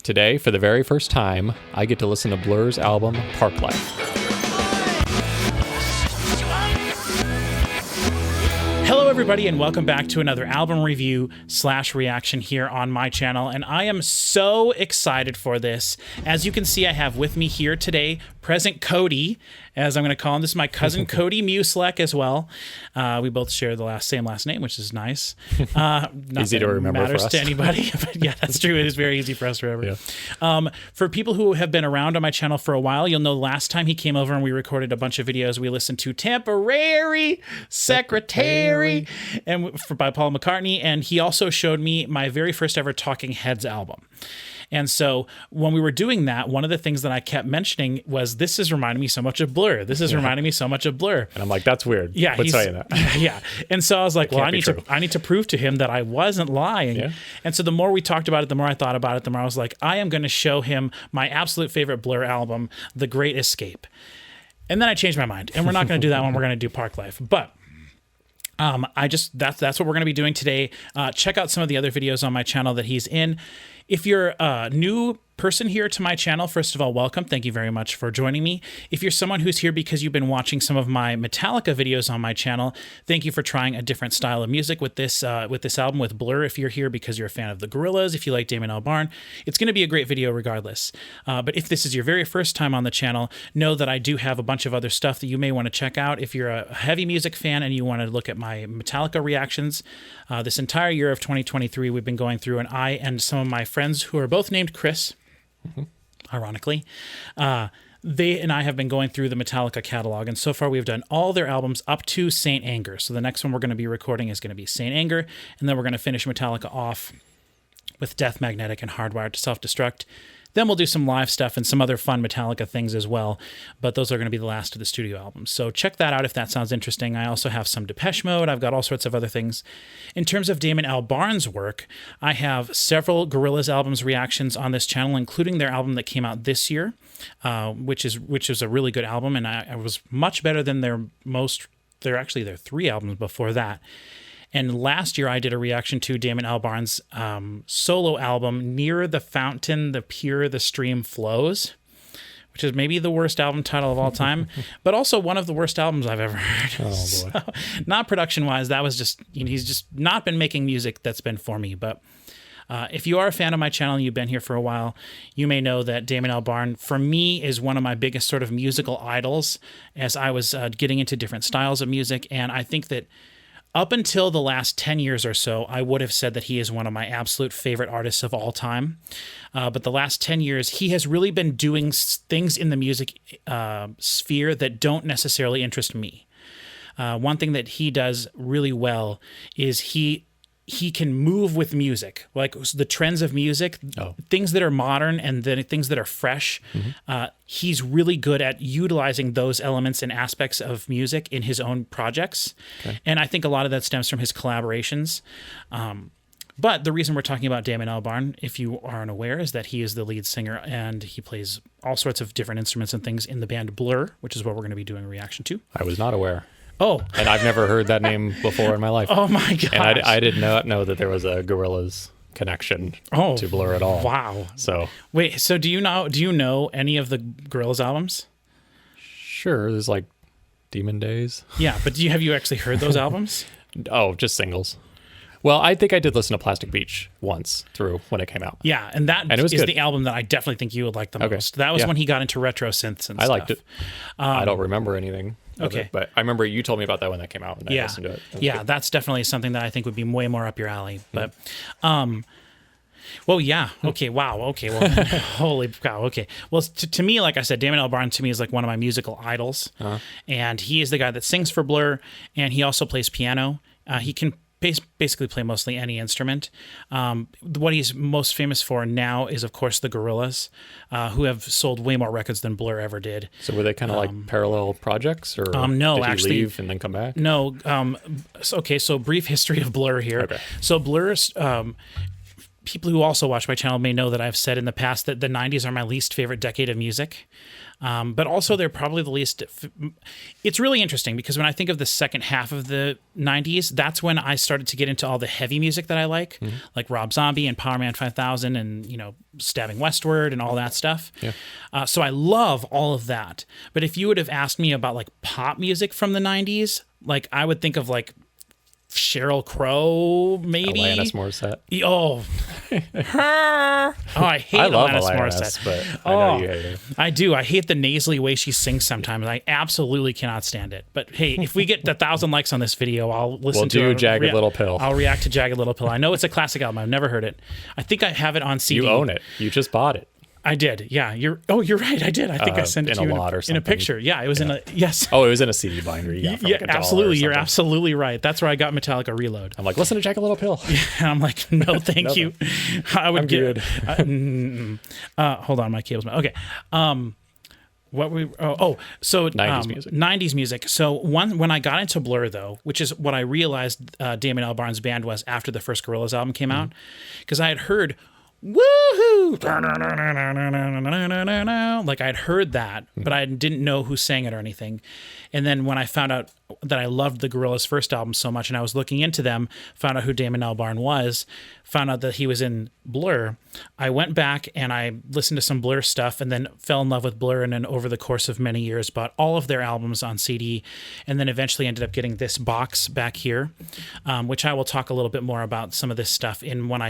Today, for the very first time, I get to listen to Blur's album, Parklife. Hello, everybody, and welcome back to another album review / reaction here on my channel. And I am so excited for this. As you can see, I have with me here today, present Cody, as I'm going to call him. This is my cousin Cody Musilek as well. We both share the same last name, which is nice. Not Easy to remember matters for us. to anybody, but yeah, that's true. It is very easy for us to remember. Yeah. For people who have been around on my channel for a while, you'll know last time he came over and we recorded a bunch of videos. We listened to Temporary Secretary and by Paul McCartney, and he also showed me my very first ever Talking Heads album. And so when we were doing that, one of the things that I kept mentioning was, this is reminding me so much of Blur. This is reminding me so much of Blur. And I'm like, that's weird. Yeah, Quit saying that. Yeah. And so I was like, well, I Can't need to prove to him that I wasn't lying. Yeah. And so the more we talked about it, the more I thought about it, the more I was like, I am going to show him my absolute favorite Blur album, The Great Escape. And then I changed my mind, and we're not going to do that one. We're going to do Parklife. But that's what we're going to be doing today. Check out some of the other videos on my channel that he's in. If you're a new person here to my channel, first of all, welcome. Thank you very much for joining me. If you're someone who's here because you've been watching some of my Metallica videos on my channel, thank you for trying a different style of music with this album, with Blur. If you're here because you're a fan of the Gorillaz, if you like Damon Albarn, it's going to be a great video regardless. But if this is your very first time on the channel, know that I do have a bunch of other stuff that you may want to check out. If you're a heavy music fan and you want to look at my Metallica reactions, this entire year of 2023, we've been going through, and I and some of my friends who are both named Chris, ironically, they and I have been going through the Metallica catalog, and so far we've done all their albums up to Saint Anger. So the next one we're going to be recording is going to be Saint Anger, and then we're going to finish Metallica off with Death Magnetic and Hardwired to Self-Destruct. Then we'll do some live stuff and some other fun Metallica things as well, but those are going to be the last of the studio albums. So check that out if that sounds interesting. I also have some Depeche Mode. I've got all sorts of other things. In terms of Damon Albarn's work, I have several Gorillaz albums reactions on this channel, including their album that came out this year, which is a really good album, and I was much better than their three albums before that. And last year, I did a reaction to Damon Albarn's solo album, Near the Fountain, the Pure the Stream Flows, which is maybe the worst album title of all time, but also one of the worst albums I've ever heard. Oh, boy. So, not production-wise, that was just, he's just not been making music that's been for me. But if you are a fan of my channel and you've been here for a while, you may know that Damon Albarn, for me, is one of my biggest sort of musical idols as I was getting into different styles of music. And I think that up until the last 10 years or so, I would have said that he is one of my absolute favorite artists of all time. But the last 10 years, he has really been doing things in the music sphere that don't necessarily interest me. One thing that he does really well is he can move with music, like the trends of music, things that are modern and then things that are fresh. He's really good at utilizing those elements and aspects of music in his own projects. Okay. And I think a lot of that stems from his collaborations. But the reason we're talking about Damon Albarn, if you are unaware, is that he is the lead singer and he plays all sorts of different instruments and things in the band Blur, which is what we're going to be doing a reaction to. I was not aware. Oh. And I've never heard that name before in my life. Oh, my gosh. And I did not know that there was a Gorillaz connection to Blur at all. Wow. So wait, so do you know any of the Gorillaz albums? Sure, there's like Demon Days. Yeah, but have you actually heard those albums? Oh, just singles. Well, I think I did listen to Plastic Beach once through when it came out. Yeah, and it is good. the album that I definitely think you would like the most. That was when he got into retro synths and stuff. I liked it. I don't remember anything. Okay. But I remember you told me about that when that came out, and I listened to it. Yeah, that's definitely something that I think would be way more up your alley. But, well, yeah. Okay. Wow. Okay. Well, holy cow. Okay. Well, to me, like I said, Damon Albarn to me is like one of my musical idols, and he is the guy that sings for Blur, and he also plays piano. He can basically play mostly any instrument. What he's most famous for now is, of course, the Gorillaz, who have sold way more records than Blur ever did. So were they kind of like parallel projects, or no, did he actually leave and then come back? No. Okay, so brief history of Blur here. Okay. So Blur people who also watch my channel may know that I've said in the past that the 90s are my least favorite decade of music. But also they're probably the least. It's really interesting because when I think of the second half of the 90s, that's when I started to get into all the heavy music that I like Rob Zombie and Power Man 5000 and, Stabbing Westward and all that stuff. Yeah. So I love all of that. But if you would have asked me about like pop music from the 90s, like I would think of like Sheryl Crow, maybe. Alanis Morissette. Oh, her. Oh, I hate love Alanis Alanis, Morissette. but I know you hate her. I do. I hate the nasally way she sings sometimes. I absolutely cannot stand it. But hey, if we get 1,000 likes on this video, I'll listen We'll to do Jagged Little Pill. I'll react to Jagged Little Pill. I know it's a classic album. I've never heard it. I think I have it on CD. You own it. You just bought it. I did. Yeah. You're right. I did. I think I sent it to you in a picture. Yeah. It was in a, yes. Oh, it was in a CD binder. Yeah, absolutely. You're absolutely right. That's where I got Metallica Reload. I'm like, listen to Jagged Little Pill. And I'm like, no, thank you. I'm good. Hold on. My cable's, okay. So 90s music. 90s music. So when I got into Blur though, which is what I realized Damon Albarn's band was after the first Gorillaz album came out, because I had heard woohoo, like I'd heard that, but I didn't know who sang it or anything. And then when I found out that I loved the Gorillaz' first album so much, and I was looking into them, found out who Damon Albarn was, found out that he was in Blur, I went back and I listened to some Blur stuff and then fell in love with Blur, and then over the course of many years bought all of their albums on CD, and then eventually ended up getting this box back here, which I will talk a little bit more about some of this stuff in when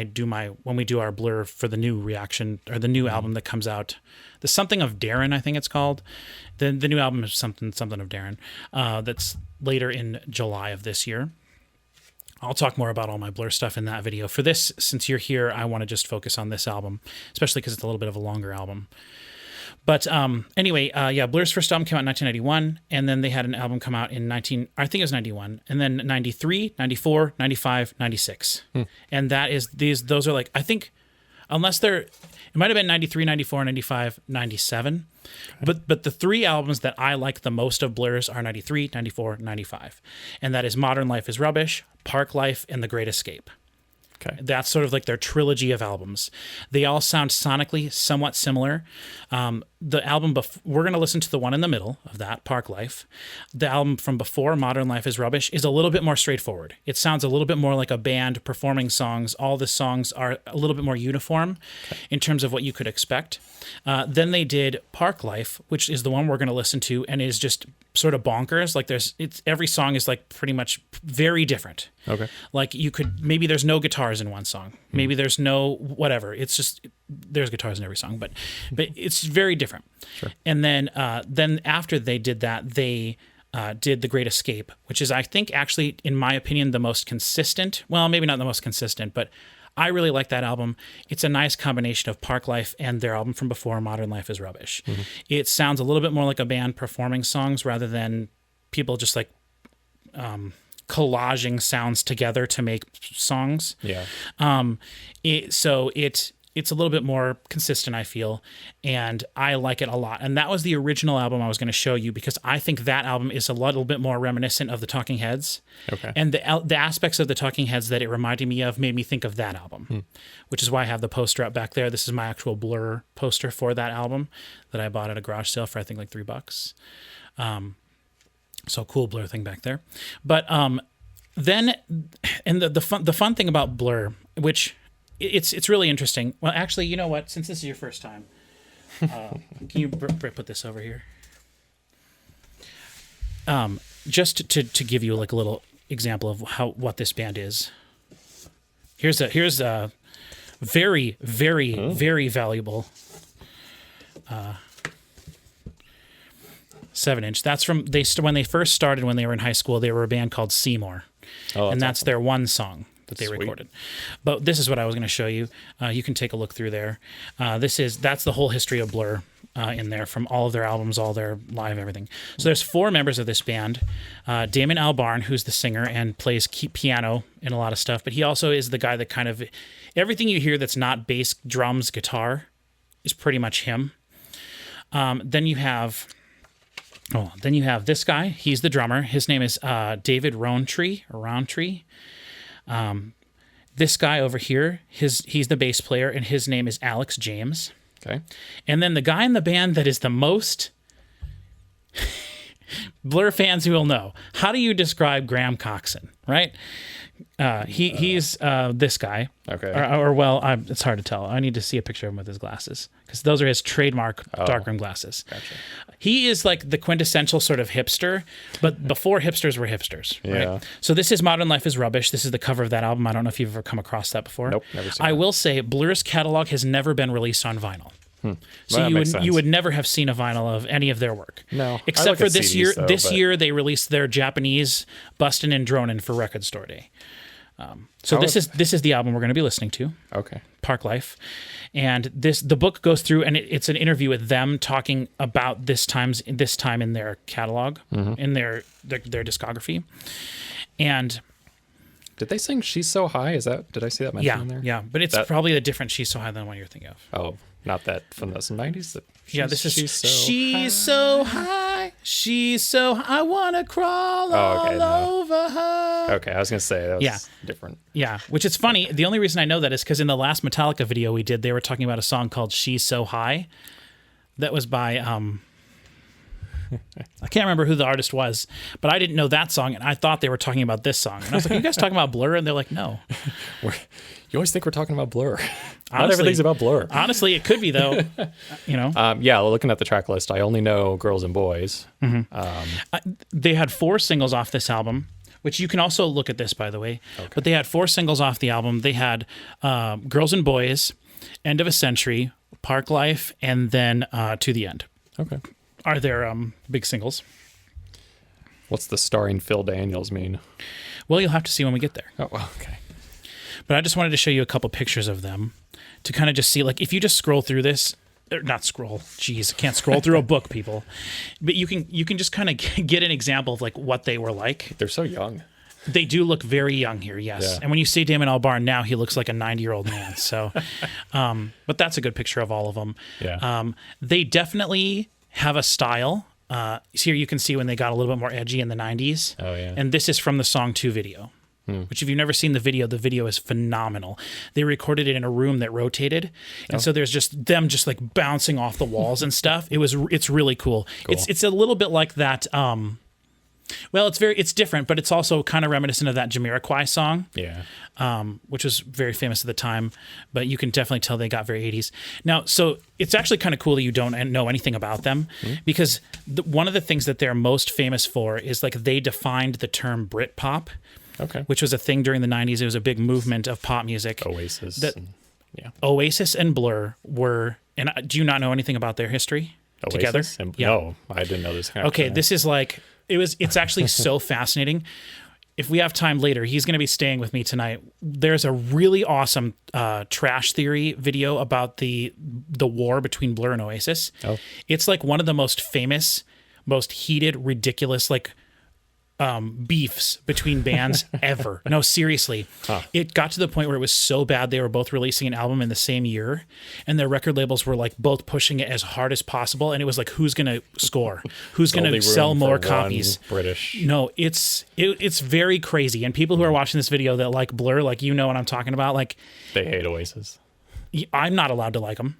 we do our Blur for the new reaction, or the new album that comes out. The Something of Darren, I think it's called. The new album is something of Darren. That's later in July of this year. I'll talk more about all my Blur stuff in that video. For this, since you're here, I want to just focus on this album, especially because it's a little bit of a longer album. But anyway, Blur's first album came out in 1991, and then they had an album come out in 91, and then 93, 94, 95, 96. And those are like, I think, unless it might have been 93, 94, 95, 97. Okay. But the three albums that I like the most of Blur's are 93, 94, 95. And that is Modern Life is Rubbish, Parklife, and The Great Escape. Okay. That's sort of like their trilogy of albums. They all sound sonically somewhat similar. The album we're going to listen to the one in the middle of that, Parklife. The album from before, Modern Life is Rubbish, is a little bit more straightforward. It sounds a little bit more like a band performing songs. All the songs are a little bit more uniform in terms of what you could expect. Then they did Parklife, which is the one we're going to listen to, and is just sort of bonkers. Like every song is like pretty much very different. Okay. Like maybe there's no guitars in one song. Maybe there's no whatever. It's just there's guitars in every song, but it's very different. Sure. And then after they did that, they did The Great Escape, which is, I think, actually, in my opinion, the most consistent. Well, maybe not the most consistent, but I really like that album. It's a nice combination of Parklife and their album from before, Modern Life is Rubbish. Mm-hmm. It sounds a little bit more like a band performing songs rather than people just like collaging sounds together to make songs. Yeah. It's a little bit more consistent, I feel, and I like it a lot. And that was the original album I was going to show you because I think that album is a little bit more reminiscent of the Talking Heads. Okay. And the aspects of the Talking Heads that it reminded me of made me think of that album, which is why I have the poster up back there. This is my actual Blur poster for that album that I bought at a garage sale for, I think, like $3. So cool Blur thing back there. But then, and the fun thing about Blur, which... It's really interesting. Well, actually, you know what? Since this is your first time, can you put this over here? Just to give you like a little example of what this band is. Here's a very, very, very valuable 7-inch. That's from when they first started when they were in high school. They were a band called Seymour, and that's awesome. Their one song that they recorded. But this is what I was going to show you. You can take a look through there. That's the whole history of Blur in there, from all of their albums, all their live, everything. So there's 4 members of this band. Damon Albarn, who's the singer and plays piano in a lot of stuff, but he also is the guy that kind of everything you hear that's not bass, drums, guitar is pretty much him. Then you have this guy. He's the drummer. His name is David Rowntree. This guy over here, he's the bass player, and his name is Alex James. Okay. And then the guy in the band that is the most Blur fans who will know. How do you describe Graham Coxon, right? He's this guy. Okay. It's hard to tell. I need to see a picture of him with his glasses because those are his trademark darkroom glasses. Gotcha. He is like the quintessential sort of hipster, but before hipsters were hipsters. Yeah. Right? So this is Modern Life is Rubbish. This is the cover of that album. I don't know if you've ever come across that before. Nope, never seen I that. will say Blur's catalog has never been released on vinyl. So Well, that makes you sense. would never have seen a vinyl of any of their work. No. I Except look for at this CDs year. though, This but- year they released their Japanese Bustin' and Dronin' for Record Store Day. So Oh, this is the album we're going to be listening to, Okay. Parklife, and the book goes through and it's an interview with them talking about this time in their catalog, in their discography, and Did they sing "She's So High"? Did I see that mentioned in there? yeah, but it's probably a different "She's So High" than what you're thinking of. Oh, not that from the '90s. This is She's so high, she's so high, I wanna crawl all over her. Okay, I was gonna say that was different. Yeah, which is funny. The only reason I know that is because in the last Metallica video we did, they were talking about a song called "She's So High," that was by I can't remember who the artist was, but I didn't know that song, and I thought they were talking about this song. And I was like, "Are you guys talking about Blur?" And they're like, "No." You always think we're talking about Blur. Not Honestly- everything's about Blur. Honestly, it could be though. You know, Yeah, looking at the track list, I only know "Girls and Boys." they had 4 singles off this album, which you can also look at this, by the way. Okay. But they had 4 singles off the album. They had "Girls and Boys," "End of a Century," "Parklife," and then "To the End." Okay. Are their big singles. What's the starring Phil Daniels mean? Well, you'll have to see when we get there. Oh, well, okay. But I just wanted to show you a couple pictures of them to kind of just see, like, if you just scroll through this, or not scroll, geez, I can't scroll through a book, people. But you can just kind of get an example of like what they were like. They're so young. They do look very young here, yes. Yeah. And when you see Damon Albarn now, he looks like a 90-year-old man. So, but that's a good picture of all of them. Yeah. They definitely have a style. Here you can see when they got a little bit more edgy in the 90s. Oh, yeah. And this is from the Song 2 video, which if you've never seen the video is phenomenal. They recorded it in a room that rotated. And so there's just them just like bouncing off the walls and stuff. It's really cool. It's a little bit like that. Well, it's different, but it's also kind of reminiscent of that Jamiroquai song. Yeah. Which was very famous at the time, but you can definitely tell they got very 80s. Now, so it's actually kind of cool that you don't know anything about them because one of the things that they're most famous for is like they defined the term Britpop, Okay. which was a thing during the 90s. It was a big movement of pop music. Oasis. Yeah. Oasis and Blur were, and do you not know anything about their history together? Oasis? Yeah. No, I didn't know this. Okay, this is like it's actually so fascinating. If we have time later, he's going to be staying with me tonight. There's a really awesome Trash Theory video about the war between Blur and Oasis. Oh. It's like one of the most famous, most heated, ridiculous like beefs between bands ever. No, seriously. It got to the point where it was so bad they were both releasing an album in the same year, and their record labels were like both pushing it as hard as possible, and it was like, who's going to score? Who's going Only to room sell for more one copies? British. No, it's very crazy. And people who are watching this video that like Blur, like you know what I'm talking about, like They hate Oasis. I'm not allowed to like them.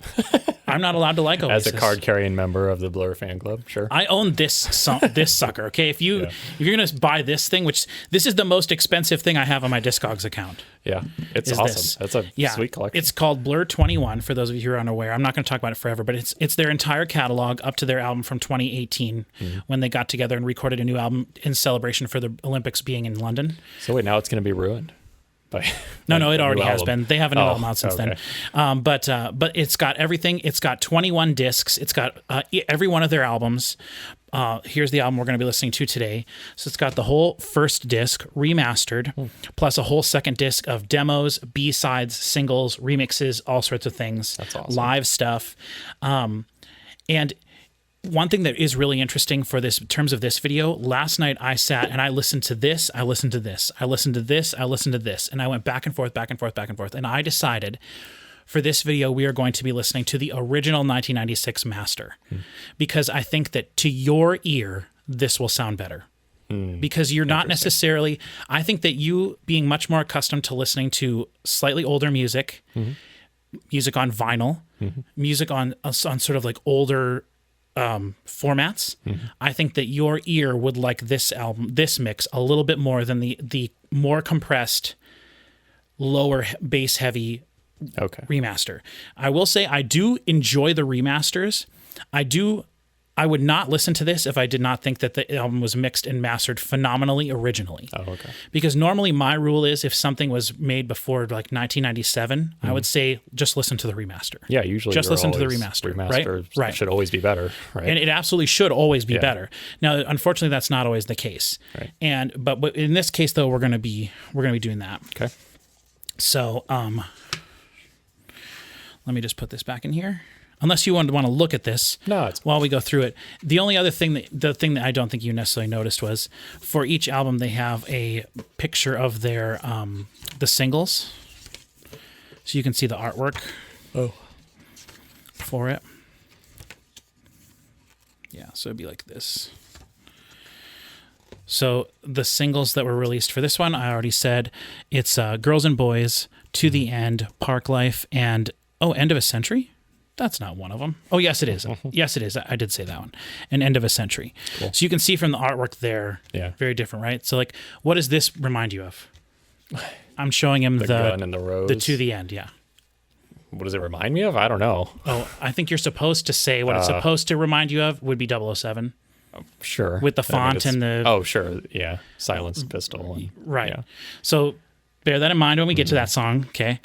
I'm not allowed to like Oasis. As a card-carrying member of the Blur fan club, sure. I own this sucker. Okay, if you're gonna buy this thing, which this is the most expensive thing I have on my Discogs account. Yeah, it's is awesome. this. That's a sweet collection. It's called Blur 21 for those of you who are unaware. I'm not going to talk about it forever, but it's their entire catalog up to their album from 2018 when they got together and recorded a new album in celebration for the Olympics being in London. So wait, now it's going to be ruined. No, it already has been. They have a new album out since okay. then. But it's got everything. It's got 21 discs. It's got every one of their albums. Here's the album we're going to be listening to today. So it's got the whole first disc remastered, plus a whole second disc of demos, B-sides, singles, remixes, all sorts of things. That's awesome. Live stuff. And one thing that is really interesting for this in terms of this video, last night I sat and I listened to this, I listened to this, I listened to this, I listened to this, and I went back and forth, back and forth, back and forth. And I decided for this video, we are going to be listening to the original 1996 master because I think that to your ear, this will sound better. because you're not necessarily, I think that you being much more accustomed to listening to slightly older music, music on vinyl, music on sort of like older formats, I think that your ear would like this album, this mix a little bit more than the more compressed, lower bass heavy remaster. I will say I do enjoy the remasters. I would not listen to this if I did not think that the album was mixed and mastered phenomenally originally. Oh, okay. Because normally my rule is if something was made before like 1997, I would say just listen to the remaster. Yeah, usually just listen to the remaster. Right? Should always be better, right? And it absolutely should always be better. Now, unfortunately, that's not always the case. Right. But in this case, though, we're gonna be doing that. Okay. So let me just put this back in here. Unless you want to look at this while we go through it. The only other thing the thing that I don't think you necessarily noticed was for each album they have a picture of their the singles, so you can see the artwork. For it. Yeah, so it'd be like this. So the singles that were released for this one, I already said it's Girls and Boys, To the End, Parklife, and End of a Century. That's not one of them. Oh, yes, it is. Yes, it is. I did say that one. An End of a Century. Cool. So you can see from the artwork there, very different, right? So, like, what does this remind you of? I'm showing him the gun and the rose. The To the End, yeah. What does it remind me of? I don't know. Oh, I think you're supposed to say what it's supposed to remind you of would be 007. Sure. With the font and the... Oh, sure. Yeah. Silenced pistol. Right. Yeah. So... bear that in mind when we get to that song, okay?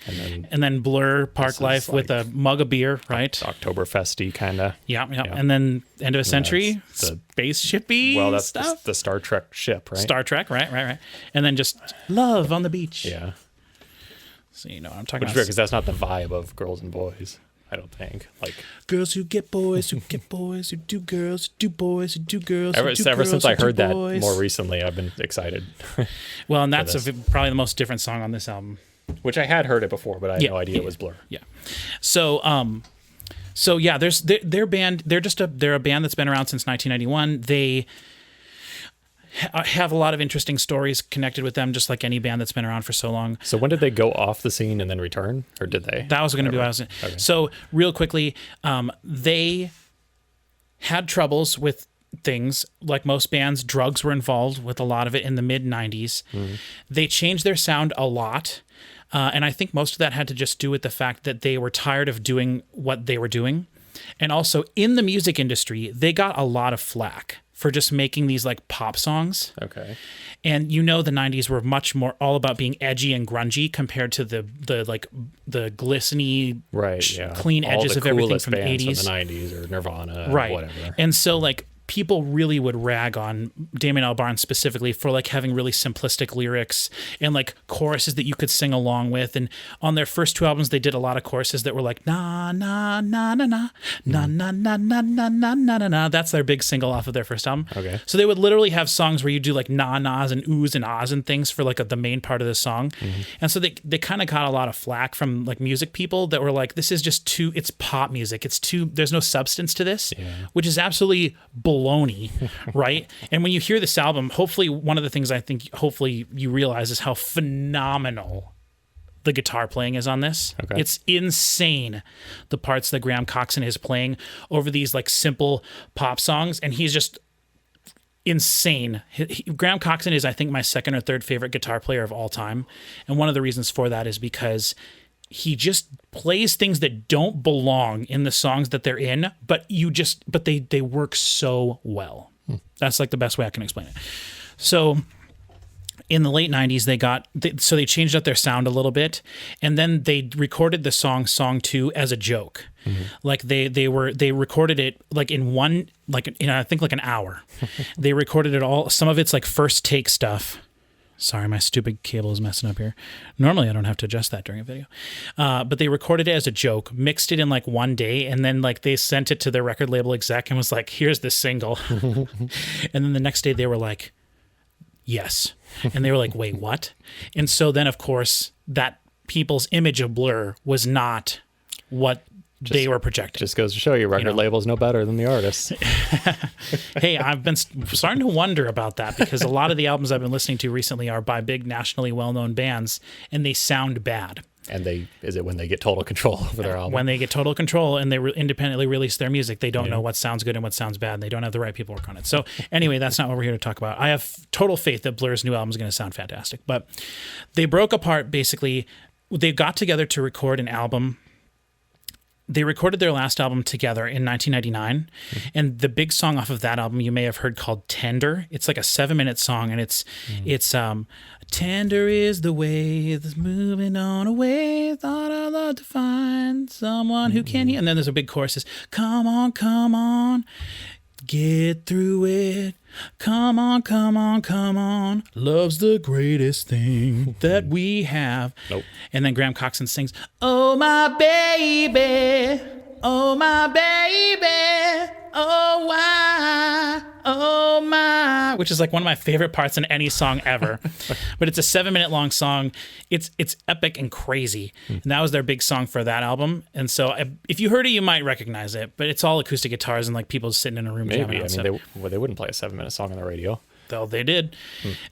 And then Blur, Parklife with a mug of beer, right? Oktoberfesty kind of. Yeah. And then End of a Century, spaceshipy stuff. That's the Star Trek ship, right? Star Trek, right. And then just Love on the Beach. Yeah. So you know what I'm talking about. Which is weird because that's not the vibe of Girls and Boys, I don't think. Like girls who get boys, who get boys, who do girls, who do boys, who do girls. Ever since I heard that more recently, I've been excited. Well, and that's probably the most different song on this album. Which I had heard it before, but I had no idea it was Blur. Yeah. So yeah, there's their band. They're a band that's been around since 1991. They have a lot of interesting stories connected with them, just like any band that's been around for so long. So when did they go off the scene and then return, or did they? That was going to be what I was saying. Okay. So real quickly, they had troubles with things. Like most bands, drugs were involved with a lot of it in the mid-90s. They changed their sound a lot, and I think most of that had to just do with the fact that they were tired of doing what they were doing. And also, in the music industry, they got a lot of flack for just making these like pop songs. Okay. And you know the 90s were much more all about being edgy and grungy compared to the glistening, clean edges of everything from the 80s. From the 90s or Nirvana or whatever. And so like people really would rag on Damon Albarn specifically for like having really simplistic lyrics and like choruses that you could sing along with. And on their first two albums, they did a lot of choruses that were like na na na na na na na na na na na na na na. That's their big single off of their first album. Okay. So they would literally have songs where you do like na nas and oohs and ahs and things for like the main part of the song. And so they kind of got a lot of flack from like music people that were like, this is just too, it's pop music. It's too, there's no substance to this, which is absolutely baloney, right? And when you hear this album, hopefully one of the things I think hopefully you realize is how phenomenal the guitar playing is on this. Okay. It's insane, the parts that Graham Coxon is playing over these like simple pop songs, and he's just insane. Graham Coxon is, I think, my second or third favorite guitar player of all time, and one of the reasons for that is because he just plays things that don't belong in the songs that they're in, but they work so well. That's like the best way I can explain it. So in the late 90s, they changed up their sound a little bit, and then they recorded the song 2 as a joke. Like they recorded it like in I think like an hour. They recorded it all. Some of it's like first take stuff. Sorry, my stupid cable is messing up here. Normally, I don't have to adjust that during a video. But they recorded it as a joke, mixed it in like one day, and then like they sent it to their record label exec and was like, here's the single. And then the next day they were like, yes. And they were like, wait, what? And so then, of course, that people's image of Blur was not what they were projecting. Just goes to show you, record labels know better than the artists. Hey, I've been starting to wonder about that because a lot of the albums I've been listening to recently are by big nationally well-known bands, and they sound bad. And is it when they get total control over their album? When they get total control and they independently release their music, they don't know what sounds good and what sounds bad, and they don't have the right people work on it. So anyway, that's not what we're here to talk about. I have total faith that Blur's new album is going to sound fantastic. But they broke apart, basically. They got together to record an album. They recorded their last album together in 1999, and the big song off of that album you may have heard called Tender. It's like a 7-minute song, and it's tender is the way that's moving on away. Thought I'd love to find someone who can hear. And then there's a big chorus is, come on, get through it. Come on. Love's the greatest thing that we have. Nope. And then Graham Coxon sings, oh my baby, oh why, oh my, which is like one of my favorite parts in any song ever. But it's a 7-minute long song. It's epic and crazy. And that was their big song for that album. And so if you heard it, you might recognize it, but it's all acoustic guitars and like people sitting in a room jamming. Maybe. I mean, they wouldn't play a 7-minute song on the radio. Though they did.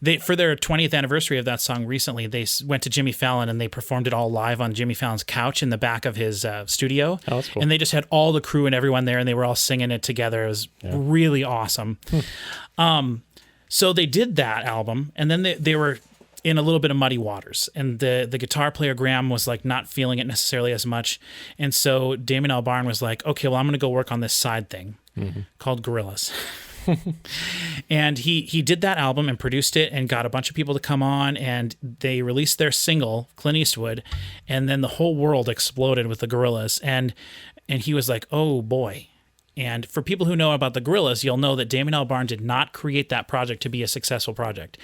They, for their 20th anniversary of that song recently, they went to Jimmy Fallon and they performed it all live on Jimmy Fallon's couch in the back of his studio. Oh, that's cool. And they just had all the crew and everyone there, and they were all singing it together. It was really awesome. So they did that album, and then they were in a little bit of muddy waters, and the guitar player Graham was like not feeling it necessarily as much, and so Damon Albarn was like, okay, well, I'm going to go work on this side thing called Gorillaz. And he did that album and produced it and got a bunch of people to come on, and they released their single, Clint Eastwood, and then the whole world exploded with the Gorillaz, and he was like, oh boy. And for people who know about the Gorillaz, you'll know that Damon Albarn did not create that project to be a successful project.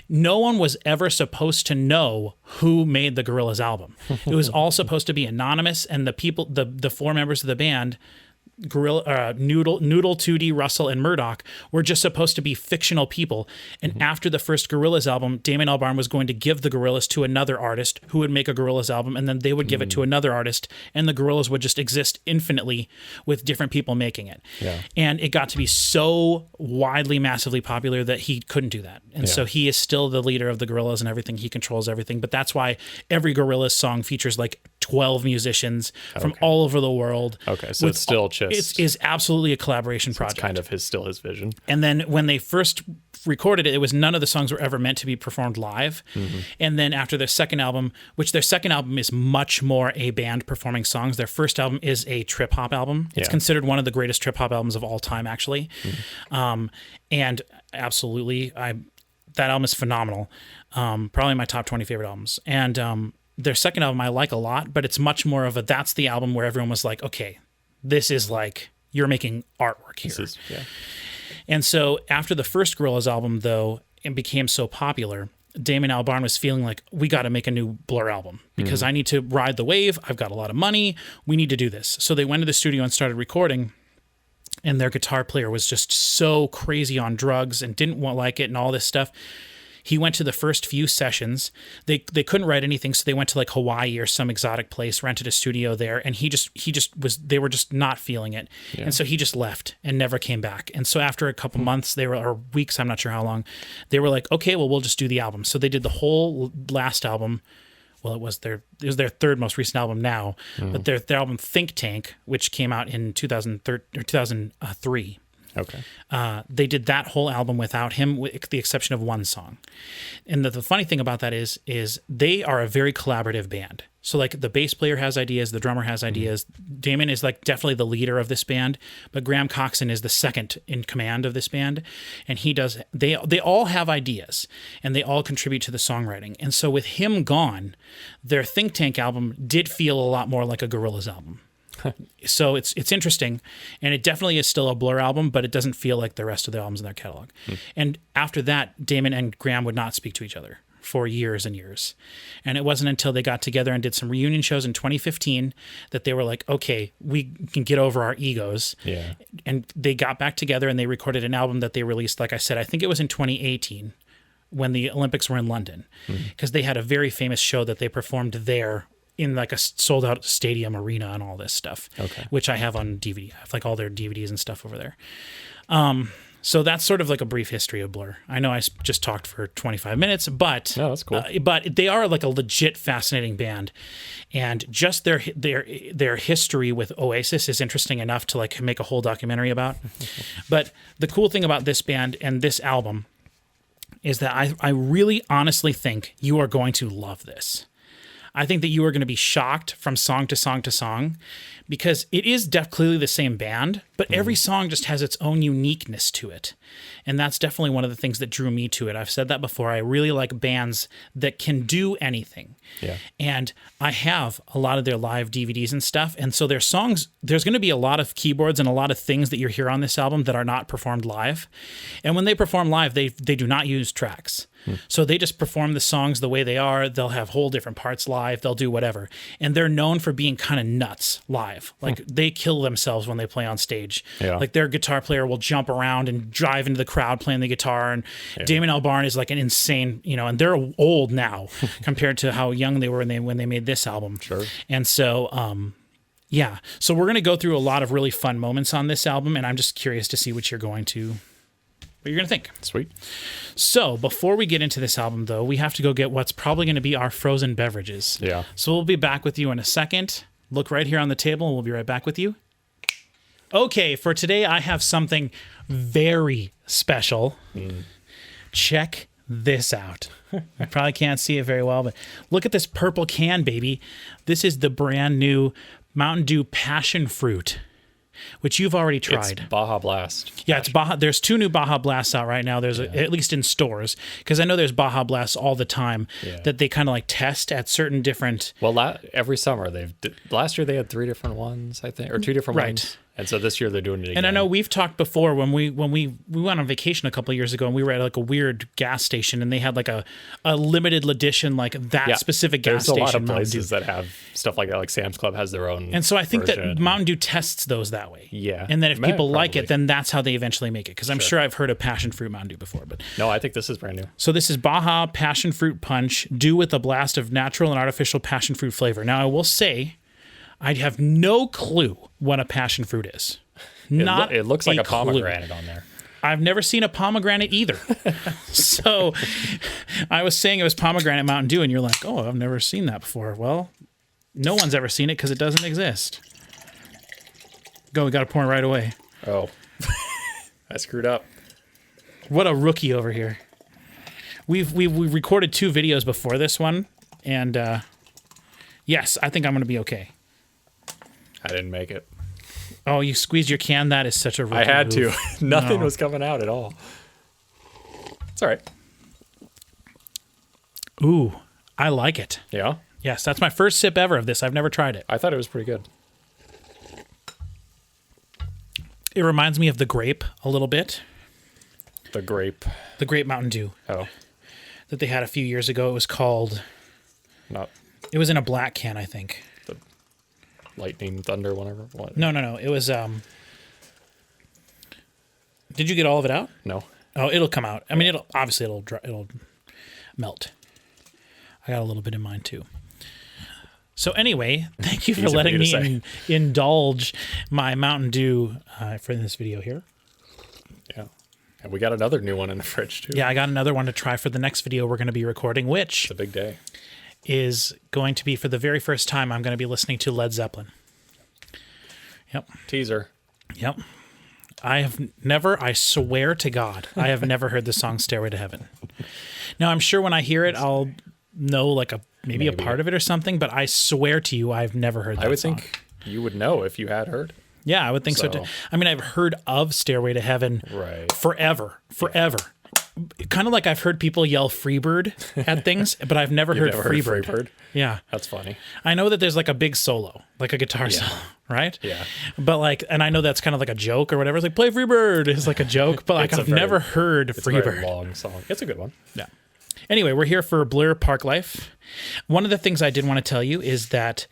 No one was ever supposed to know who made the Gorillaz album. It was all supposed to be anonymous, and the 4 members of the band, Noodle, 2D, Russell, and Murdoch, were just supposed to be fictional people. And after the first Gorillaz album, Damon Albarn was going to give the Gorillaz to another artist who would make a Gorillaz album, and then they would give it to another artist, and the Gorillaz would just exist infinitely with different people making it. Yeah. And it got to be so widely, massively popular that he couldn't do that. And so he is still the leader of the Gorillaz and everything. He controls everything. But that's why every Gorillaz song features like 12 musicians from all over the world. Okay, so it's still just... It is absolutely a collaboration project. It's kind of still his vision. And then when they first recorded it, it was none of the songs were ever meant to be performed live. And then after their second album, which their second album is much more a band performing songs, their first album is a trip-hop album. It's considered one of the greatest trip-hop albums of all time, actually. And absolutely, that album is phenomenal. Probably my top 20 favorite albums. And their second album I like a lot, but it's much more of that's the album where everyone was like, okay, this is like, you're making artwork here. And so after the first Gorillaz album, though, it became so popular, Damon Albarn was feeling like, we got to make a new Blur album because I need to ride the wave. I've got a lot of money. We need to do this. So they went to the studio and started recording, and their guitar player was just so crazy on drugs and didn't like it and all this stuff. He went to the first few sessions. They couldn't write anything, so they went to like Hawaii or some exotic place, rented a studio there, and they were just not feeling it. Yeah. And so he just left and never came back. And so after a couple months, or weeks, I'm not sure how long, they were like, okay, well, we'll just do the album. So they did the whole last album. Well, it was their third most recent album now, but their album Think Tank, which came out in 2003. Okay. They did that whole album without him, with the exception of one song. And the funny thing about that is they are a very collaborative band. So like the bass player has ideas, the drummer has ideas. Damon is like definitely the leader of this band, but Graham Coxon is the second in command of this band, and they all have ideas and they all contribute to the songwriting. And so with him gone, their Think Tank album did feel a lot more like a Gorillaz album. So it's interesting, and it definitely is still a Blur album, but it doesn't feel like the rest of the albums in their catalog. And after that, Damon and Graham would not speak to each other for years and years. And it wasn't until they got together and did some reunion shows in 2015 that they were like, okay, we can get over our egos. Yeah. And they got back together and they recorded an album that they released, like I said, I think it was in 2018 when the Olympics were in London, because they had a very famous show that they performed there in like a sold out stadium arena and all this stuff, which I have on DVD. I have like all their DVDs and stuff over there. So that's sort of like a brief history of Blur. I know I just talked for 25 minutes, but no, that's cool. But they are like a legit fascinating band, and just their history with Oasis is interesting enough to like make a whole documentary about. But the cool thing about this band and this album is that I really honestly think you are going to love this. I think that you are going to be shocked from song to song to song, because it is clearly the same band, but every song just has its own uniqueness to it. And that's definitely one of the things that drew me to it. I've said that before. I really like bands that can do anything. Yeah. And I have a lot of their live DVDs and stuff. And so their songs, there's going to be a lot of keyboards and a lot of things that you hear on this album that are not performed live. And when they perform live, they do not use tracks. So they just perform the songs the way they are. They'll have whole different parts live. They'll do whatever. And they're known for being kind of nuts live. Like they kill themselves when they play on stage. Yeah. Like their guitar player will jump around and drive into the crowd playing the guitar. And Damon Albarn is like an insane, and they're old now compared to how young they were when they made this album. Sure. And so, yeah. So we're going to go through a lot of really fun moments on this album, and I'm just curious to see what you're going to think. Sweet. So before we get into this album, though, we have to go get what's probably going to be our frozen beverages. Yeah. So we'll be back with you in a second. Look right here on the table, and we'll be right back with you. Okay, for today, I have something very special. Check this out. You probably can't see it very well, but look at this purple can, baby. This is the brand new Mountain Dew Passion Fruit, which you've already tried. It's Baja Blast. Yeah, it's Baja. There's 2 new Baja Blasts out right now. There's at least in stores, because I know there's Baja Blasts all the time that they kind of like test at certain different. Well, every summer last year they had 3 different ones, I think, or 2 different ones. And so this year they're doing it again. And I know we've talked before when we went on vacation a couple of years ago, and we were at like a weird gas station, and they had like a limited edition, like that specific gas station. There's a lot of places that have stuff like that, like Sam's Club has their own. And so I think version. that Mountain Dew tests those that way. Yeah. And then if people like it, then that's how they eventually make it. Because I'm sure I've heard of Passion Fruit Mountain Dew before. But no, I think this is brand new. So this is Baja Passion Fruit Punch, Dew with a blast of natural and artificial passion fruit flavor. Now, I will say, I have no clue what a passion fruit is. It looks like a clue. pomegranate on there. I've never seen a pomegranate either. So I was saying it was pomegranate Mountain Dew, and you're like, oh, I've never seen that before. Well, no one's ever seen it because it doesn't exist. Go, we got to pour it right away. Oh, I screwed up. What a rookie over here. We recorded 2 videos before this one, and yes, I think I'm going to be okay. I didn't make it. Oh, you squeezed your can? That is such a rookie I had move. to. Nothing was coming out at all. It's all right. Ooh, I like it. Yeah? Yes, that's my first sip ever of this. I've never tried it. I thought it was pretty good. It reminds me of the grape a little bit. The grape Mountain Dew. Oh. That they had a few years ago. It was called... It was in a black can, I think. The lightning, thunder, whatever. What? No. It was... Did you get all of it out? No. Oh, it'll come out. I mean, it'll melt. I got a little bit in mine, too. So anyway, thank you for letting me indulge my Mountain Dew for this video here. Yeah. And we got another new one in the fridge, too. Yeah, I got another one to try for the next video we're going to be recording, which... It's a big day. Is going to be, for the very first time, I'm going to be listening to Led Zeppelin. Yep. Teaser. Yep. I swear to God, I have never heard the song Stairway to Heaven. Now, I'm sure when I hear it, I'll know like maybe a part of it or something, but I swear to you, I've never heard that song. I would think you would know if you had heard. Yeah, I would think so too. I mean, I've heard of Stairway to Heaven forever. Kind of like I've heard people yell Freebird at things, but I've never heard Freebird. Yeah. That's funny. I know that there's like a big solo, like a guitar solo, right? Yeah. But like, and I know that's kind of like a joke or whatever. It's like, play Freebird is like a joke, but like I've never heard Freebird. It's a very long song. It's a good one. Yeah. Anyway, we're here for Blur Parklife. One of the things I did want to tell you is that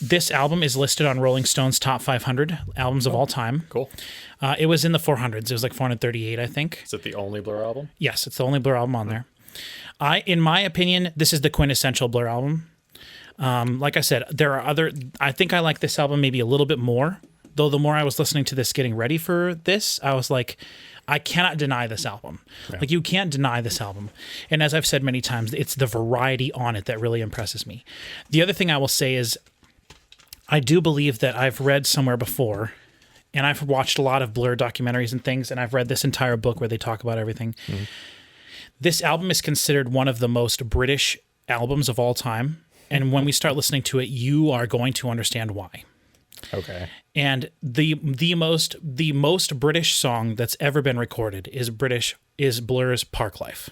this album is listed on Rolling Stone's top 500 albums of all time. Cool. It was in the 400s. It was like 438, I think. Is it the only Blur album? Yes, it's the only Blur album on there. In my opinion, this is the quintessential Blur album. Like I said, there are other. I think I like this album maybe a little bit more. Though the more I was listening to this, getting ready for this, I was like, I cannot deny this album. Yeah. Like, you can't deny this album. And as I've said many times, it's the variety on it that really impresses me. The other thing I will say is, I do believe that I've read somewhere before, and I've watched a lot of Blur documentaries and things, and I've read this entire book where they talk about everything. Mm-hmm. This album is considered one of the most British albums of all time. And when we start listening to it, you are going to understand why. Okay. And the most British song that's ever been recorded is Blur's Parklife.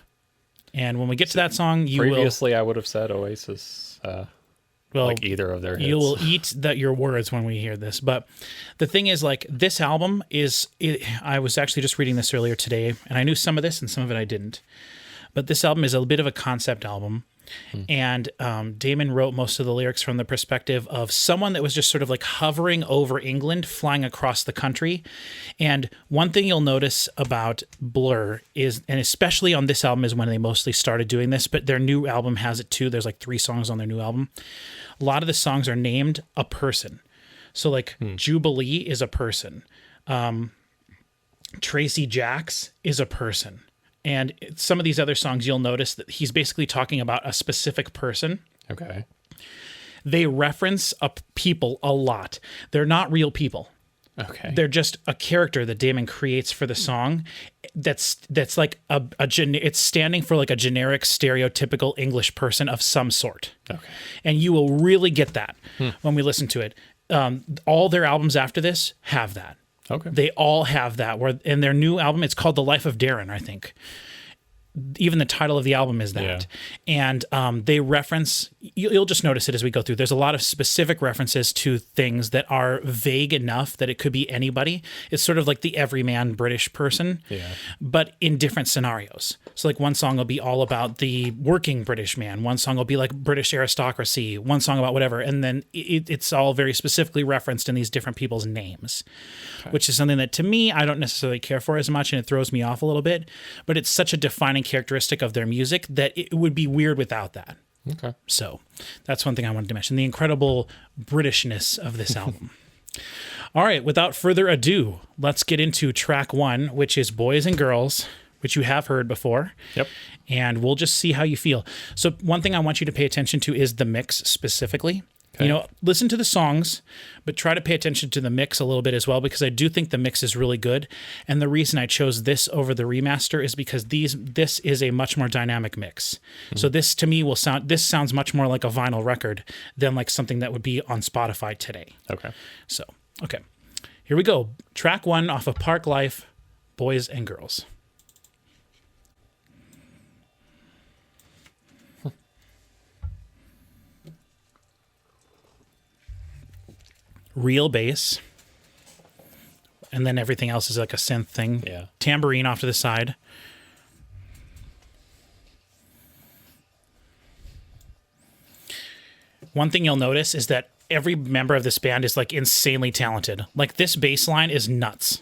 And when we get to that song, previously I would have said Oasis, like either of their hits. You will eat your words when we hear this. But the thing is, like, this album I was actually just reading this earlier today, and I knew some of this and some of it I didn't. But this album is a bit of a concept album. And Damon wrote most of the lyrics from the perspective of someone that was just sort of like hovering over England, flying across the country. And one thing you'll notice about Blur is, and especially on this album is when they mostly started doing this, but their new album has it too. There's like 3 songs on their new album. A lot of the songs are named a person. So like Jubilee is a person. Tracy Jacks is a person. And some of these other songs, you'll notice that he's basically talking about a specific person. Okay. They reference people a lot. They're not real people. Okay. They're just a character that Damon creates for the song. That's like it's standing for like a generic, stereotypical English person of some sort. Okay. And you will really get that when we listen to it. All their albums after this have that. Okay. They all have that. Where in their new album, it's called The Life of Darren, I think. Even the title of the album is that. Yeah. And they reference, you'll just notice it as we go through. There's a lot of specific references to things that are vague enough that it could be anybody. It's sort of like the everyman British person, but in different scenarios. So like one song will be all about the working British man. One song will be like British aristocracy. One song about whatever. And then it's all very specifically referenced in these different people's names, which is something that to me, I don't necessarily care for as much, and it throws me off a little bit, but it's such a defining characteristic of their music that it would be weird without that. Okay. So that's one thing I wanted to mention, the incredible Britishness of this album. All right, without further ado, let's get into track 1, which is Boys and Girls, which you have heard before. Yep. And we'll just see how you feel. So one thing I want you to pay attention to is the mix specifically. Okay. You know, listen to the songs, but try to pay attention to the mix a little bit as well, because I do think the mix is really good. And the reason I chose this over the remaster is because this is a much more dynamic mix. Mm-hmm. So this to me sounds much more like a vinyl record than like something that would be on Spotify today. Okay. So, okay. Here we go. Track 1 off of Parklife, Boys and Girls. Real bass, and then everything else is like a synth thing. Yeah. Tambourine off to the side. One thing you'll notice is that every member of this band is like insanely talented. Like this bass line is nuts.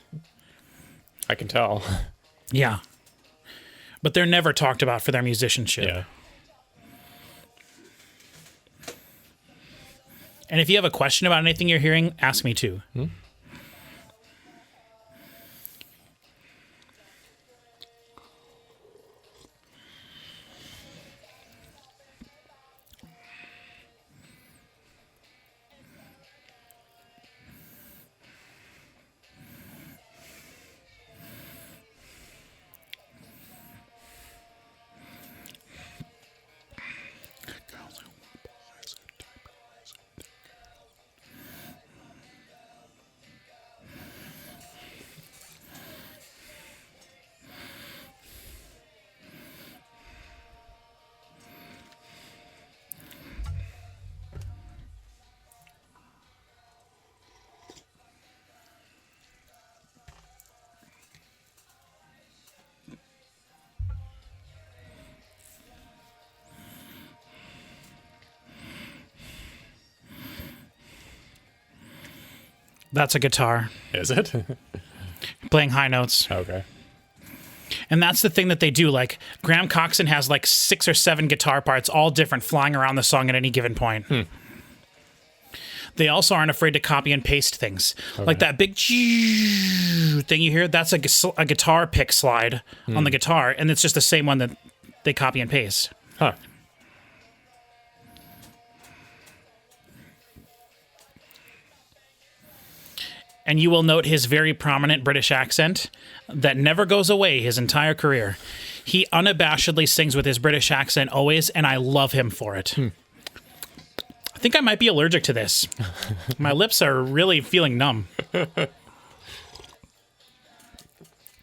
I can tell. Yeah. But they're never talked about for their musicianship. Yeah. And if you have a question about anything you're hearing, ask me too. That's a guitar. Is it? Playing high notes. Okay. And that's the thing that they do. Like Graham Coxon has like 6 or 7 guitar parts, all different, flying around the song at any given point. They also aren't afraid to copy and paste things. Okay. Like that big thing you hear, that's a guitar pick slide on the guitar, and it's just the same one that they copy and paste. Huh. And you will note his very prominent British accent that never goes away his entire career. He unabashedly sings with his British accent always, and I love him for it. I think I might be allergic to this. My lips are really feeling numb.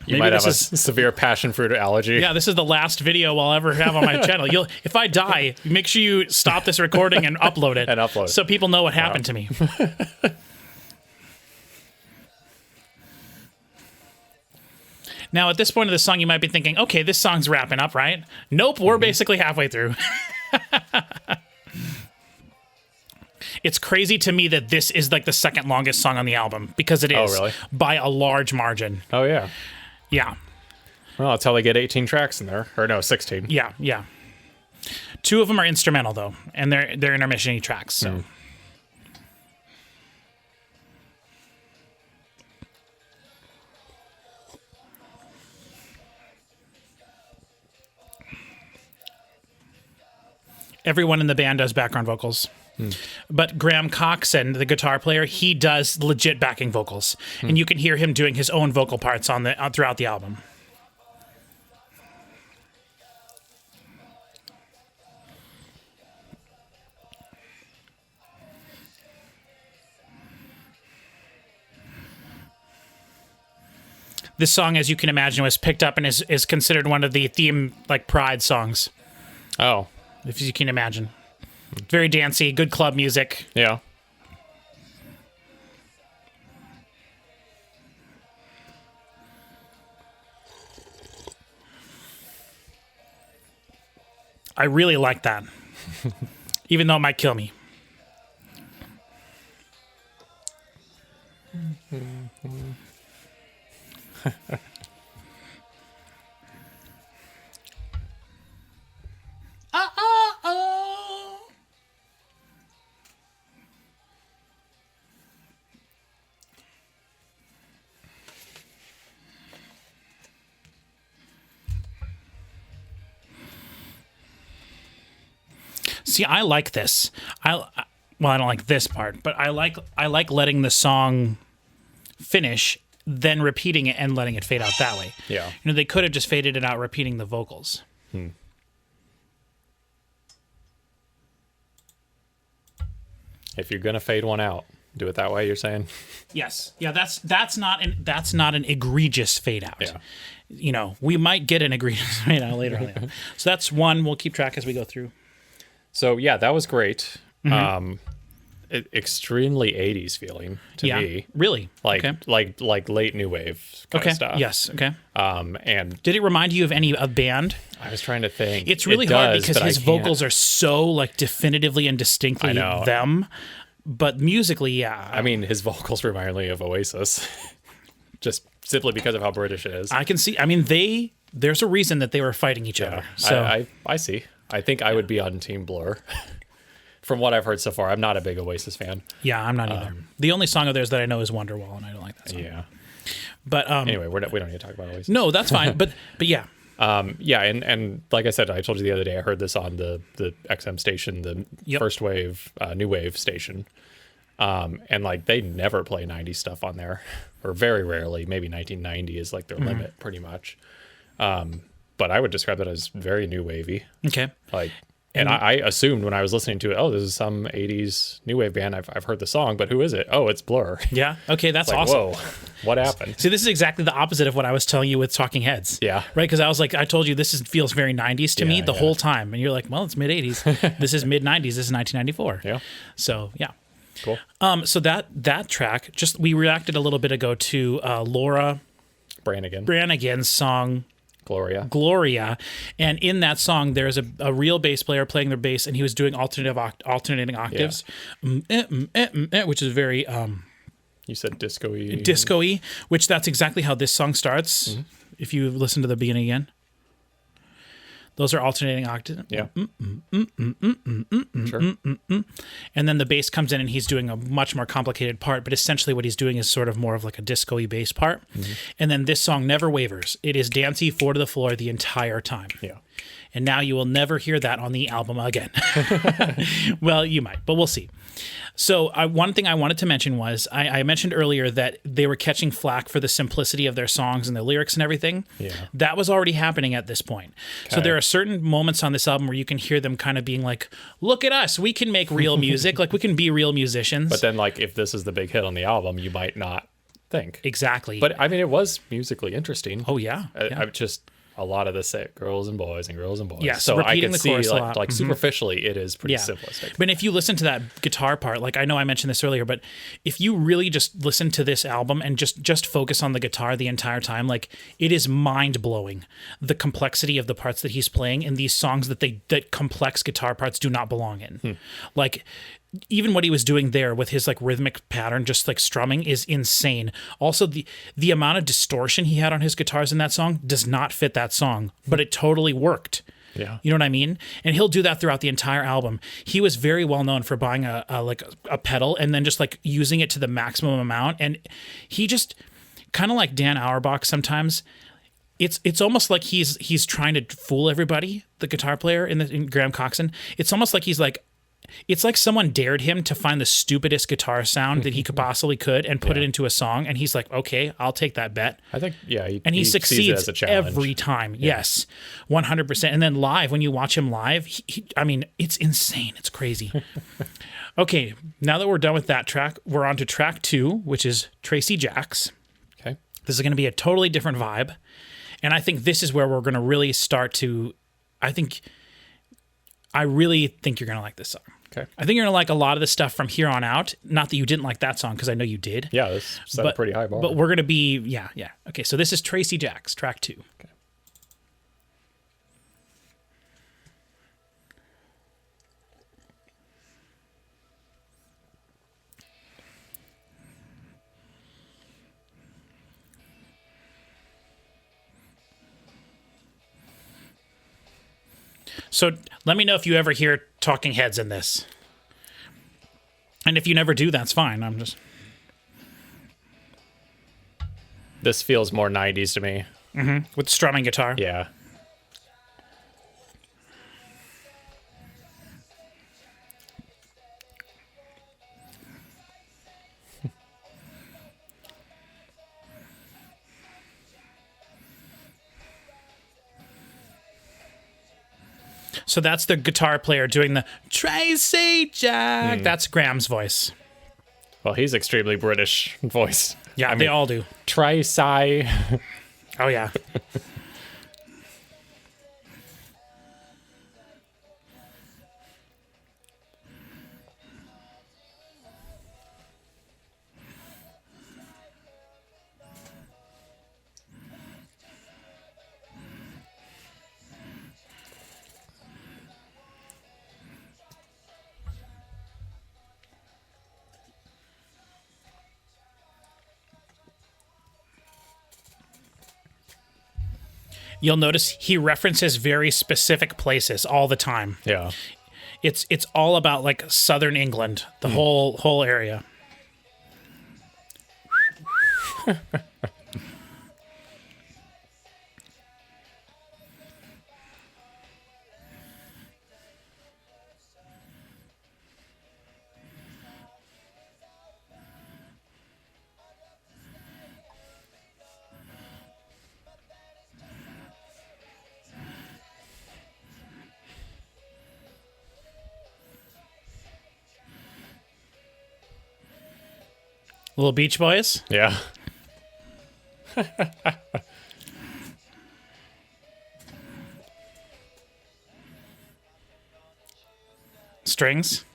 You might have a severe passion fruit allergy. Yeah, this is the last video I'll ever have on my channel. If I die, make sure you stop this recording and upload it. So people know what happened to me. Now, at this point of the song, you might be thinking, okay, this song's wrapping up, right? Nope, we're basically halfway through. It's crazy to me that this is like the second longest song on the album, because it is by a large margin. Oh, yeah. Yeah. Well, that's how they get 18 tracks in there. Or no, 16. Yeah, yeah. 2 of them are instrumental, though, and they're intermission tracks, so... Everyone in the band does background vocals. But Graham Coxon, the guitar player, he does legit backing vocals. And you can hear him doing his own vocal parts throughout the album. This song, as you can imagine, was picked up and is considered one of the theme, like, Pride songs. Oh. If you can imagine. Very dancey, good club music. Yeah. I really like that. Even though it might kill me. See, I like this. Well, I don't like this part, but I like letting the song finish, then repeating it and letting it fade out that way. Yeah. You know, they could have just faded it out repeating the vocals. If you're gonna fade one out, do it that way, you're saying? Yes. Yeah, that's not an egregious fade out. Yeah. You know, we might get an egregious fade out later on. So that's one. We'll keep track as we go through. So yeah, that was great. Extremely 80s feeling to me. Really? Like late new wave kind of stuff. Yes. Okay. And did it remind you of any band? I was trying to think. It's really hard because his vocals are so like definitively and distinctly them, but musically, yeah. I mean, his vocals remind me of Oasis, just simply because of how British it is. I can see. I mean, there's a reason that they were fighting each other. So I see. I think I would be on Team Blur. From what I've heard so far, I'm not a big Oasis fan. Yeah, I'm not either. The only song of theirs that I know is Wonderwall, and I don't like that song. Yeah. But anyway, we don't need to talk about Oasis. No, that's fine. but yeah. Yeah, and like I said, I told you the other day, I heard this on the XM station, the first wave, new wave station. And like they never play 90s stuff on there, or very rarely. Maybe 1990 is like their limit, pretty much. But I would describe it as very new wavy. Okay. Like, and I assumed when I was listening to it, oh, this is some 80s new wave band. I've heard the song, but who is it? Oh, it's Blur. Yeah. Okay, that's like, awesome. Whoa, what happened? See, this is exactly the opposite of what I was telling you with Talking Heads. Yeah. Right? Because I was like, I told you this feels very 90s to me the whole time. And you're like, well, it's mid 80s. This is mid 90s. This is 1994. Yeah. So, yeah. Cool. So that track, we reacted a little bit ago to Laura Branigan's song Gloria, and in that song there's a real bass player playing their bass, and he was doing alternating octaves, which is very you said disco-y, which that's exactly how this song starts. if you listen to the beginning again. Those are alternating octaves. Yeah. Sure. And then the bass comes in and he's doing a much more complicated part, but essentially what he's doing is sort of more of like a disco-y bass part. And then this song never wavers. It is dancey, 4 to the floor the entire time. Yeah. And now you will never hear that on the album again. Well, you might, but we'll see. So one thing I wanted to mention was I mentioned earlier that they were catching flack for the simplicity of their songs and their lyrics and everything. Yeah. That was already happening at this point. Okay. So there are certain moments on this album where you can hear them kind of being like, look at us, we can make real music. Like we can be real musicians. But then like if this is the big hit on the album, you might not think. Exactly. But I mean, it was musically interesting. Oh, yeah. I'm just... a lot of this girls and boys and girls and boys. Yes, so I can the see like superficially it is pretty simplistic. But if you listen to that guitar part, like I know I mentioned this earlier, but if you really just listen to this album and just focus on the guitar the entire time, like it is mind blowing the complexity of the parts that he's playing in these songs that complex guitar parts do not belong in. Like even what he was doing there with his like rhythmic pattern, just like strumming, is insane. Also, the amount of distortion he had on his guitars in that song does not fit that song, but it totally worked. Yeah. You know what I mean? And he'll do that throughout the entire album. He was very well known for buying a pedal and then just like using it to the maximum amount. And he just kind of like Dan Auerbach sometimes. It's almost like he's trying to fool everybody, the guitar player in Graham Coxon. It's almost like he's like, it's like someone dared him to find the stupidest guitar sound that he could possibly could and put it into a song. And he's like, okay, I'll take that bet. I think, yeah. He succeeds sees it as a challenge. every time. Yeah. Yes, 100%. And then live, when you watch him live, I mean, it's insane. It's crazy. Okay, now that we're done with that track, we're on to track 2, which is Tracy Jacks. Okay. This is going to be a totally different vibe. And I think this is where we're going to really start to, I really think you're going to like this song. Okay. I think you're going to like a lot of the stuff from here on out. Not that you didn't like that song, because I know you did. Yeah, this set a pretty high bar. But we're going to be, yeah. Okay, so this is Tracy Jacks, track 2. Okay. So let me know if you ever hear talking heads in this. And if you never do, that's fine. I'm just... This feels more 90s to me. Mm-hmm. With strumming guitar. Yeah. So that's the guitar player doing the Tracy Jack. That's Graham's voice. Well, he's extremely British voice. Yeah, they all do. Tracy. Oh, yeah. You'll notice he references very specific places all the time. Yeah. It's all about like southern England, the whole area. Little Beach Boys? Yeah. Strings?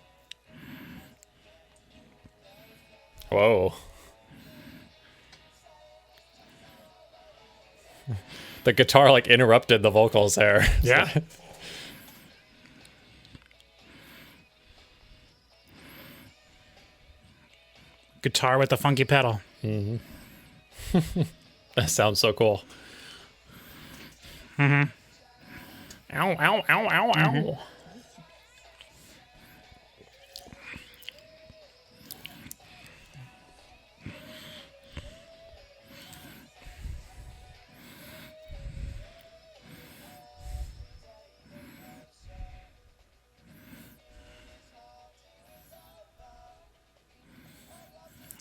Whoa. The guitar like interrupted the vocals there. Yeah. Guitar with the funky pedal. Mm-hmm. That sounds so cool. Mm-hmm. Ow, ow, ow, ow, ow.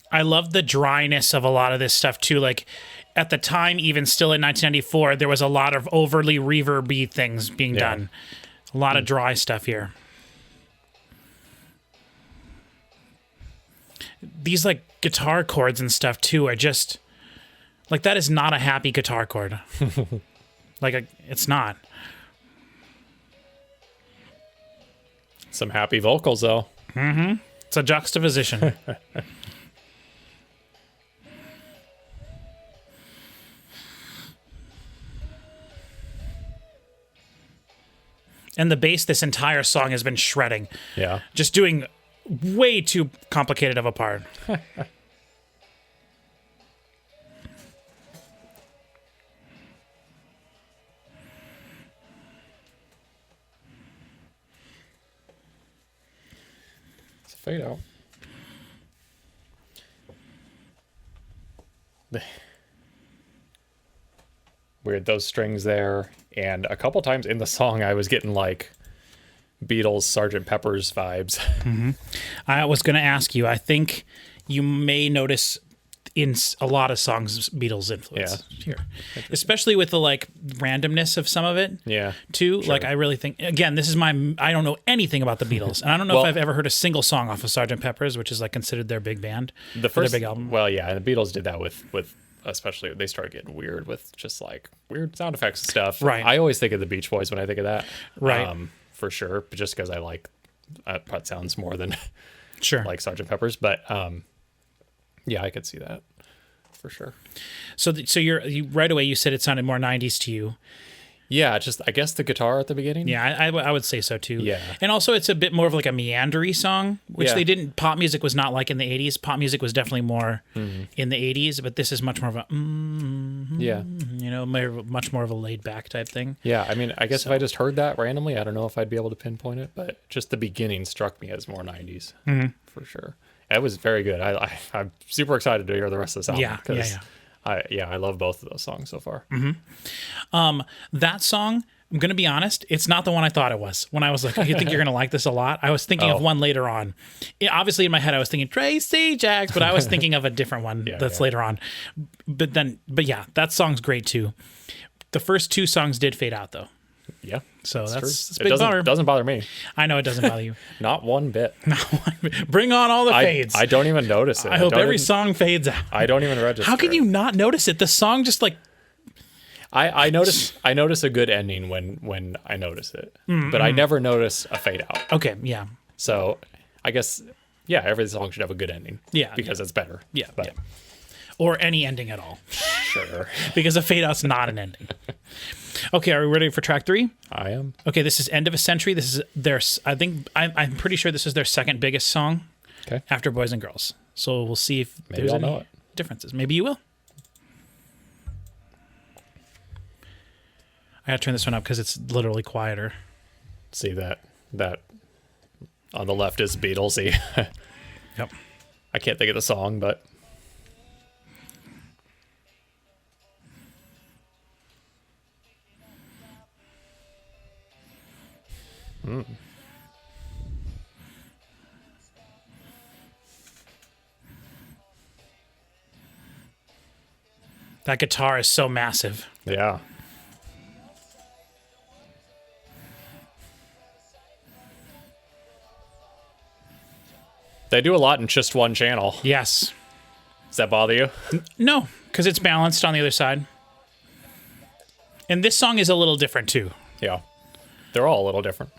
I love the dryness of a lot of this stuff too. Like at the time, even still in 1994, there was a lot of overly reverby things being done. A lot of dry stuff here. These like guitar chords and stuff too are just like, that is not a happy guitar chord. It's not. Some happy vocals though. Mm-hmm. It's a juxtaposition. And the bass this entire song has been shredding. Yeah. Just doing way too complicated of a part. It's a fade out. Weird, those strings there. And a couple times in the song, I was getting like Beatles, Sgt. Pepper's vibes. Mm-hmm. I was going to ask you, I think you may notice in a lot of songs Beatles influence here, especially with the like randomness of some of it. Yeah, too. Sure. Like I really think, again, this is I don't know anything about the Beatles, and I don't know if I've ever heard a single song off of Sgt. Pepper's, which is like considered their big band, their big album. Well, yeah, and the Beatles did that with especially they started getting weird with just like weird sound effects and stuff. Right. I always think of the Beach Boys when I think of that. Right. For sure, but just because I like that sounds more than sure like Sgt. Pepper's, but yeah, I could see that for sure. So you right away you said it sounded more 90s to you. Yeah, just I guess the guitar at the beginning. Yeah, I would say so too. Yeah, and also it's a bit more of like a meandery song, which they didn't. Pop music was not like in the 80s. Pop music was definitely more in the 80s, but this is much more of a much more of a laid back type thing. Yeah, I mean, I guess if I just heard that randomly, I don't know if I'd be able to pinpoint it, but just the beginning struck me as more 90s for sure. It was very good. I'm super excited to hear the rest of this album. I love both of those songs so far. That song, I'm going to be honest, it's not the one I thought it was. When I was like, you think you're going to like this a lot? I was thinking of one later on. Obviously, in my head, I was thinking Tracy Jacks, but I was thinking of a different one later on. But yeah, that song's great too. The first two songs did fade out though. Yeah. So that's a big bummer. It doesn't bother me. I know it doesn't bother you. Not one bit. Bring on all the fades. I don't even notice it. I hope every song fades out. I don't even register. How can you not notice it? The song just like... I notice a good ending when I notice it. But I never notice a fade out. Okay, yeah. So I guess, yeah, every song should have a good ending. Yeah. Because it's better. Yeah. But. Yeah. Or any ending at all. Sure. Because a fade out's not an ending. Okay, are we ready for track 3? I am. Okay, this is End of a Century. This is their, I'm pretty sure this is their second biggest song after Boys and Girls. So we'll see if there's any differences. Maybe you will. I gotta turn this one up because it's literally quieter. See that on the left is Beatlesy. Yep. I can't think of the song, but... That guitar is so massive. Yeah. They do a lot in just one channel. Yes. Does that bother you? No, because it's balanced on the other side. And this song is a little different too. Yeah. They're all a little different.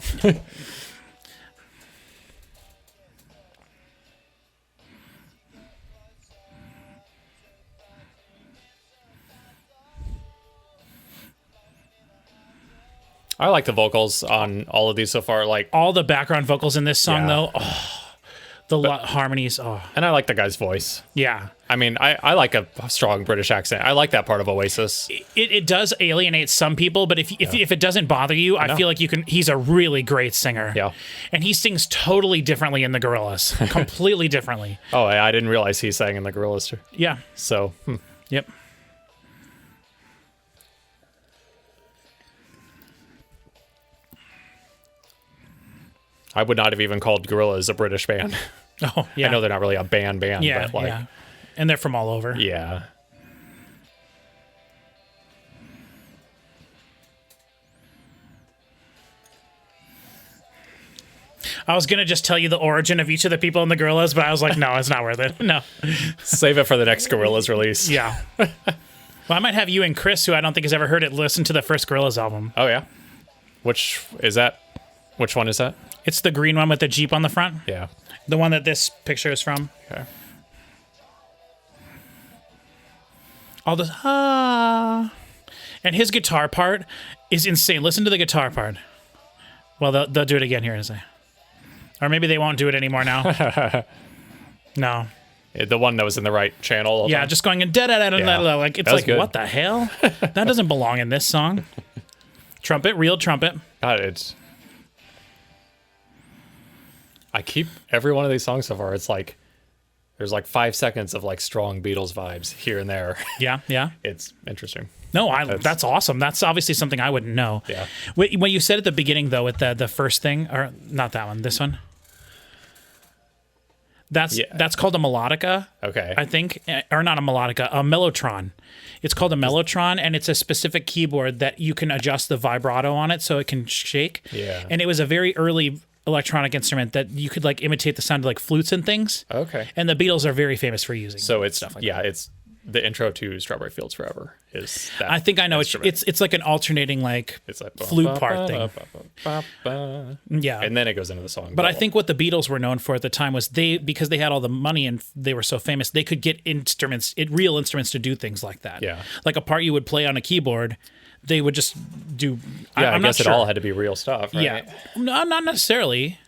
I like the vocals on all of these so far. Like all the background vocals in this song, though, the harmonies. Oh, and I like the guy's voice. Yeah, I mean, I like a strong British accent. I like that part of Oasis. It does alienate some people, but if it doesn't bother you, I feel like you can. He's a really great singer. Yeah. And he sings totally differently in the Gorillaz, completely differently. Oh, I didn't realize he sang in the Gorillaz too. Yeah. So. Yep. I would not have even called Gorillaz a British band. Oh, yeah. I know they're not really a band, Yeah, but like, yeah. And they're from all over. yeah. I was going to just tell you the origin of each of the people in the Gorillaz, but I was like, no, it's not worth it. No. Save it for the next Gorillaz release. Yeah. Well, I might have you and Chris, who I don't think has ever heard it, listen to the first Gorillaz album. Oh, yeah? Which is that? Which one is that? It's the green one with the Jeep on the front. Yeah. The one that this picture is from. Okay. All this, and his guitar part is insane. Listen to the guitar part. Well, they'll do it again here in a second. Or maybe they won't do it anymore now. No. The one that was in the right channel. All Yeah, time. just going in da-da-da-da-da-da. Like, it's like, good. what the hell? That doesn't belong in this song. Trumpet, real trumpet. God, it's. I keep every one of these songs so far. It's like there's like 5 seconds of like strong Beatles vibes here and there. Yeah, yeah. It's interesting. No, that's awesome. That's obviously something I wouldn't know. Yeah. What you said at the beginning, though, with the first thing, or not that one, this one. That's called a melodica. Okay. I think, or not a melodica, a mellotron. It's called a mellotron, and it's a specific keyboard that you can adjust the vibrato on it so it can shake. Yeah. And it was a very early electronic instrument that you could like imitate the sound of like flutes and things. Okay. And the Beatles are very famous for using. So it's stuff like that. It's the intro to Strawberry Fields Forever is that. I think I know it's like an alternating like it's like flute part thing. Yeah. And then it goes into the song. But I think what the Beatles were known for at the time was because they had all the money and they were so famous, they could get real instruments to do things like that. Yeah. Like a part you would play on a keyboard, they would just do. Yeah, I'm I guess not it sure. all had to be real stuff, right? Yeah. No, not necessarily.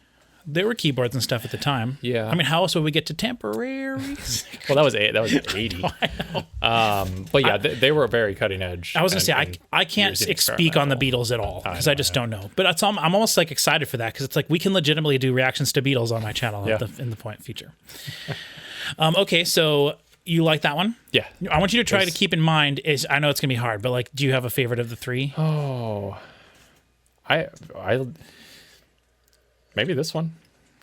There were keyboards and stuff at the time. Yeah. I mean, how else would we get to temporaries? Well, that was 80. But yeah, they were very cutting edge. I was gonna say I can't speak on the Beatles at all because I just don't know. But I'm almost like excited for that because it's like we can legitimately do reactions to Beatles on my channel in the point future. Okay, so you like that one? Yeah. I want you to try to keep in mind I know it's gonna be hard, but like, do you have a favorite of the three? Oh, I maybe this one.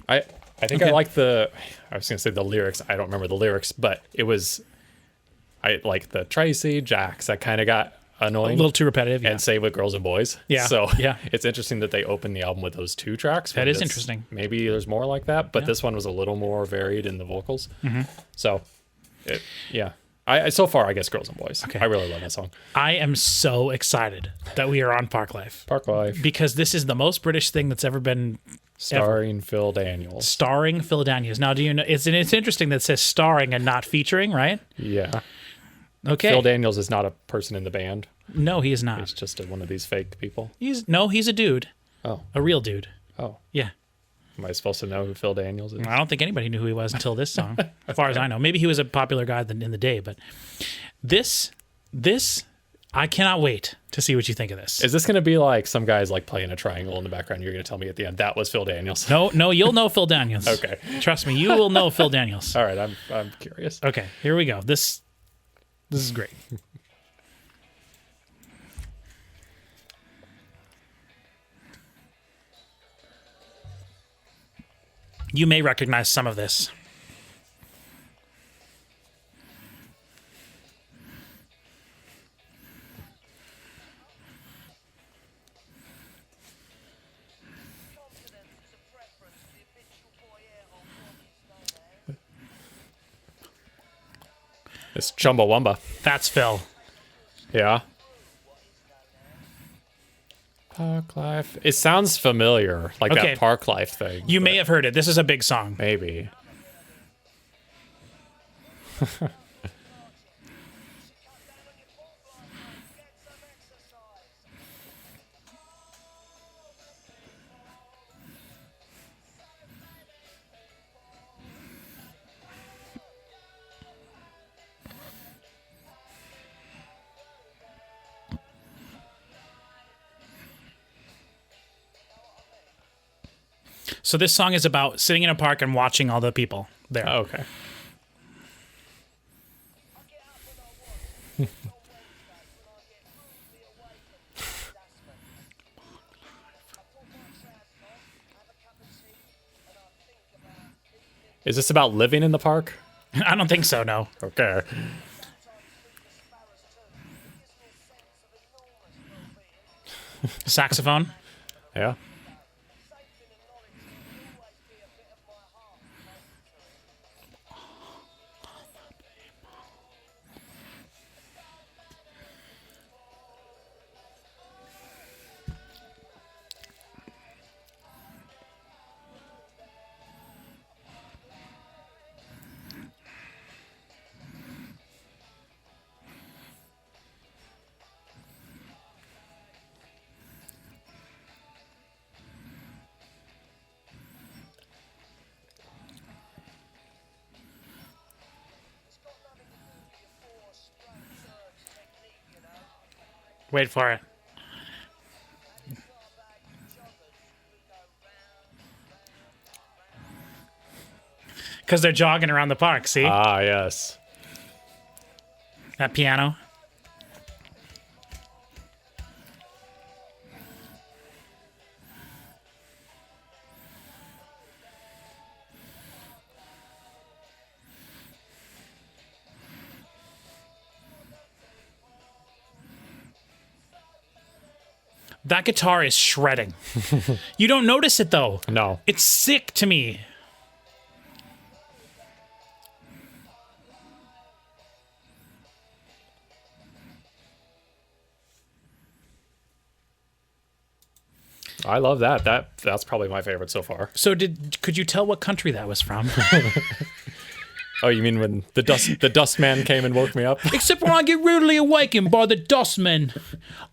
I think I like I was gonna say the lyrics. I don't remember the lyrics, but I like the Tracy, Jax. That kind of got annoying. A little too repetitive. Yeah. And Save with Girls and Boys. Yeah. So yeah. It's interesting that they opened the album with those two tracks. That is interesting. Maybe there's more like that, but this one was a little more varied in the vocals. Mm-hmm. So, so far, I guess Girls and Boys. Okay. I really love that song. I am so excited that we are on Parklife. Parklife. Because this is the most British thing that's ever been. Starring Phil Daniels. Starring Phil Daniels. Now, do you know? It's interesting that it says starring and not featuring, right? Yeah. Okay. Phil Daniels is not a person in the band. No, he is not. He's just one of these fake people. He's a dude. Oh. A real dude. Oh. Yeah. Am I supposed to know who Phil Daniels is? I don't think anybody knew who he was until this song, as far as I know. Maybe he was a popular guy in the day, but this, I cannot wait to see what you think of this. Is this going to be like some guy's like playing a triangle in the background? You're going to tell me at the end that was Phil Daniels. No, you'll know Phil Daniels. Okay. Trust me, you will know Phil Daniels. All right, I'm curious. Okay, here we go. This is great. You may recognize some of this. It's Chumbawamba. That's Phil. Yeah. Parklife. It sounds familiar, like that Parklife thing. You may have heard it. This is a big song. Maybe. So this song is about sitting in a park and watching all the people there. Oh, okay. Is this about living in the park? I don't think so, no. Okay. Saxophone. Yeah. Wait for it. Because they're jogging around the park, see? Ah, yes. That piano. That guitar is shredding. You don't notice it, though. No. It's sick to me. I love that. That's probably my favorite so far. So could you tell what country that was from? Oh, you mean when the dust man came and woke me up? Except when I get rudely awakened by the dustman.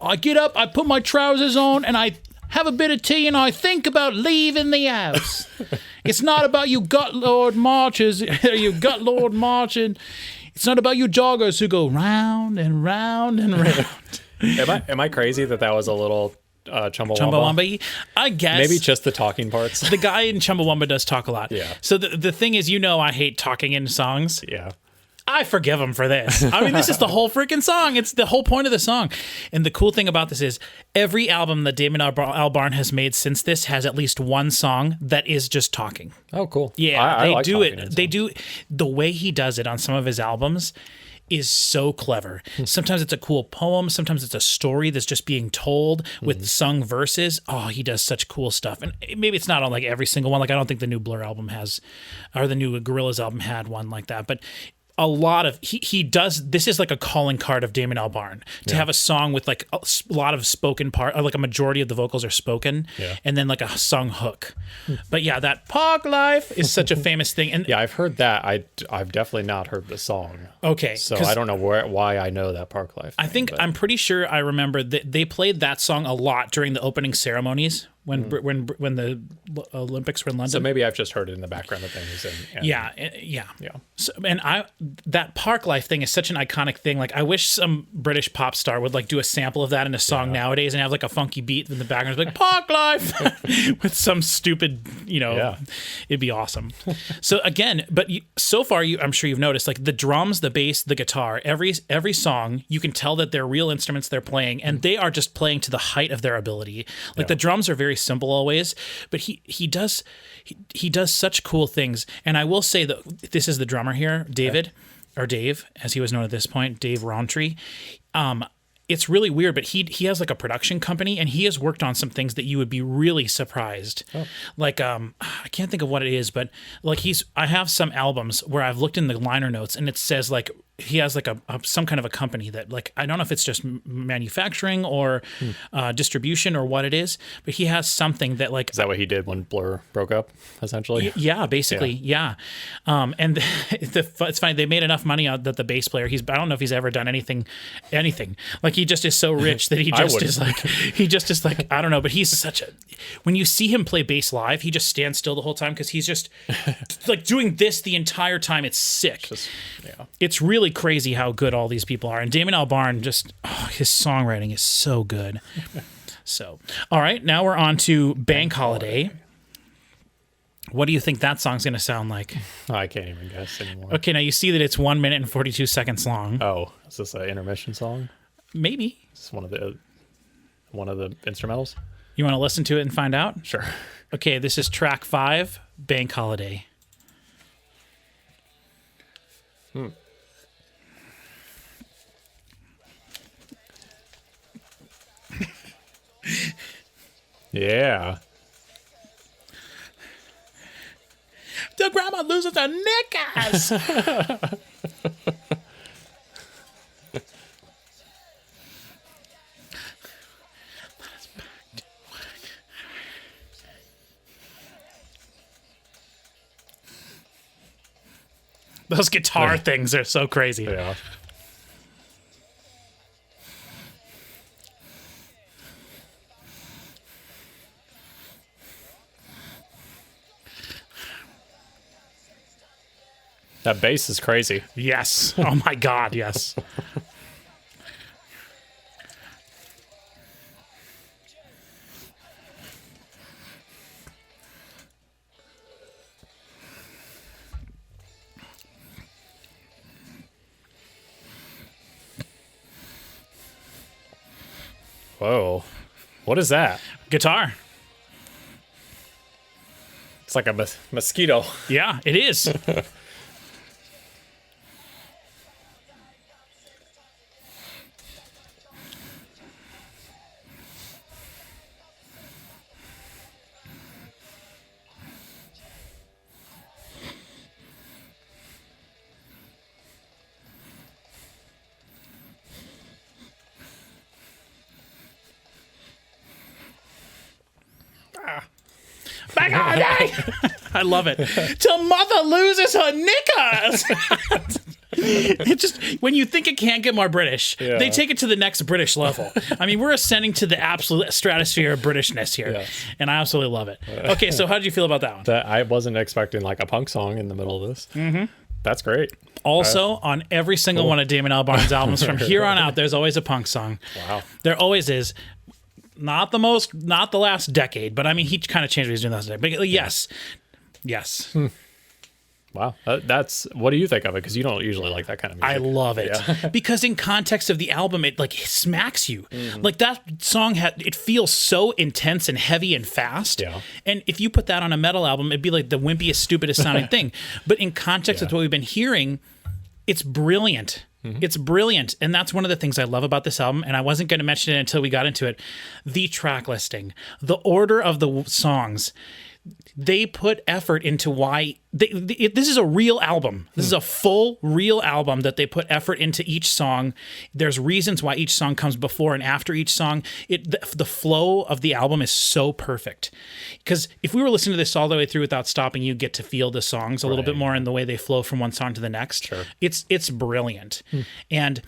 I get up, I put my trousers on, and I have a bit of tea, and I think about leaving the house. It's not about you gut lord marchers, you gut lord marching. It's not about you joggers who go round and round and round. Am I crazy that was a little Chumbawamba? Chumbawamba? I guess. Maybe just the talking parts. The guy in Chumbawamba does talk a lot. Yeah. So the thing is, I hate talking in songs. Yeah. I forgive him for this. I mean, this is the whole freaking song. It's the whole point of the song. And the cool thing about this is every album that Damon Albarn has made since this has at least one song that is just talking. Oh, cool. Yeah, I they like do talking in it. They songs. do the way he does it on some of his albums is so clever. Sometimes it's a cool poem. Sometimes it's a story that's just being told with sung verses. Oh, he does such cool stuff. And maybe it's not on like every single one. Like I don't think the new Blur album has, or the new Gorillaz album had one like that. But a lot of he does. This is like a calling card of Damon Albarn to have a song with like a lot of spoken part, or like a majority of the vocals are spoken, and then like a sung hook. But yeah, that Parklife is such a famous thing. And yeah, I've heard that. I've definitely not heard the song. Okay, so I don't know why I know that Parklife. I think I'm pretty sure I remember that they played that song a lot during the opening ceremonies when the Olympics were in London. So maybe I've just heard it in the background of things. And yeah. So, and that Parklife thing is such an iconic thing. Like, I wish some British pop star would like do a sample of that in a song nowadays and have like a funky beat in the background, like Parklife with some stupid, it'd be awesome. So again, but so far, I'm sure you've noticed, like the drums, the bass, the guitar, every song, you can tell that they're real instruments they're playing, and they are just playing to the height of their ability. Like the drums are very simple always, but he does such cool things. And I will say that this is the drummer here, David, or Dave, as he was known at this point, Dave Rowntree. It's really weird, but he has like a production company, and he has worked on some things that you would be really surprised. Like I can't think of what it is, but like I have some albums where I've looked in the liner notes and it says like he has like some kind of a company that, like, I don't know if it's just manufacturing or distribution or what it is, but he has something that, like, is that what he did when Blur broke up, essentially? Yeah, basically, yeah. And it's funny, they made enough money out that the bass player, I don't know if he's ever done anything. Like, he just is so rich that he just is like, I don't know, but he's when you see him play bass live, he just stands still the whole time because he's just like doing this the entire time. It's sick. It's really crazy how good all these people are. And Damon Albarn, his songwriting is so good. So, all right, now we're on to Bank Holiday. What do you think that song's going to sound like? I can't even guess anymore. Okay, now you see that it's 1 minute and 42 seconds long. Oh, is this an intermission song? Maybe. Is this one of the instrumentals? You want to listen to it and find out? Sure. Okay, this is track 5, Bank Holiday. Yeah. The grandma loses her knickers. Those guitar things are so crazy. Yeah. That bass is crazy. Yes. Oh my God, yes. Whoa. What is that? Guitar. It's like a mosquito. Yeah, it is. Back on day. I love it. Till mother loses her knickers. It just, when you think it can't get more British, they take it to the next British level. I mean, we're ascending to the absolute stratosphere of Britishness here, and I absolutely love it. Okay, so how did you feel about that one? That I wasn't expecting like a punk song in the middle of this. Mm-hmm. That's great. Also, on every single one of Damon Albarn's albums from here on out, there's always a punk song. Wow. There always is. Not the last decade, but I mean, he kind of changed what he's doing last decade. But yes. Wow. That's, what do you think of it? Because you don't usually like that kind of music. I love it. Yeah. Because in context of the album, it like smacks you. Mm-hmm. Like that song it feels so intense and heavy and fast. Yeah. And if you put that on a metal album, it'd be like the wimpiest, stupidest sounding thing. But in context with what we've been hearing, it's brilliant. Mm-hmm. It's brilliant. And that's one of the things I love about this album. And I wasn't going to mention it until we got into it. The track listing, the order of the songs, they put effort into why this is a real album. This is a full real album that they put effort into each song. There's reasons why each song comes before and after each song. The flow of the album is so perfect. Because if we were listening to this all the way through without stopping, you get to feel the songs a little bit more in the way they flow from one song to the next. Sure. It's brilliant. And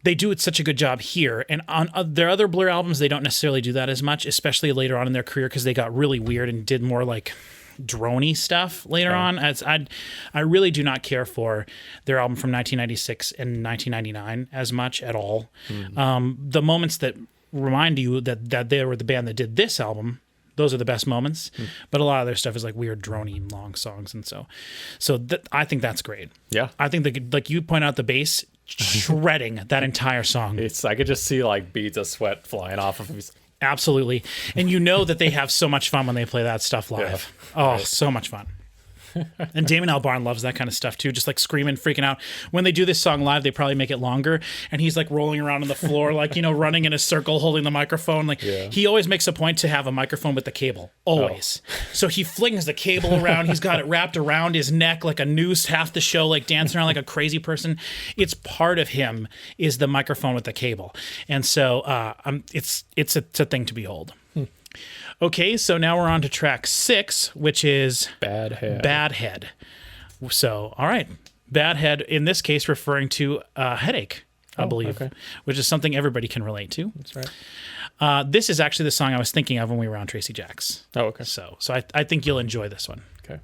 they do such a good job here. And on their other Blur albums, they don't necessarily do that as much, especially later on in their career, because they got really weird and did more like drony stuff later on. I really do not care for their album from 1996 and 1999 as much at all. The moments that remind you that they were the band that did this album, those are the best moments. But a lot of their stuff is like weird, drony, long songs. And so I think that's great. Yeah. I think that, like you point out, the bass shredding that entire song. I could just see like beads of sweat flying off of his. Absolutely. And you know that they have so much fun when they play that stuff live. Yeah. Oh, so much fun. And Damon Albarn loves that kind of stuff too, just like screaming, freaking out. When they do this song live, they probably make it longer, and he's like rolling around on the floor, like, running in a circle, holding the microphone. Like he always makes a point to have a microphone with the cable, always. So he flings the cable around. He's got it wrapped around his neck like a noose half the show, like dancing around like a crazy person. It's part of him is the microphone with the cable, and so it's a thing to behold. Okay, so now we're on to track 6, which is Badhead. So, all right. Badhead, in this case, referring to a headache, I believe, which is something everybody can relate to. That's right. This is actually the song I was thinking of when we were on Tracy Jacks. Oh, okay. So I think you'll enjoy this one. Okay.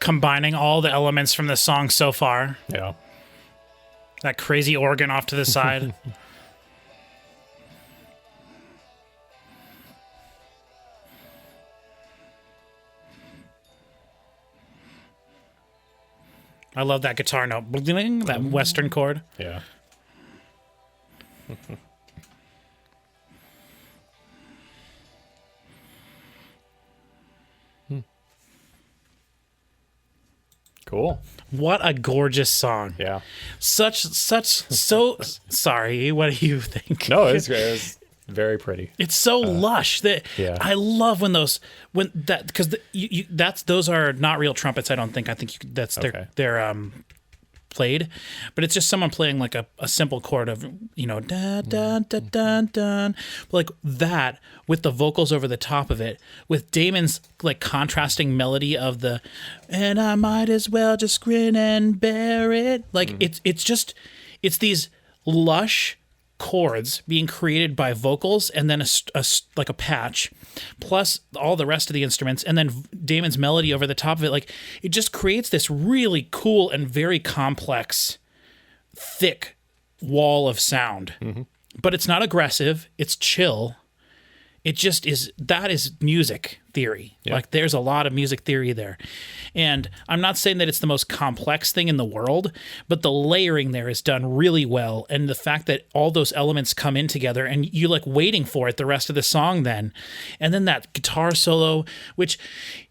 combining all the elements from the song so far. Yeah. That crazy organ off to the side. I love that guitar note. That Western chord. Yeah. Cool. What a gorgeous song. Yeah. So sorry, what do you think? No, it's very pretty. It's so lush that yeah. I love because those are not real trumpets. I don't think. I think that's Okay. they're played, but it's just someone playing like a simple chord of da da da da da, like that with the vocals over the top of it, with Damon's like contrasting melody of the and I might as well just grin and bear it. Like it's these lush chords being created by vocals and then like a patch plus all the rest of the instruments and then Damon's melody over the top of it. Like it just creates this really cool and very complex thick wall of sound. But it's not aggressive, it's chill. It just is. That is music theory. Yeah. Like there's a lot of music theory there. And I'm not saying that it's the most complex thing in the world, but the layering there is done really well. And the fact that all those elements come in together and you like waiting for it the rest of the song then. And then that guitar solo, which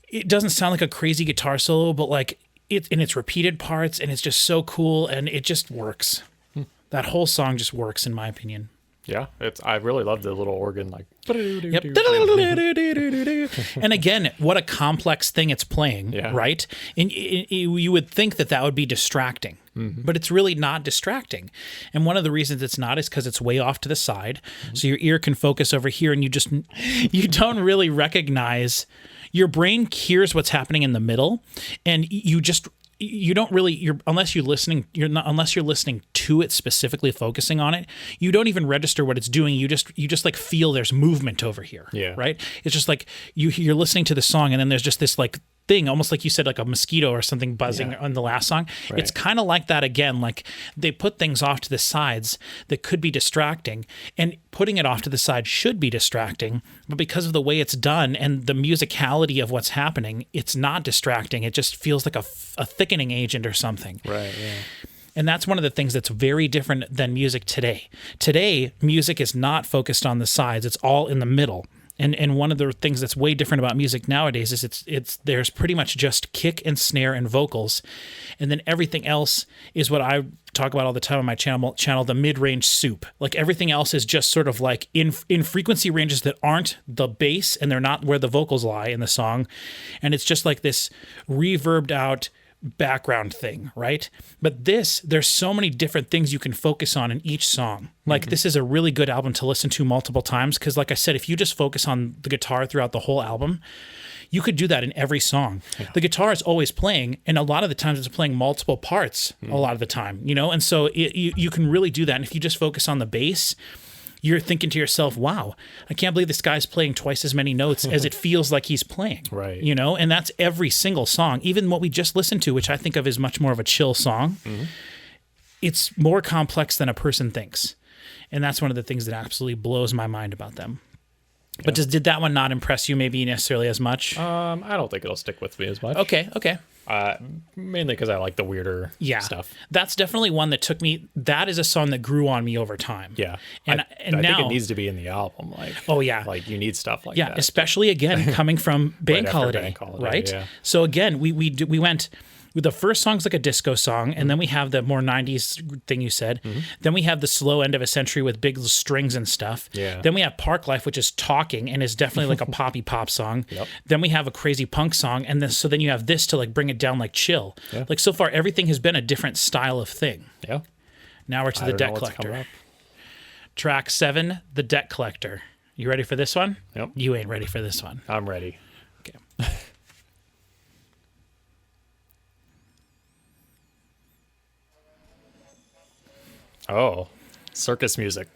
it doesn't sound like a crazy guitar solo, but like it in its repeated parts and it's just so cool and it just works. That whole song just works in my opinion. Yeah, I really love the little organ, like. Yep. And again, what a complex thing it's playing, right? And you would think that would be distracting, but it's really not distracting. And one of the reasons it's not is because it's way off to the side, so your ear can focus over here, and you don't really recognize. Your brain hears what's happening in the middle, and you don't really unless you're listening to it specifically focusing on it, you don't even register what it's doing. You just like feel there's movement over here. Yeah. Right? It's just like you're listening to the song and then there's just this like thing, almost like you said, like a mosquito or something buzzing on the last song. Right. It's kind of like that again. Like they put things off to the sides that could be distracting, and putting it off to the side should be distracting, but because of the way it's done and the musicality of what's happening, it's not distracting. It just feels like a thickening agent or something. Right, yeah. And that's one of the things that's very different than music today. Today, music is not focused on the sides. It's all in the middle. And one of the things that's way different about music nowadays is it's there's pretty much just kick and snare and vocals, and then everything else is what I talk about all the time on my channel, the mid-range soup. Like everything else is just sort of like in frequency ranges that aren't the bass and they're not where the vocals lie in the song, and it's just like this reverbed out background thing, right? But there's so many different things you can focus on in each song. Like this is a really good album to listen to multiple times because like I said, if you just focus on the guitar throughout the whole album, you could do that in every song. Yeah. The guitar is always playing, and a lot of the times it's playing multiple parts a lot of the time, and so you can really do that. And if you just focus on the bass, you're thinking to yourself, wow, I can't believe this guy's playing twice as many notes as it feels like he's playing. Right. And that's every single song. Even what we just listened to, which I think of as much more of a chill song, it's more complex than a person thinks. And that's one of the things that absolutely blows my mind about them. Yeah. But did that one not impress you maybe necessarily as much? I don't think it'll stick with me as much. Okay. Mainly because I like the weirder stuff. That's definitely one that took me. That is a song that grew on me over time. Yeah, and I think it needs to be in the album. Like, oh yeah, like you need stuff like that. Yeah, especially again coming from Bank Holiday, right? Yeah. So again, we went. The first song's like a disco song, and then we have the more 90s thing you said. Then we have the slow end of a century with big strings and stuff. Yeah. Then we have Parklife, which is talking and is definitely like a poppy pop song. Yep. Then we have a crazy punk song, and then you have this to like bring it down like chill. Yeah. Like so far, everything has been a different style of thing. Yeah. Now we're to the Debt Collector. Track 7, The Debt Collector. You ready for this one? Yep. You ain't ready for this one. I'm ready. Okay. Oh, circus music.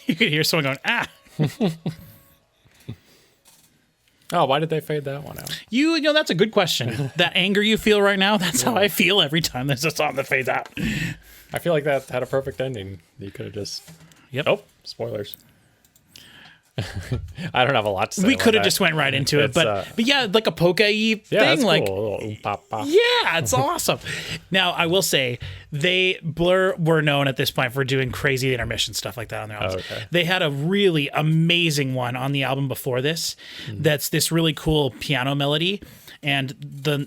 You could hear someone going, ah. Oh, why did they fade that one out? You know, that's a good question. That anger you feel right now, that's how I feel every time there's a song that fades out. I feel like that had a perfect ending. You could have just... Yep. Oh, spoilers. I don't have a lot to say. We about could have that. just went right into it, but yeah, like a polka-y thing. Yeah, that's like, cool. A little oom-pop-pop. yeah, it's awesome. Now, I will say, Blur were known at this point for doing crazy intermission stuff like that on their albums. Okay. They had a really amazing one on the album before this. That's this really cool piano melody, and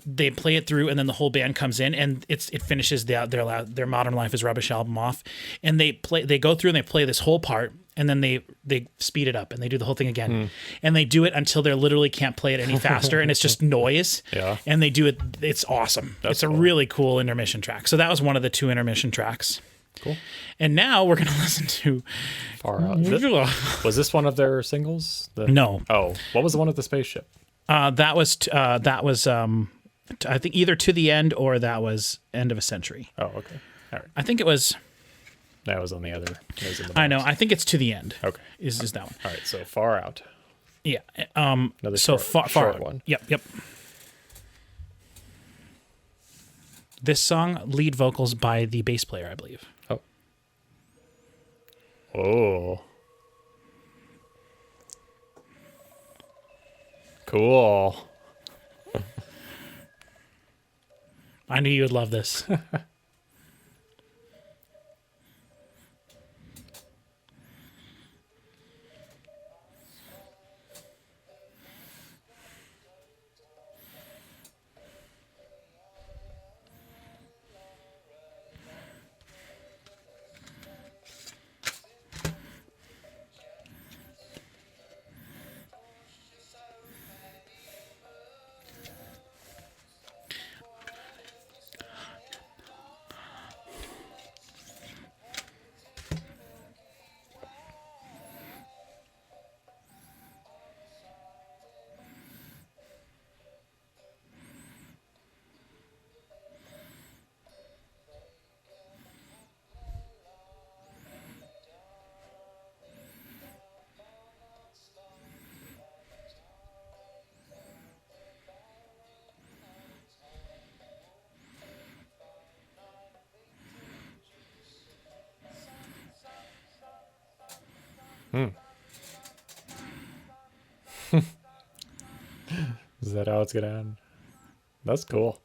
they play it through, and then the whole band comes in, and it finishes their Modern Life is Rubbish album off, and they go through and they play this whole part. And then they speed it up and they do the whole thing again. And they do it until they literally can't play it any faster and it's just noise. Yeah. And they do it. It's awesome. It's a really cool intermission track. So that was one of the 2 intermission tracks. Cool. And now we're going to listen to... Far Out. Was this one of their singles? No. Oh, what was the one with the spaceship? That was I think either To the End or that was End of a Century. Oh, okay. All right. I think it was... That was on the other. I know. I think it's To the End. Okay. Is that one? All right. So Far Out. Yeah. Another so short far one. Yep. This song, lead vocals by the bass player, I believe. Oh. Oh. Cool. I knew you would love this. Is that how it's gonna end? That's cool.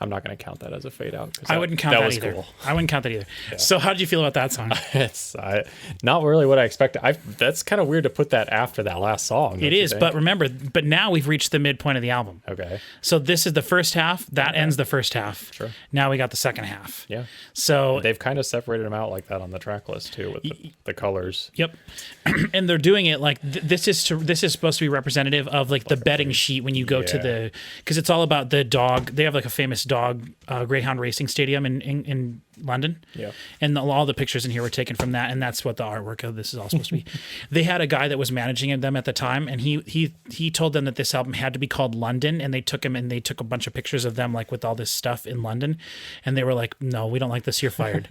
I'm not going to count that as a fade out. I wouldn't count that was either. Cool. I wouldn't count that either. Yeah. So how did you feel about that song? It's not really what I expected. That's kind of weird to put that after that last song. It is, but remember, now we've reached the midpoint of the album. Okay. So this is the first half. That ends the first half. Sure. Now we got the second half. Yeah. So they've kind of separated them out like that on the track list too, with the colors. Yep. And they're doing it like this is supposed to be representative of like the betting sheet when you go to because it's all about the dog. They have like a famous Dog Greyhound Racing Stadium in London. Yeah. And all the pictures in here were taken from that, and that's what the artwork of this is all supposed to be. They had a guy that was managing them at the time, and he told them that this album had to be called London, and they took a bunch of pictures of them like with all this stuff in London, and they were like, "No, we don't like this. You're fired."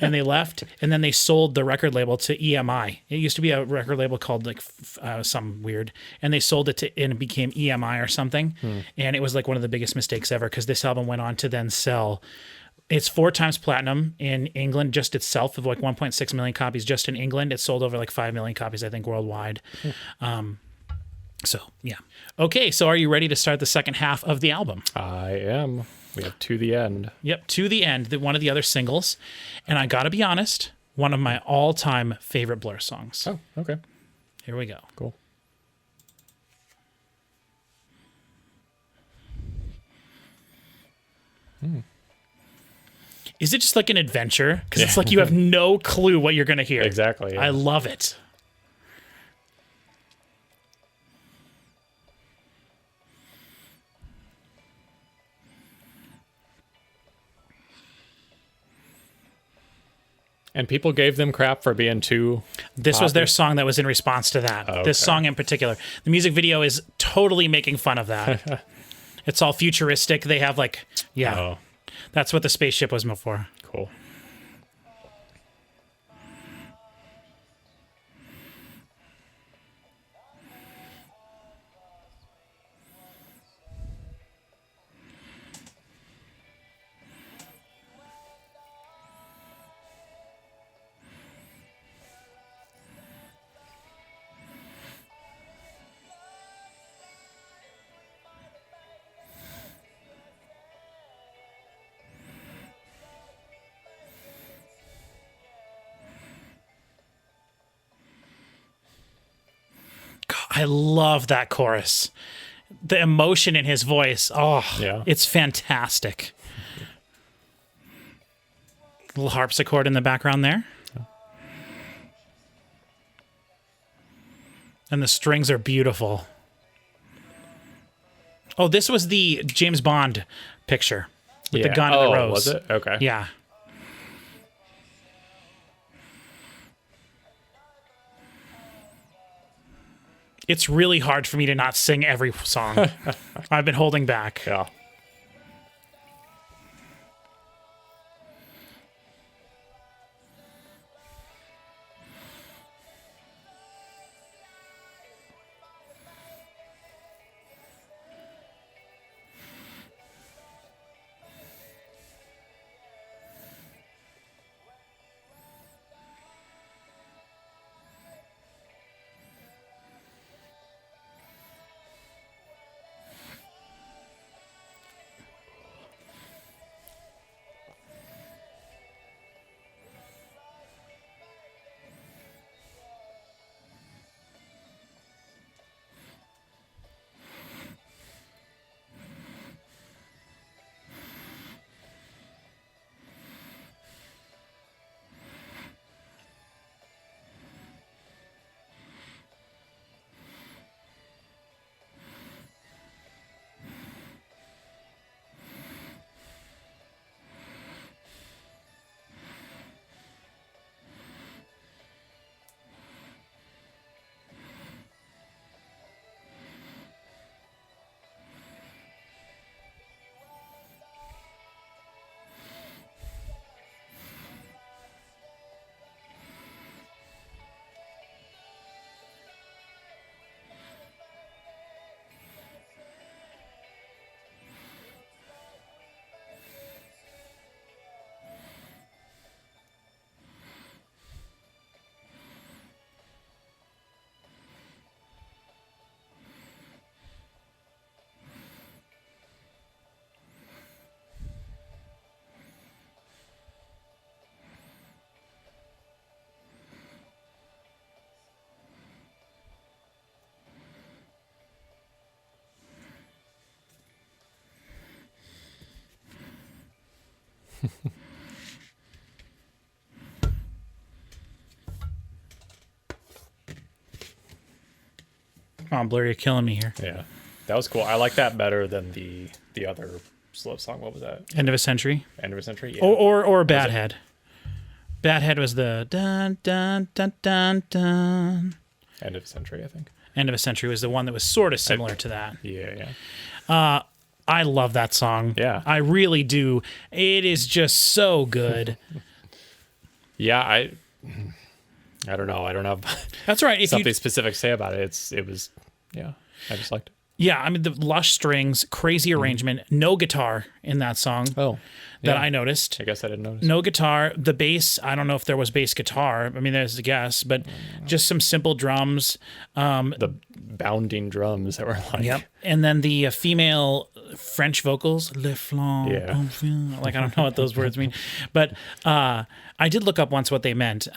And they left, and then they sold the record label to EMI. It used to be a record label called like some weird, and they sold it and it became EMI or something, and it was like one of the biggest mistakes ever because this album went on to then sell. It's 4 times platinum in England, just itself, of like 1.6 million copies just in England. It sold over like 5 million copies, I think, worldwide. So, yeah. Okay, so are you ready to start the second half of the album? I am. We have To the End. Yep, To the End, one of the other singles. And I gotta be honest, one of my all-time favorite Blur songs. Oh, okay. Here we go. Cool. Is it just like an adventure? Because it's like you have no clue what you're going to hear. Exactly. Yeah. I love it. And people gave them crap for being too This was their song that was in response to that. Okay. This song in particular. The music video is totally making fun of that. It's all futuristic. They have like, Oh, that's what the spaceship was meant for. cool. I love that chorus. The emotion in his voice. Oh, Yeah. It's fantastic. Little harpsichord in the background there. And the strings are beautiful. Oh, this was the James Bond picture with the gun and the rose. Was it? Okay. Yeah. It's really hard for me to not sing every song. I've been holding back. Yeah. Come on, Blur, you're killing me here. Yeah. That was cool. I like that better than the other slow song. What was that? End of a Century. End of a Century. Yeah. Or Badhead. Badhead was the dun dun dun dun dun. End of a Century, I think. End of a Century was the one that was sort of similar to that. Yeah. I love that song. Yeah. I really do. It is just so good. Yeah, I don't know. I don't have That's right. If something specific to say about it. It was, I just liked it. Yeah, I mean, the lush strings, crazy arrangement, no guitar in that song that I noticed. I guess I didn't notice. No guitar. The bass, I don't know if there was bass guitar. I mean, there's a guess, but just some simple drums. The bounding drums that were like... Yep. And then the female French vocals, Le Flan. Yeah. Like, I don't know what those words mean. But I did look up once what they meant.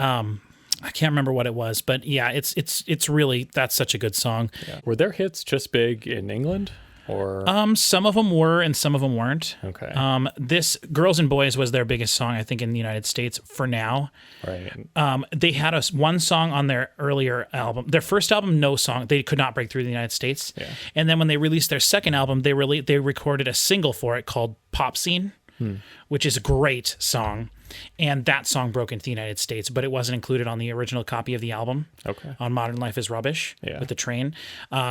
I can't remember what it was, but yeah, it's really, that's such a good song. Yeah. Were their hits just big in England, or? Some of them were and some of them weren't. Okay. This Girls and Boys was their biggest song, I think, in the United States for now. Right. They had one song on their earlier album. Their first album, no song. They could not break through the United States. Yeah. And then when they released their second album, they recorded a single for it called Pop Scene, which is a great song. And that song broke into the United States, but it wasn't included on the original copy of the album. Okay. On Modern Life is Rubbish with the train.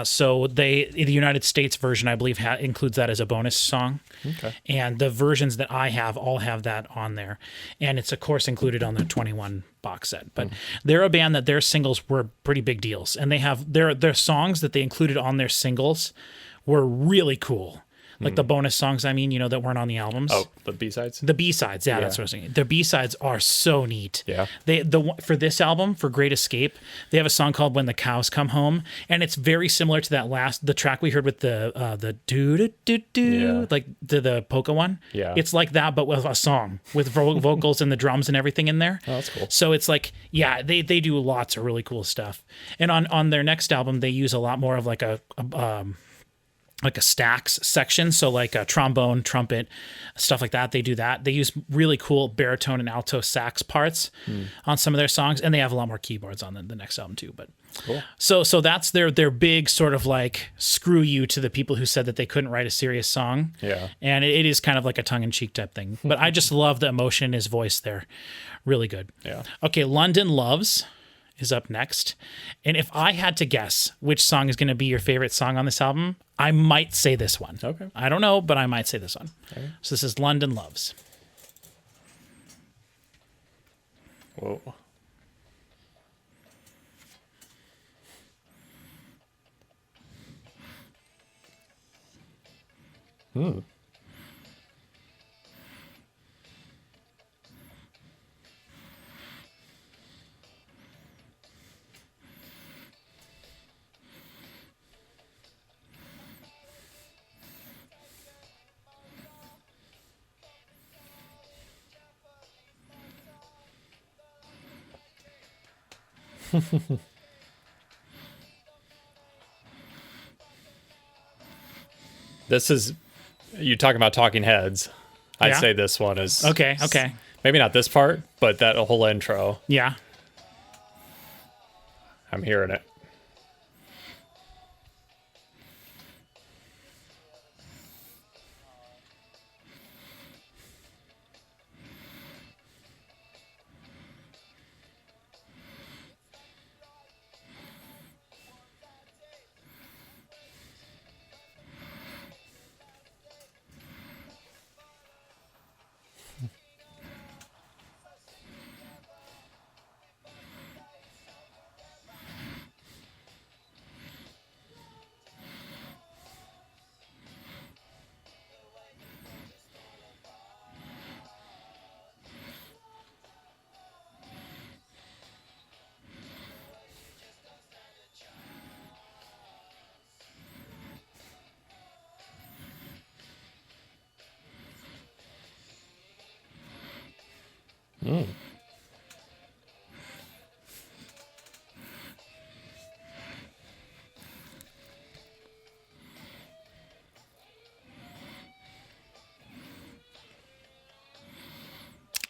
So the United States version, I believe, includes that as a bonus song. Okay. And the versions that I have all have that on there. And it's, of course, included on the 21 box set. But they're a band that their singles were pretty big deals. And they have their songs that they included on their singles were really cool. Like the bonus songs, I mean, that weren't on the albums. Oh, the B-sides? The B-sides, yeah, that's what I was saying. The B-sides are so neat. Yeah. For this album, for Great Escape, they have a song called When the Cows Come Home, and it's very similar to the track we heard with the do-do-do-do, like the polka one. Yeah. It's like that, but with a song, with vocals and the drums and everything in there. Oh, that's cool. So it's like, yeah, they do lots of really cool stuff. And on their next album, they use a lot more of like a stacks section, so like a trombone, trumpet, stuff like that. They do that. They use really cool baritone and alto sax parts on some of their songs, and they have a lot more keyboards on the next album too. But cool. So that's their big sort of like screw you to the people who said that they couldn't write a serious song. Yeah, and it is kind of like a tongue-in-cheek type thing. But I just love the emotion in his voice there. Really good. Yeah. Okay, London Loves is up next. And if I had to guess which song is going to be your favorite song on this album, I might say this one. Okay. I don't know, but I might say this one. Okay. So this is London Loves. Whoa. This is, you talking about Talking Heads. I'd say this one is okay. Maybe not this part, but that whole intro. Yeah. I'm hearing it.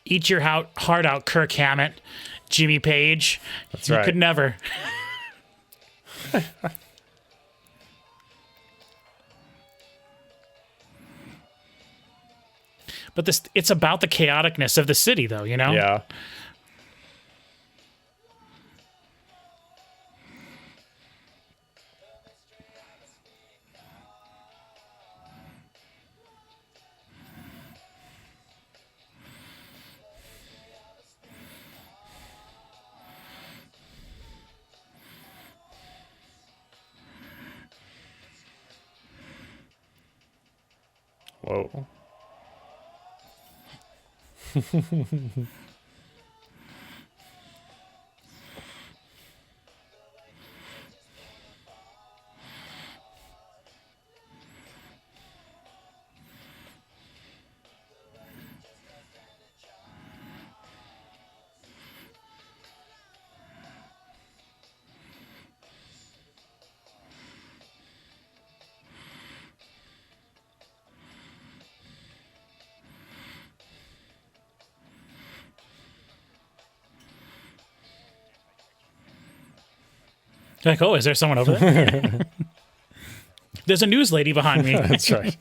Eat your heart out, Kirk Hammett, Jimmy Page. That's you right. could never. But it's about the chaoticness of the city, though, you know? Yeah. Whoa. You're like, oh, is there someone over there? There's a news lady behind me. That's right.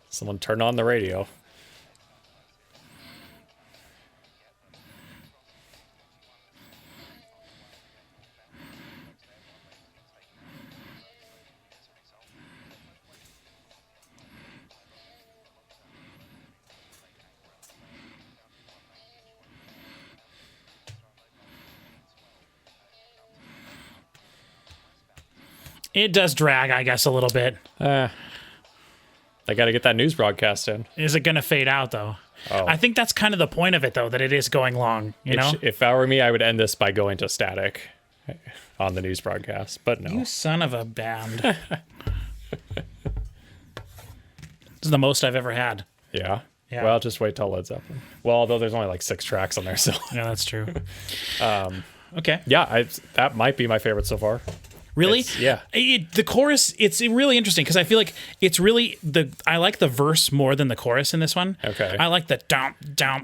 Someone turn on the radio. It does drag, I guess, a little bit. They got to get that news broadcast in. Is it going to fade out, though? Oh. I think that's kind of the point of it, though, that it is going long, you know? If I were me, I would end this by going to static on the news broadcast, but no. You son of a band. This is the most I've ever had. Yeah? Yeah. Well, just wait till Led Zeppelin. Well, although there's only like 6 tracks on there, so. Yeah, that's true. Okay. Yeah, that might be my favorite so far. Really? Yeah. The chorus, it's really interesting because I feel like it's really I like the verse more than the chorus in this one. Okay. I like the dump, Yeah.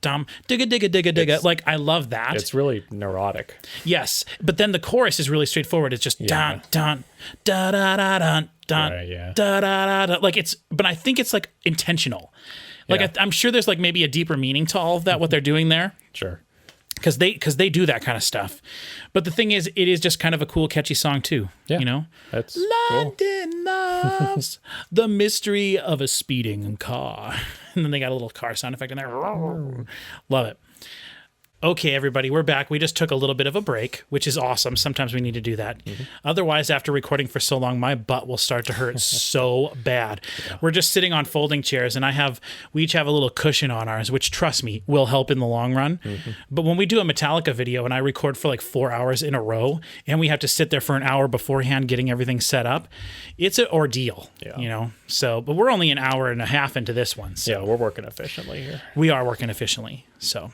digga. Like, I love that. It's really neurotic. Yes. But then the chorus is really straightforward. It's just Yeah. dun, da da da dun, dun, Right, yeah. da da da da. Like, but I think it's like intentional. Like, Yeah. I'm sure there's like maybe a deeper meaning to all of that, what they're doing there. Sure. Because they do that kind of stuff. But the thing is, it is just kind of a cool, catchy song too. Yeah. You know? That's cool. London loves the mystery of a speeding car. And then they got a little car sound effect in there. Love it. Okay, everybody, we're back. We just took a little bit of a break, which is awesome. Sometimes we need to do that. Mm-hmm. Otherwise, after recording for so long, my butt will start to hurt so bad. Yeah. We're just sitting on folding chairs, and we each have a little cushion on ours, which, trust me, will help in the long run. Mm-hmm. But when we do a Metallica video and I record for like 4 hours in a row, and we have to sit there for an hour beforehand getting everything set up, it's an ordeal, you know? So, but we're only an hour and a half into this one. So yeah, we're working efficiently here. We are working efficiently, so...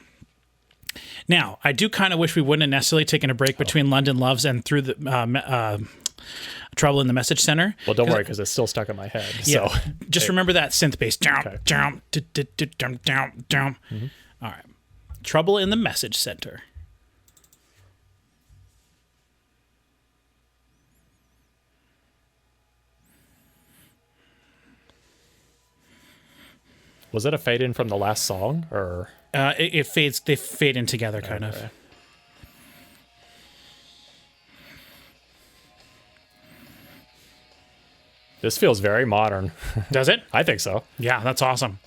Now, I do kind of wish we wouldn't have necessarily taken a break between London Loves and through the Trouble in the Message Center. Well, don't worry, because it's still stuck in my head. Yeah, so just remember that synth bass. Okay. Mm-hmm. All right. Trouble in the Message Center. Was it a fade in from the last song, or? It fades. They fade in together, kind of. This feels very modern. Does it? I think so. Yeah, that's awesome.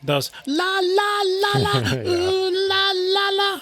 Those la la la la, ooh, la la la.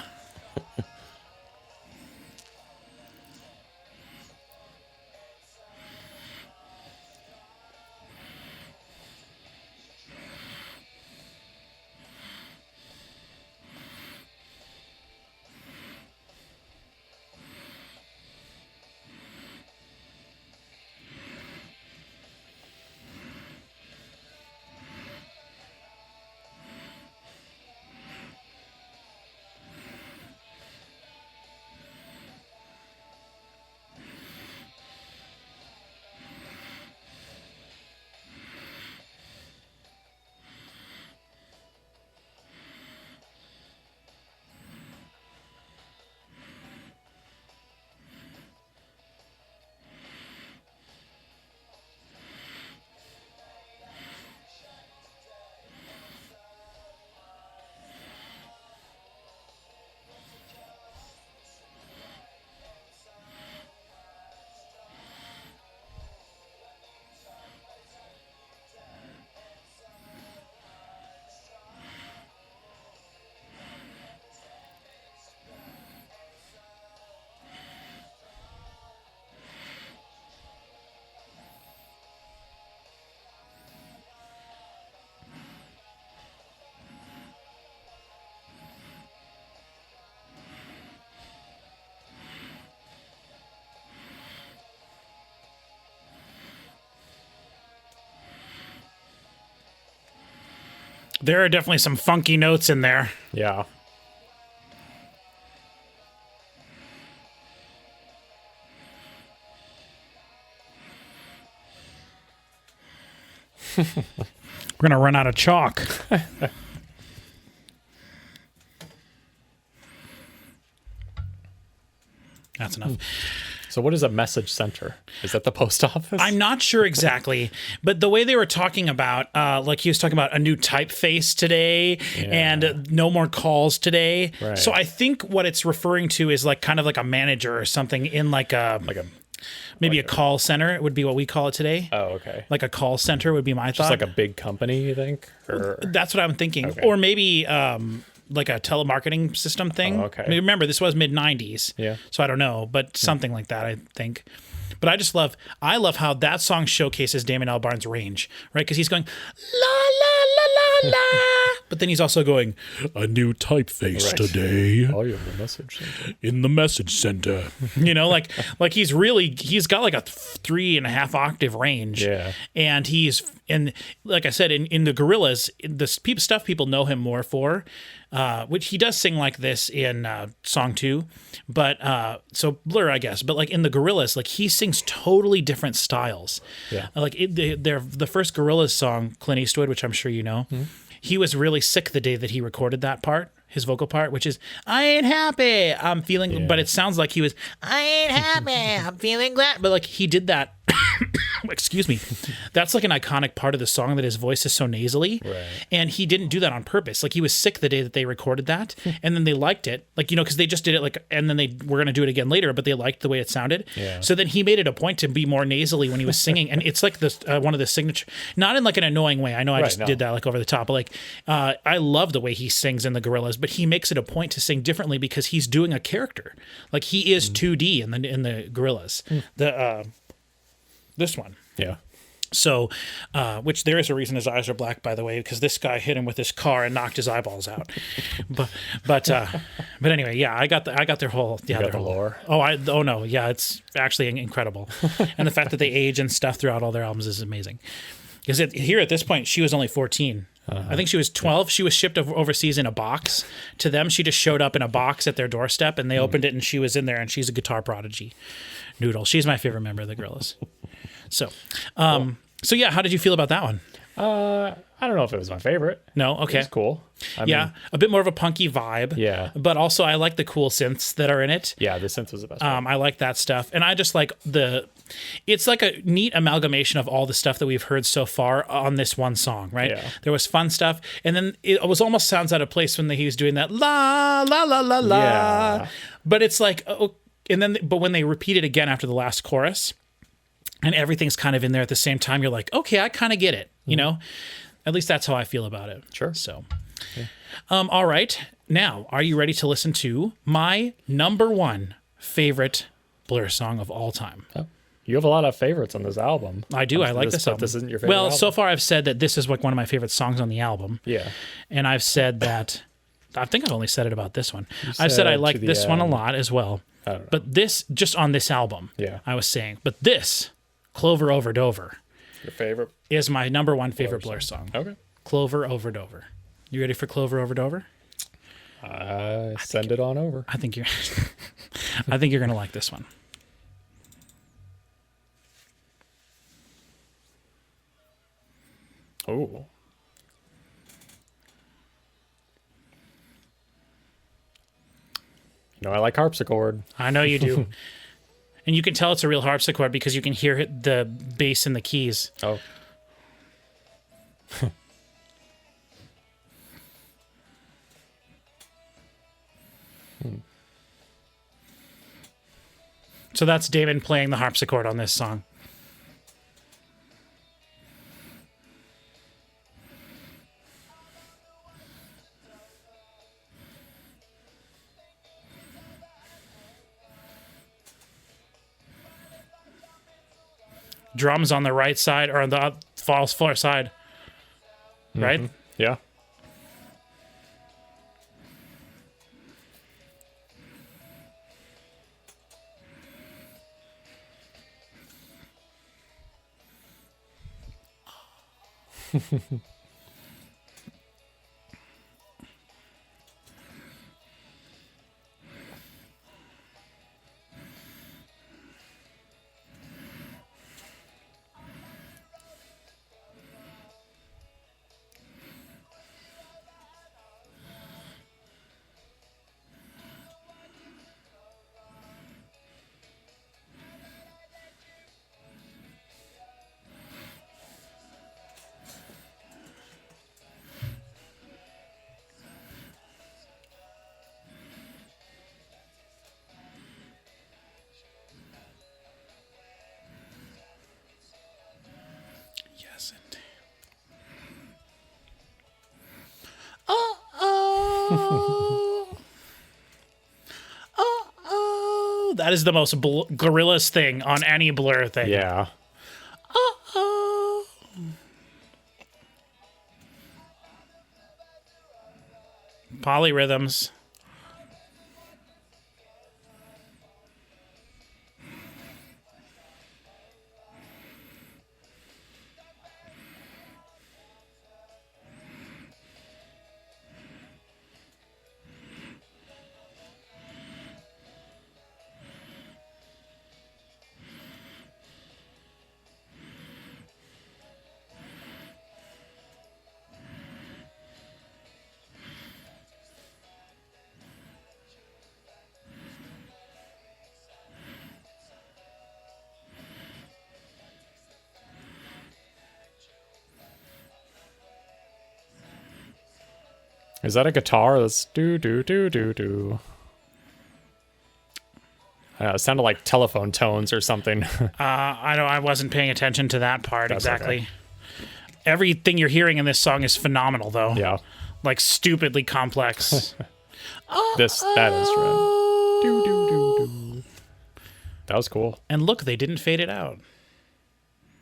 There are definitely some funky notes in there. Yeah. We're going to run out of chalk. That's enough. So what is a message center? Is that the post office? I'm not sure exactly, but the way they were talking about, like he was talking about a new typeface today and no more calls today. Right. So I think what it's referring to is like kind of like a manager or something in like a call center. It would be what we call it today. Oh, okay. Like a call center would be my thought. Just like a big company, you think? Or that's what I'm thinking. Okay. Or maybe like a telemarketing system thing. Oh, okay. I mean, remember, this was mid-90s. Yeah. So I don't know, but something like that, I think. But I love how that song showcases Damon Albarn's range, right? Because he's going, la, la, la, la, la. But then he's also going, a new typeface today. Oh, you have the message center. In the message center. You know, like he's got like a 3.5 octave range. Yeah. And like I said, in the Gorillaz, the stuff people know him more for, which he does sing like this in song 2, but so Blur, I guess, but like in the Gorillaz, like he sings totally different styles. Yeah. Like the first Gorillaz song, Clint Eastwood, which I'm sure you know, he was really sick the day that he recorded that part, his vocal part, which is, I ain't happy, I'm feeling, but it sounds like he was, I ain't happy, I'm feeling glad, but like he did that, excuse me, that's like an iconic part of the song, that his voice is so nasally, right. And he didn't do that on purpose. Like he was sick the day that they recorded that, and then they liked it, like, you know, because they just did it like, and then they were going to do it again later, but they liked the way it sounded. Yeah. So then he made it a point to be more nasally when he was singing, and it's like this one of the signature, not in like an annoying way. I know I just did that like over the top, but like I love the way he sings in the Gorillaz, but he makes it a point to sing differently because he's doing a character. Like he is 2D in the Gorillaz. This one. Yeah. So, which there is a reason his eyes are black, by the way, because this guy hit him with his car and knocked his eyeballs out. but anyway, yeah, I got their whole their whole lore. Oh no, yeah, it's actually incredible, and the fact that they age and stuff throughout all their albums is amazing. Because here at this point, she was only 14. I think she was 12. She was shipped overseas in a box. To them, she just showed up in a box at their doorstep, and they opened it, and she was in there, and she's a guitar prodigy. Noodle. She's my favorite member of the Gorillaz. So, so yeah, how did you feel about that one? I don't know if it was my favorite. No? Okay. It's cool. I mean, a bit more of a punky vibe. Yeah. But also, I like the cool synths that are in it. Yeah, the synth was the best part. I like that stuff. And I just like it's like a neat amalgamation of all the stuff that we've heard so far on this one song, right? Yeah. There was fun stuff. And then it was almost sounds out of place when he was doing that la, la, la, la, la. Yeah. But it's like, but when they repeat it again after the last chorus, and everything's kind of in there at the same time, you're like, okay, I kind of get it, you know? At least that's how I feel about it. Sure. So, all right. Now, are you ready to listen to my number one favorite Blur song of all time? Oh. You have a lot of favorites on this album. I do. I like this album. This isn't your favorite album? So far I've said that this is like one of my favorite songs on the album. Yeah. And I've said that, I think I've only said it about this one. I've said I like this one a lot as well. I don't know. But this, just on this album, I was saying. But this, Clover Over Dover, your favorite, is my number one favorite Blur song. Okay. Clover Over Dover. You ready for Clover Over Dover? Send it on over. I think you're I think you're going to like this one. Oh. You know, I like harpsichord. I know you do. And you can tell it's a real harpsichord because you can hear the bass and the keys. Oh. So that's Damon playing the harpsichord on this song. Drums on the right side or on the false floor side. Right? Mm-hmm. Yeah. Yes, indeed. Oh. Oh. That is the most Gorillaz thing on any Blur thing. Yeah. Oh. Polyrhythms. Is that a guitar? That's do do do do do. It sounded like telephone tones or something. I wasn't paying attention to that part. That's exactly. Okay. Everything you're hearing in this song is phenomenal, though. Yeah. Like stupidly complex. That instrument. Do do do do. That was cool. And look, they didn't fade it out.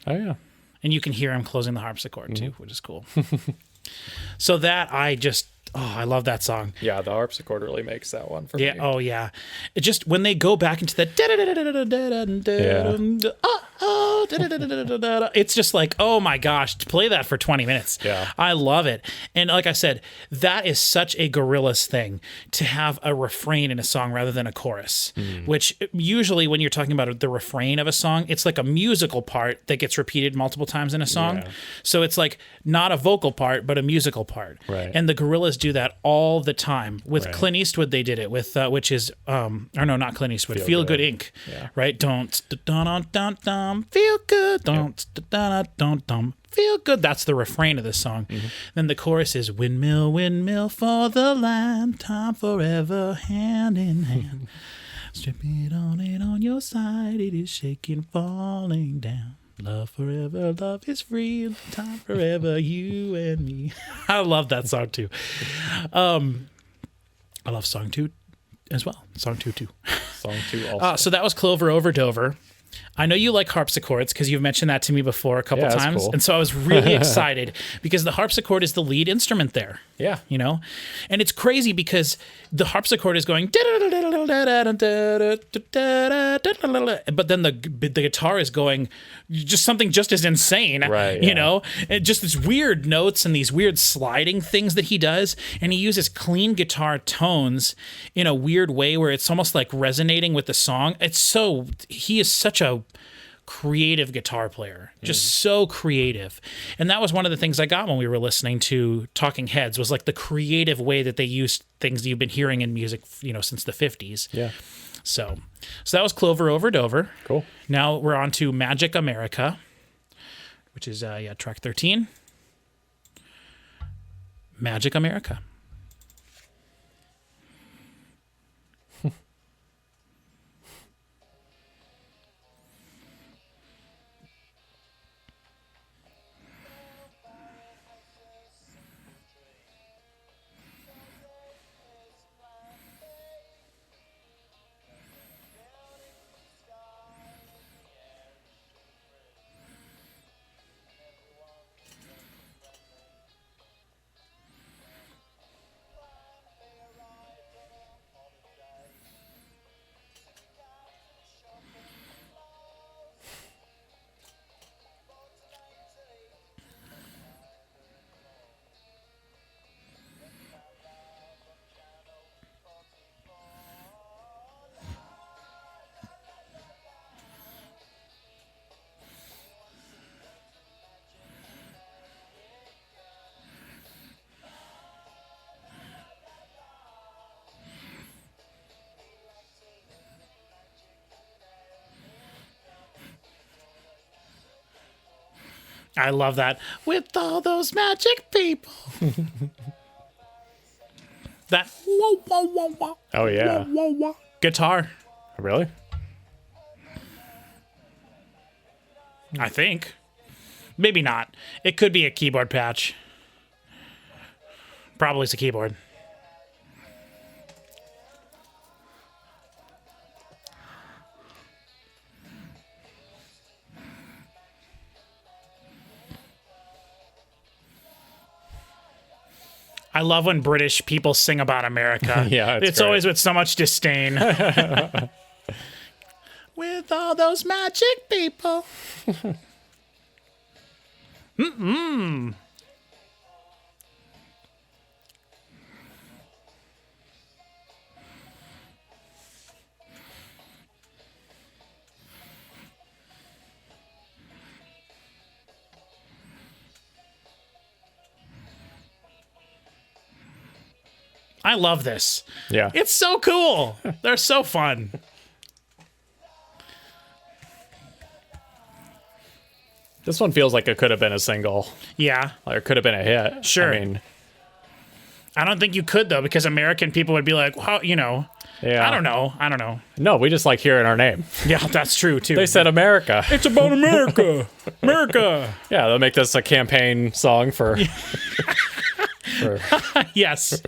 Oh yeah. And you can hear him closing the harpsichord too, which is cool. So that I love that song. Yeah, the harpsichord really makes that one for me. Yeah, oh yeah. It just when they go back into that it's just like, oh my gosh, to play that for 20 minutes. Yeah. I love it. And like I said, that is such a Gorillaz thing to have a refrain in a song rather than a chorus, which usually when you're talking about the refrain of a song, it's like a musical part that gets repeated multiple times in a song. Yeah. So it's like not a vocal part, but a musical part. Right. And the Gorillaz do that all the time. With Right. Clint Eastwood, they did it with, which is, or no, not Clint Eastwood, Feel Good Inc. Yeah. Right? Don't, feel good. Don't, feel good. That's the refrain of this song. Mm-hmm. Then the chorus is windmill, windmill for the land, time forever, hand in hand. Strip it on your side, it is shaking, falling down. Love forever, love is free, time forever, you and me. I love that song too. I love song 2 as well. Song 2 too. Song 2 also. So that was Clover over Dover. I know you like harpsichords because you've mentioned that to me before a couple times. Cool. And so I was really excited because the harpsichord is the lead instrument there. Yeah. You know? And it's crazy because the harpsichord is going, but then the guitar is going just something just as insane, right, you know? And just these weird notes and these weird sliding things that he does. And he uses clean guitar tones in a weird way where it's almost like resonating with the song. He is such a creative guitar player, just so creative. And that was one of the things I got when we were listening to Talking Heads, was like the creative way that they used things that you've been hearing in music, you know, since the 50s. Yeah. So that was Clover over Dover. Cool. Now we're on to Magic America, which is track 13. Magic America. I love that. With all those magic people. That whoa, whoa, whoa, whoa. Oh, yeah. Whoa, whoa, whoa. Guitar. Really? I think. Maybe not. It could be a keyboard patch. Probably it's a keyboard. I love when British people sing about America. Yeah, it's always with so much disdain. With all those magic people. I love this. Yeah. It's so cool. They're so fun. This one feels like it could have been a single. Yeah. Or it could have been a hit. Sure. I mean, I don't think you could, though, because American people would be like, well, you know, yeah. I don't know. No, we just like hearing our name. Yeah, that's true, too. They said America. It's about America. America. Yeah, they'll make this a campaign song for... Yes.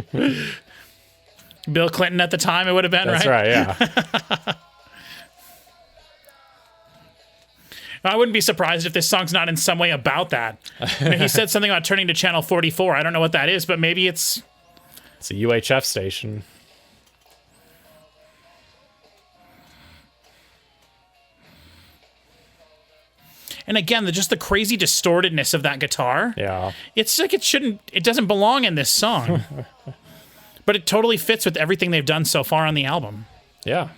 Bill Clinton at the time, it would have been, That's right? yeah. I wouldn't be surprised if this song's not in some way about that. You know, he said something about turning to channel 44. I don't know what that is, but maybe it's... It's a UHF station. And again, just the crazy distortedness of that guitar. Yeah. It's like it doesn't belong in this song. But it totally fits with everything they've done so far on the album. Yeah.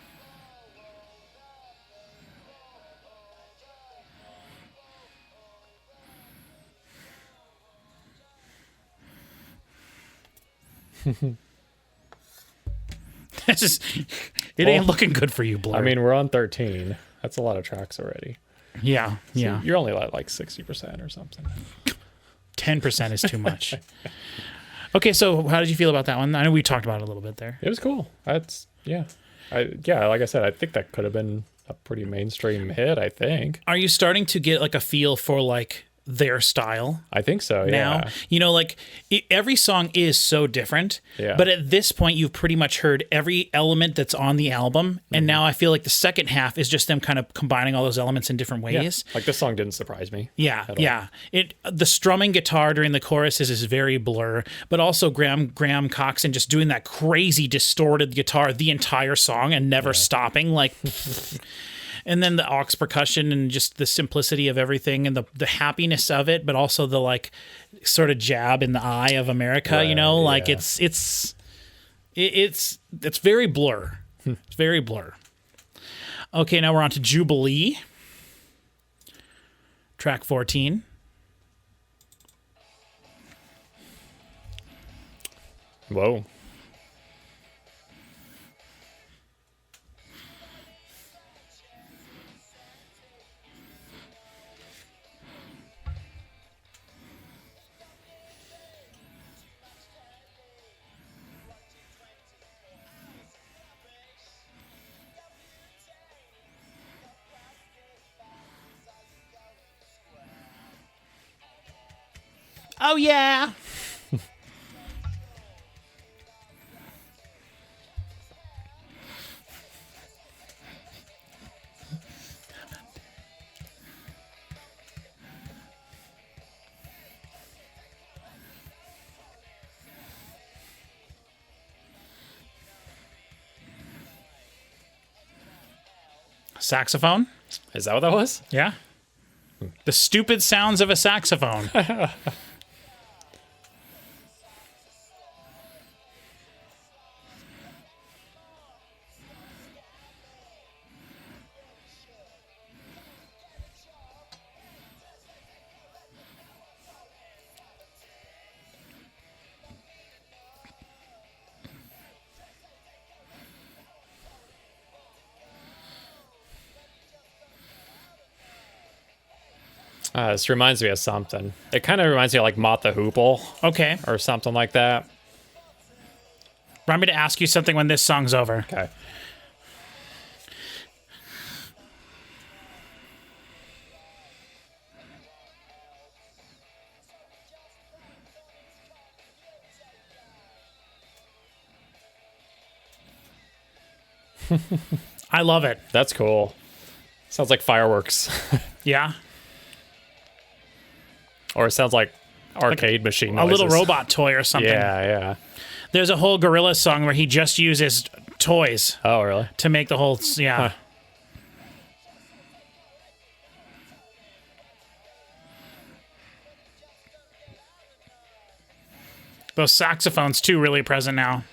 It ain't looking good for you, Blur. I mean, we're on 13. That's a lot of tracks already. Yeah, yeah. So you're only at like 60% or something. 10% is too much. Okay, so how did you feel about that one? I know we talked about it a little bit there. It was cool. Like I said, I think that could have been a pretty mainstream hit, I think. Are you starting to get like a feel for like their style? I think so, Now, yeah. like every song is so different, Yeah. but at this point you've pretty much heard every element that's on the album, and now I feel like the second half is just them kind of combining all those elements in different ways. Like this song didn't surprise me. Yeah, at all. yeah. The strumming guitar during the choruses is very Blur, but also Graham Coxon just doing that crazy distorted guitar the entire song and never stopping, like. And then the aux percussion and just the simplicity of everything and the happiness of it, but also the like sort of jab in the eye of America, Right, like yeah. it's very Blur. It's very Blur. Okay, now we're on to Jubilee. Track 14. Whoa. Oh yeah. Saxophone? Is that what that was? Yeah. The stupid sounds of a saxophone. This reminds me of something. It kind of reminds me of like Mott the Hoople Okay. or something like that. Want me to ask you something when this song's over? Okay. I love it. That's cool. Sounds like fireworks. Yeah. Or it sounds like arcade machine A noises. little robot toy or something. Yeah, yeah. There's a whole Gorillaz song where he just uses toys Oh, really? to make the whole. Yeah. Huh. Those saxophones, too, really present now.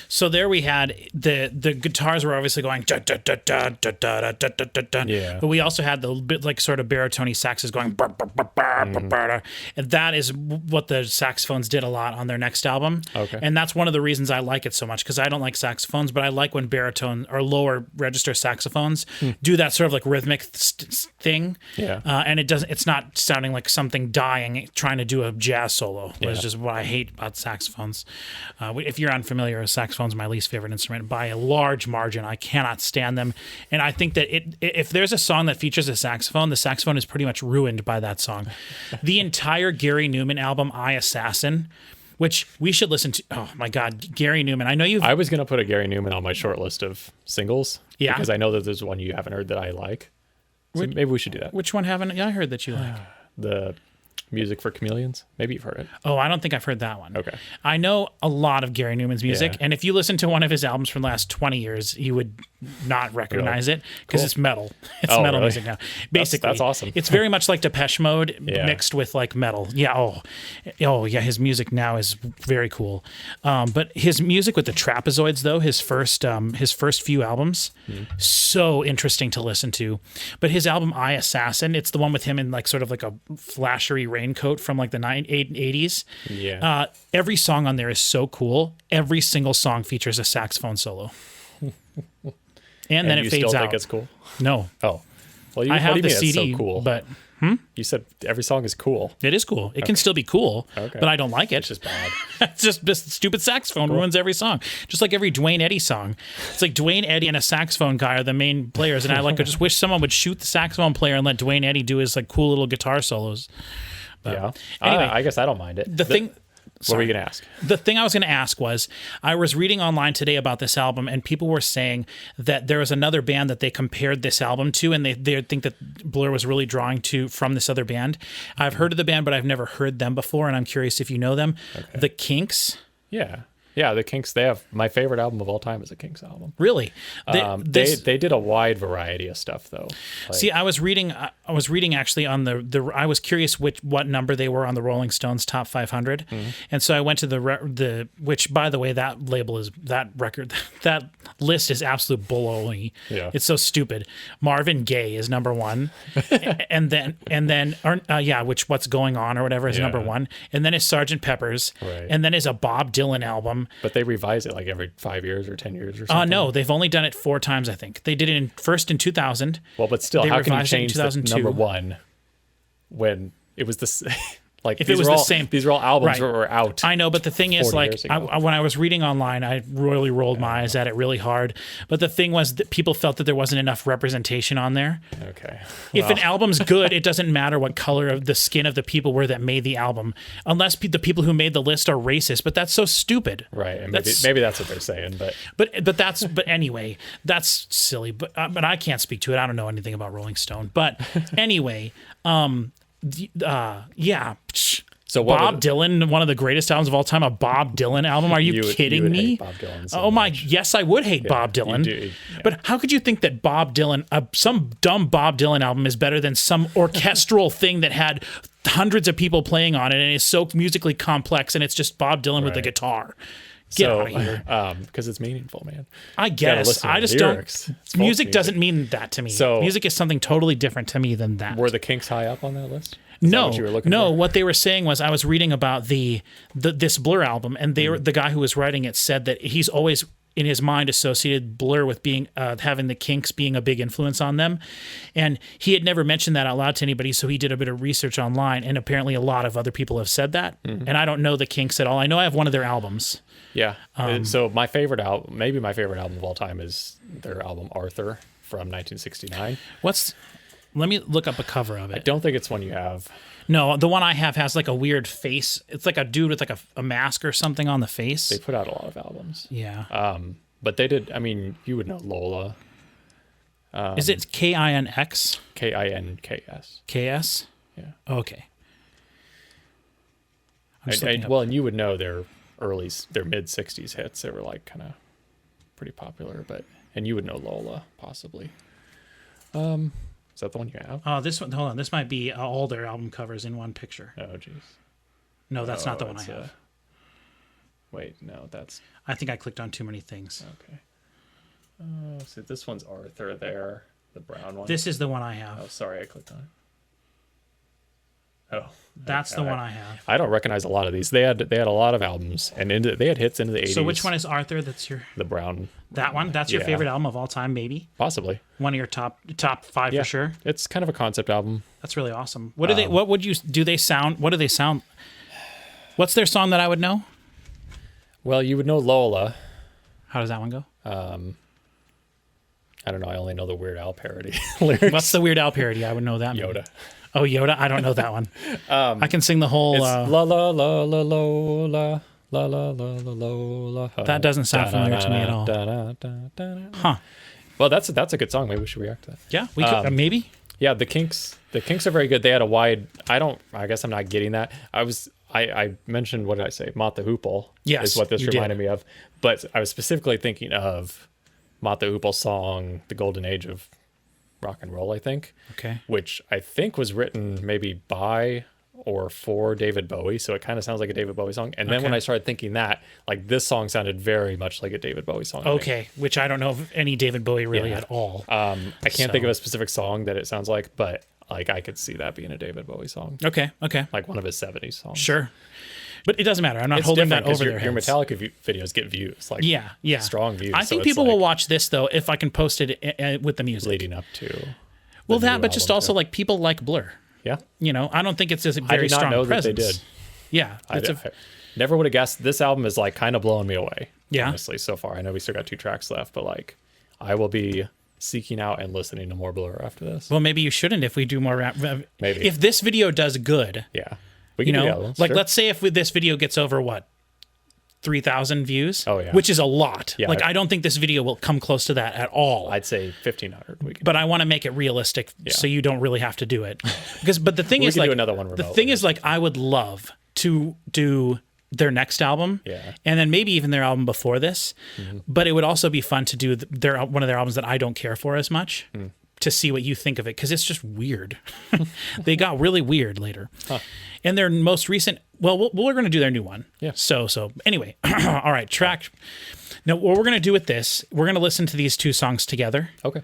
So there we had the guitars were obviously going da, da, da, da, da, da, da, da, da, da. Yeah. But we also had the bit like sort of baritone saxes going bar, bar, bar, bar, bar, bar. And that is what the saxophones did a lot on their next album. Okay. And that's one of the reasons I like it so much, because I don't like saxophones, but I like when baritone or lower register saxophones do that sort of like rhythmic thing. Yeah. And it's not sounding like something dying trying to do a jazz solo, which is just what I hate about saxophones. If you're unfamiliar with saxophones, my least favorite instrument by a large margin. I cannot stand them. And I think that if there's a song that features a saxophone, the saxophone is pretty much ruined by that song. The entire Gary Newman album, I Assassin, which we should listen to. Oh my God, Gary Newman. I know you've. I was going to put a Gary Newman on my short list of singles. Yeah. Because I know that there's one you haven't heard that I like. So maybe we should do that. Which one haven't I heard that you like? Music for Chameleons. Maybe you've heard it. Oh, I don't think I've heard that one. Okay. I know a lot of Gary Numan's music, Yeah. and if you listen to one of his albums from the last 20 years, you would not recognize it because it's metal. It's metal really? music now. Basically, That's awesome. It's very much like Depeche Mode Yeah. mixed with like metal. Yeah. Oh, yeah. His music now is very cool. But his music with the Trapezoids, though, his first few albums, so interesting to listen to. But his album I Assassin, it's the one with him in like sort of like a flashery raincoat from like the 80s. Yeah. Every song on there is so cool. Every single song features a saxophone solo. And then it you fades still out. think it's cool? No. Oh. Well, I what have do you the mean CD, it's so cool? but You said every song is cool. it is cool. It can still be cool, Okay. but I don't like it. It's just bad. It's just stupid saxophone ruins every song. Just like every Dwayne Eddy song. It's like Dwayne Eddy and a saxophone guy are the main players, and I just wish someone would shoot the saxophone player and let Dwayne Eddy do his like cool little guitar solos. But Yeah. Anyway, I guess I don't mind it. What were you going to ask? The thing I was going to ask was, I was reading online today about this album, and people were saying that there was another band that they compared this album to, and they think that Blur was really drawing from this other band. I've heard of the band, but I've never heard them before, and I'm curious if you know them. Okay. The Kinks. Yeah. Yeah, the Kinks, they have my favorite album of all time is a Kinks album. Really? They did a wide variety of stuff though. See, I was reading actually on I was curious what number they were on the Rolling Stones Top 500. And so I went to the which, by the way, that list is absolute baloney. Yeah. It's so stupid. Marvin Gaye is number 1. and then which What's Going On or whatever is number 1. And then is Sgt. Pepper's. Right. And then is a Bob Dylan album. But they revise it like every 5 years or 10 years or something. No, they've only done it 4 times, I think. They did it first in 2000. Well, but still, They how can you revised it in change the 2002. number 1 when it was this? Like If it was the same, these are all albums right. that were out. I know, but the thing is, 40 like, years ago. when I was reading online, I really rolled my eyes at it really hard. But the thing was that people felt that there wasn't enough representation on there. Okay. If an album's good, it doesn't matter what color of the skin of the people were that made the album, unless the people who made the list are racist. But that's so stupid. Right, and maybe that's what they're saying, but anyway, that's silly. But I can't speak to it. I don't know anything about Rolling Stone. But anyway, yeah. So Bob Dylan, one of the greatest albums of all time, a Bob Dylan album? Are you kidding would me? hate Bob Dylan so oh my! much. Yes, I would hate Bob Dylan. You do, yeah. But how could you think that Bob Dylan, some dumb Bob Dylan album, is better than some orchestral thing that had hundreds of people playing on it and is so musically complex and it's just Bob Dylan with a guitar? Get out of here. Because it's meaningful, man. I guess. I just don't. Music doesn't mean that to me. So, music is something totally different to me than that. Were the Kinks high up on that list? No, what you were looking no. for? What they were saying was, I was reading about this Blur album, and the guy who was writing it said that he's always in his mind associated Blur with being having the Kinks being a big influence on them, and he had never mentioned that out loud to anybody. So he did a bit of research online, and apparently a lot of other people have said that. And I don't know the Kinks at all. I know I have one of their albums. Yeah. So my favorite album, maybe my favorite album of all time, is their album Arthur from 1969. Let me look up a cover of it. I don't think it's one you have. No, the one I have has like a weird face. It's like a dude with like a mask or something on the face. They put out a lot of albums. Yeah. But they did, I mean, you would know Lola. Is it Kinx? Kinks. KS? Yeah. Okay. And you would know their mid 60s hits. They were like kind of pretty popular, and you would know Lola possibly. Is that the one you have? Oh, this one. Hold on. This might be all their album covers in one picture. Oh, jeez. No, that's not the one I have. Wait, no, that's. I think I clicked on too many things. Okay. Oh, so this one's Arthur there, the brown one. This is the one I have. Oh, sorry, I clicked on it. Oh, that's the one I have. I don't recognize a lot of these. They had a lot of albums, and they had hits into the 80s. So which one is Arthur? That's the brown. That one. That's your favorite album of all time, maybe. Possibly one of your top 5 for sure. It's kind of a concept album. That's really awesome. What do they? What would you? Do they sound? What do they sound? What's their song that I would know? Well, you would know Lola. How does that one go? I don't know. I only know the Weird Al parody lyrics. What's the Weird Al parody? I would know that. Yoda. Maybe. Oh, Yoda. I don't know that one. I can sing the whole. It's la la la la la la la la la. That doesn't sound familiar to me at all. Huh. Well, that's a good song. Maybe we should react to that. Yeah, we could maybe. Yeah, the Kinks are very good. They had a wide. I guess I'm not getting that. I mentioned, what did I say? Mott the Hoople. Yes, is what this you reminded did. me of. But I was specifically thinking of Mott the Hoople's song, "The Golden Age of Rock and Roll," I think. Okay. Which I think was written maybe by or for David Bowie, so it kind of sounds like a David Bowie song. And then when I started thinking that, like, this song sounded very much like a David Bowie song. Okay, which I don't know of any David Bowie really at all. I can't think of a specific song that it sounds like, but like I could see that being a David Bowie song. Okay. Like one of his 70s songs. Sure. But it doesn't matter. I'm not It's holding that different over 'cause their your heads. Metallica videos get views, like Yeah. strong views. I so think it's people like will watch this, though, if I can post it with the music. leading up to. Well, the that, new but just album, also too. like people like Blur. Yeah. You know, I don't think it's a I very did not strong know presence. that they did. Yeah. I It's never would have guessed. This album is like kind of blowing me away. Yeah. Honestly, so far. I know we still got 2 tracks left, but like I will be seeking out and listening to more Blur after this. well, maybe you shouldn't if we do more rap. Maybe. If this video does good, Yeah. We you can do the know, albums, like sure. let's say if this video gets over 3,000 views. Oh, yeah. Which is a lot. Yeah, Like I don't think this video will come close to that at all. I'd say 1,500. We can, But I want to make it realistic so you don't really have to do it. But the thing we is, can like, do another one the remotely. thing is, like, I would love to do their next album, Yeah. and then maybe even their album before this. But it would also be fun to do one of their albums that I don't care for as much. To see what you think of it, because it's just weird. They got really weird later. And their most recent, well, we're going to do their new one. Yeah. So anyway, all right, track. Now, what we're going to do with this, we're going to listen to these 2 songs together. Okay.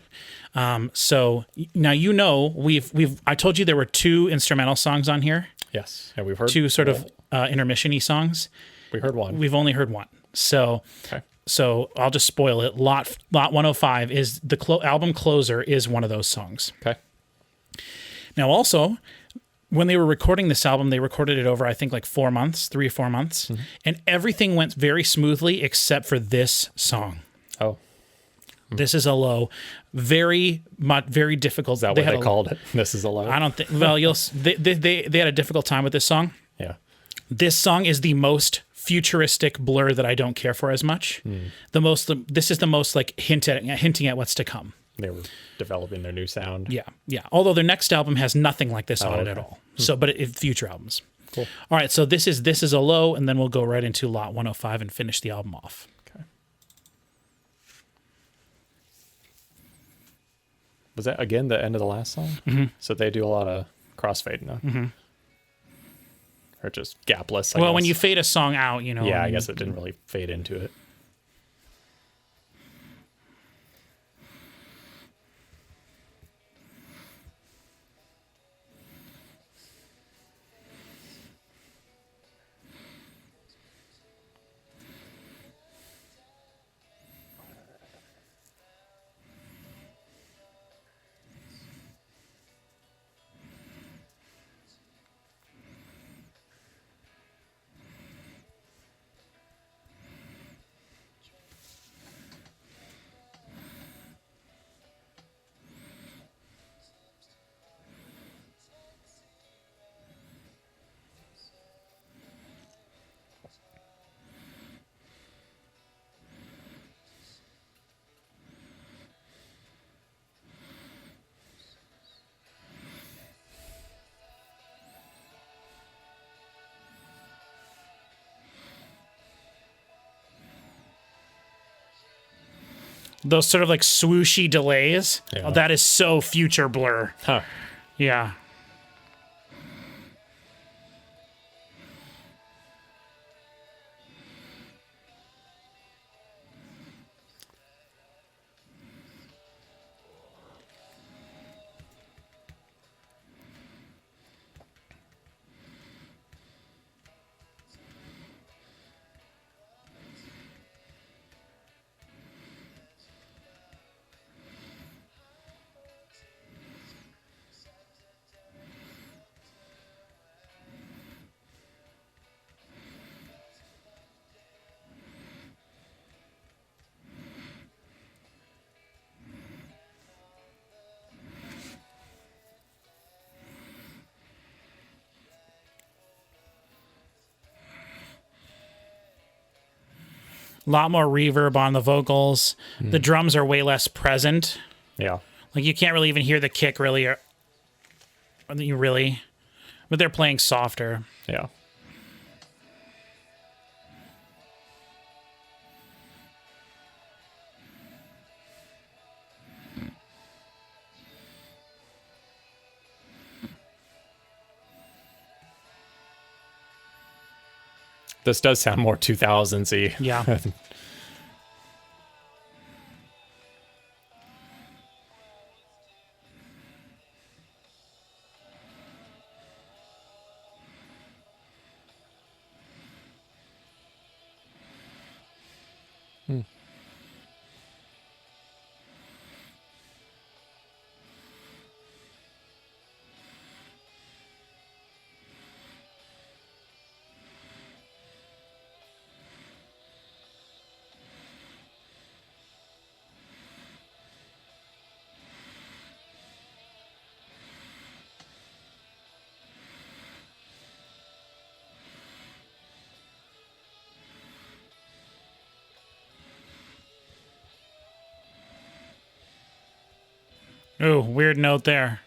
So now I told you there were 2 instrumental songs on here, Yes. And we've heard 2 sort of intermission-y songs. We heard one. We've only heard one. So Okay. So I'll just spoil it. Lot 105 is the album closer is one of those songs. Okay. Now, also, when they were recording this album, they recorded it over, I think, like 4 months, 3 or 4 months, and everything went very smoothly except for this song. Oh. This is a low, very difficult. Is that what they called it? This is a low? I don't think. Well, they had a difficult time with this song. Yeah. This song is the most futuristic Blur that I don't care for as much. This is the most like hinting at what's to come. They were developing their new sound. Yeah. Although their next album has nothing like this on it at all. So, but future albums. Cool. All right. So this is a low, and then we'll go right into Lot 105 and finish the album off. Okay. Was that again the end of the last song? So they do a lot of crossfading, huh? Or just gapless. I Well, guess. when you fade a song out, you know. Yeah, I guess it didn't really fade into it. Those sort of like swooshy delays. Yeah. Oh, that is so future Blur. Huh. Yeah. A lot more reverb on the vocals. The drums are way less present. Yeah. Like you can't really even hear the kick really You really? But they're playing softer. Yeah. This does sound more 2000s-y. Yeah. Ooh, weird note there.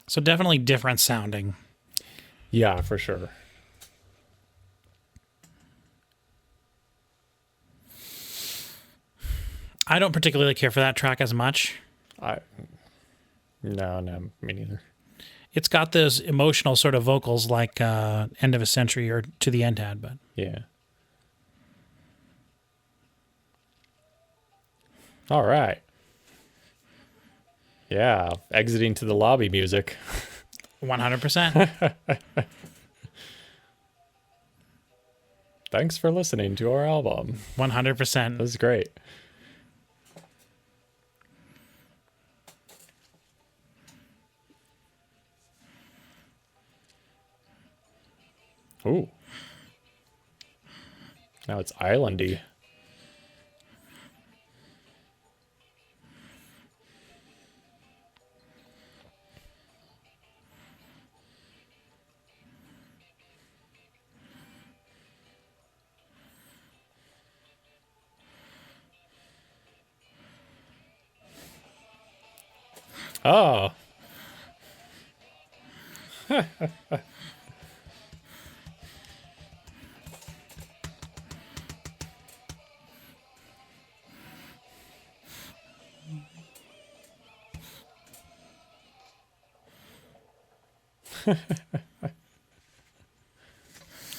So definitely different sounding. Yeah, for sure. I don't particularly care for that track as much. No, me neither. It's got those emotional sort of vocals like End of a Century or To the End had, but Yeah. All right. Yeah, exiting to the lobby music. 100%. Thanks for listening to our album. 100%. This is great. Ooh. Now it's islandy. Oh.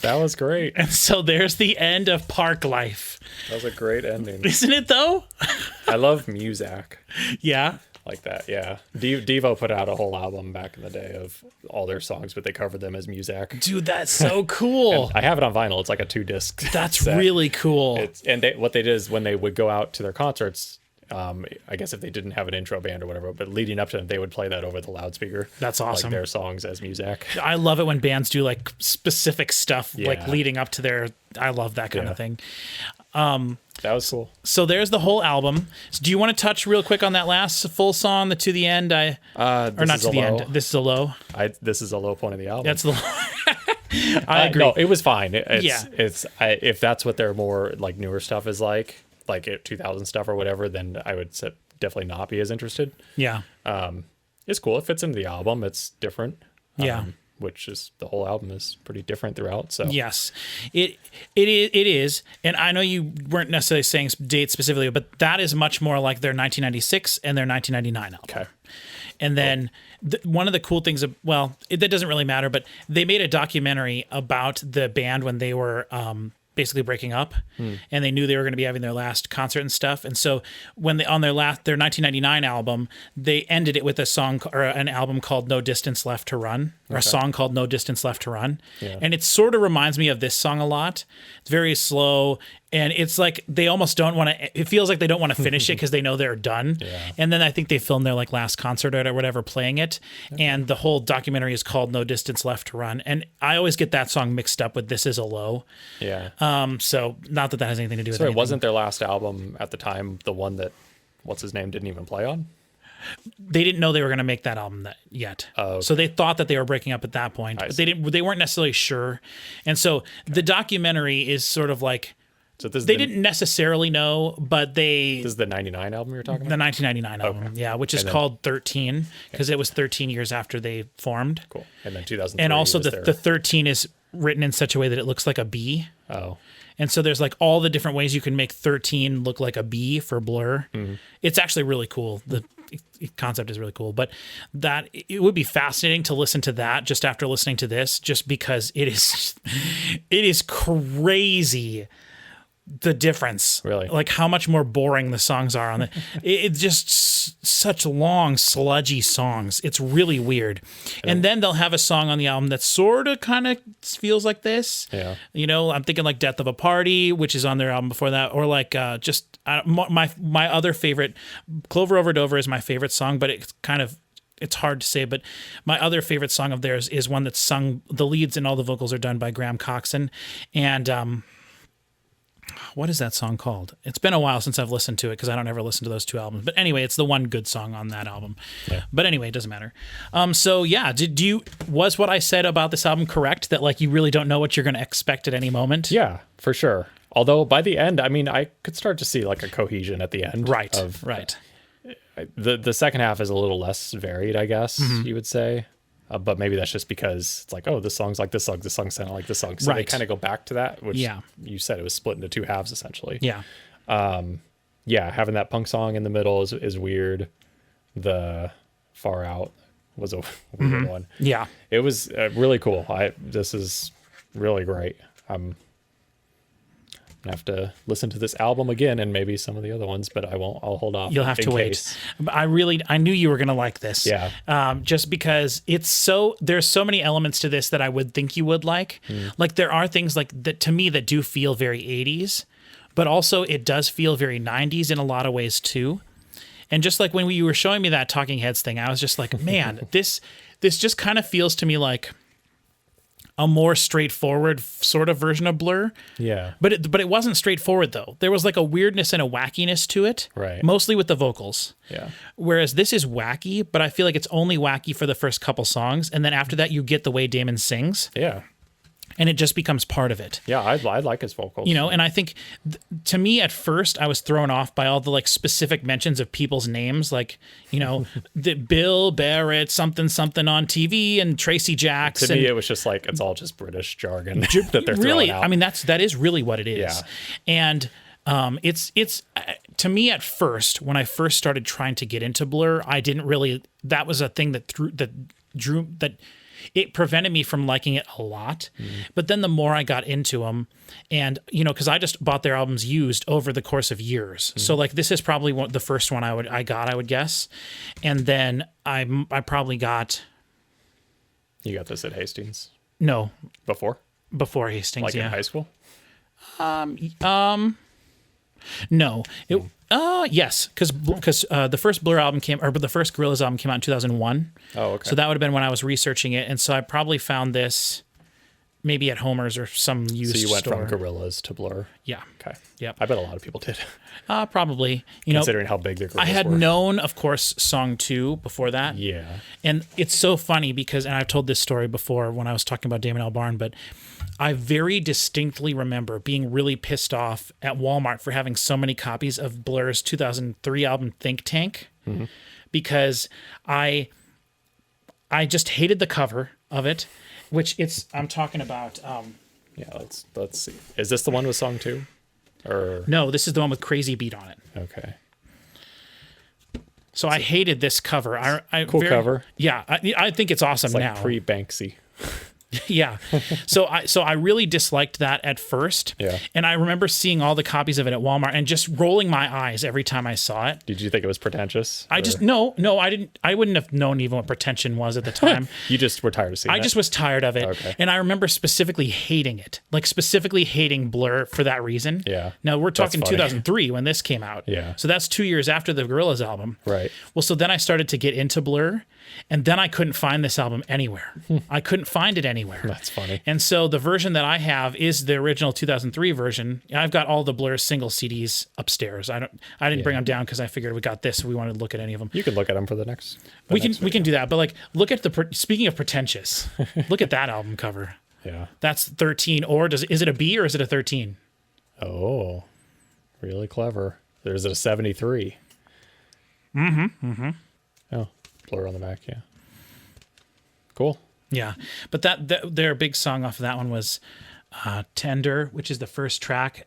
That was great. And so there's the end of Parklife. That was a great ending. Isn't it though? I love Musilek Yeah. like that. Yeah. Devo put out a whole album back in the day of all their songs, but they covered them as Musilek. Dude, that's so cool. I have it on vinyl. It's like a 2-disc. That's set. really cool. What they did is when they would go out to their concerts, I guess if they didn't have an intro band or whatever, but leading up to them, they would play that over the loudspeaker. That's awesome. Like their songs as Musilek. I love it when bands do like specific stuff like Yeah. leading up to their. I love that kind of thing. That was cool. So there's the whole album. So do you want to touch real quick on that last full song, the To the End? Or not to the end. This is a low. This is a low point of the album. That's the. I agree. No, it was fine. Yeah. If that's what their more like newer stuff is like 2000 stuff or whatever, then I would definitely not be as interested. Yeah. It's cool. It fits into the album. It's different. Yeah. Which is the whole album is pretty different throughout. So yes, it is. And I know you weren't necessarily saying dates specifically, but that is much more like their 1996 and their 1999 album. Okay. And then one of the cool things, that doesn't really matter, but they made a documentary about the band when they were basically breaking up, and they knew they were going to be having their last concert and stuff. And so when they on their 1999 album, they ended it with a song or an album called No Distance Left to Run, or a song called No Distance Left to Run. Yeah. And it sort of reminds me of this song a lot. It's very slow. And it's like they almost don't want to. It feels like they don't want to finish it because they know they're done. Yeah. And then I think they filmed their like last concert or whatever playing it. Okay. And the whole documentary is called No Distance Left to Run. And I always get that song mixed up with This Is a Low. Yeah. So not that has anything to do with it. So it wasn't their last album at the time, the one that what's his name didn't even play on? They didn't know they were going to make that album yet. Oh, okay. So they thought that they were breaking up at that point, but they weren't necessarily sure. And so the documentary is sort of like, so they didn't necessarily know, but This is the 99 album you're talking about? The 1999 album, yeah, which is called 13, because it was 13 years after they formed. Cool. And then 2003. And also the 13 is written in such a way that it looks like a B. Oh. And so there's like all the different ways you can make 13 look like a B for Blur. Mm-hmm. It's actually really cool. The concept is really cool, but it would be fascinating to listen to that just after listening to this, just because it is crazy. The difference, really, like how much more boring the songs are on it. It's just such long, sludgy songs. It's really weird. And then they'll have a song on the album that sort of kind of feels like this. Yeah. You know, I'm thinking like Death of a Party, which is on their album before that, or like my other favorite, Clover Over Dover is my favorite song, but it's hard to say, but my other favorite song of theirs is one that's sung, the leads and all the vocals are done by Graham Coxon. And, what is that song called? It's been a while since I've listened to it because I don't ever listen to those two albums. But anyway, it's the one good song on that album. Yeah. But anyway, it doesn't matter. So yeah, was what I said about this album correct? That like you really don't know what you're going to expect at any moment? Yeah, for sure. Although by the end, I mean, I could start to see like a cohesion at the end. Right. Right. The second half is a little less varied, I guess you would say. But maybe that's just because it's like, oh, this song's like this song, this song's kind of like this song. So they kind of go back to that, which you said it was split into two halves essentially. Yeah. Having that punk song in the middle is weird. The Far Out was a weird one. Yeah. It was really cool. This is really great. I'm gonna have to listen to this album again and maybe some of the other ones, but I won't. I'll hold off. You'll have to wait. I knew you were gonna like this. Yeah. Just because there's so many elements to this that I would think you would like. Like there are things like that to me that do feel very 80s, but also it does feel very 90s in a lot of ways too. And just like when you were showing me that Talking Heads thing, I was just like, man, this just kind of feels to me like a more straightforward sort of version of Blur. Yeah. But it wasn't straightforward though. There was like a weirdness and a wackiness to it. Right. Mostly with the vocals. Yeah. Whereas this is wacky, but I feel like it's only wacky for the first couple songs. And then after that, you get the way Damon sings. Yeah. And it just becomes part of it. Yeah, I like his vocals. You know, and I think to me at first I was thrown off by all the like specific mentions of people's names, like, you know, the Bill Barrett something on TV and Tracy Jacks. To me, it was just like it's all just British jargon that they're really throwing out. I mean that is really what it is. Yeah. And it's to me at first when I first started trying to get into Blur, I didn't really. That was a thing that it prevented me from liking it a lot. But then the more I got into them, and, you know, because I just bought their albums used over the course of years. So, like, this is probably the first one I would guess. And then I probably got... You got this at Hastings? No. Before Hastings, like in high school? No. Yes, because the first Blur album the first Gorillaz album came out in 2001. Oh, okay. So that would have been when I was researching it, and so I probably found this maybe at Homer's or some used So you went store. from Gorillas to Blur. Yeah. Okay. Yep. I bet a lot of people did. Probably. Considering how big the Gorillas I had were. known, of course, Song 2 before that. Yeah. And it's so funny because, and I've told this story before when I was talking about Damon Albarn, but I very distinctly remember being really pissed off at Walmart for having so many copies of Blur's 2003 album Think Tank, because I just hated the cover of it, which I'm talking about. Yeah, let's see. Is this the one with song 2? Or No, this is the one with Crazy Beat on it. okay. So I hated this cover. Cool cover. Yeah, I think it's awesome It's like now. pre-Banksy. Yeah. So I really disliked that at first. Yeah. And I remember seeing all the copies of it at Walmart and just rolling my eyes every time I saw it. Did you think it was pretentious? I just no, I didn't. I wouldn't have known even what pretension was at the time. You just were tired of seeing it? I just was tired of it. Okay. And I remember specifically hating it, like specifically hating Blur for that reason. Yeah. Now we're talking funny. 2003 when this came out. Yeah. So that's 2 years after the Gorillaz album. Right. Well, so then I started to get into Blur, and then I couldn't find this album anywhere. I couldn't find it anywhere. That's funny. And so the version that I have is the original 2003 version. I've got all the Blur single CDs upstairs. I didn't bring them down because I figured we got this. So we wanted to look at any of them. You can look at them for the next. We can do that. But like, look at speaking of pretentious, look at that album cover. Yeah. That's 13. Or is it a B or is it a 13? Oh, really clever. There's a 73. Oh, Blur on the back. Yeah. Cool. Yeah, but that their big song off of that one was "Tender," which is the first track.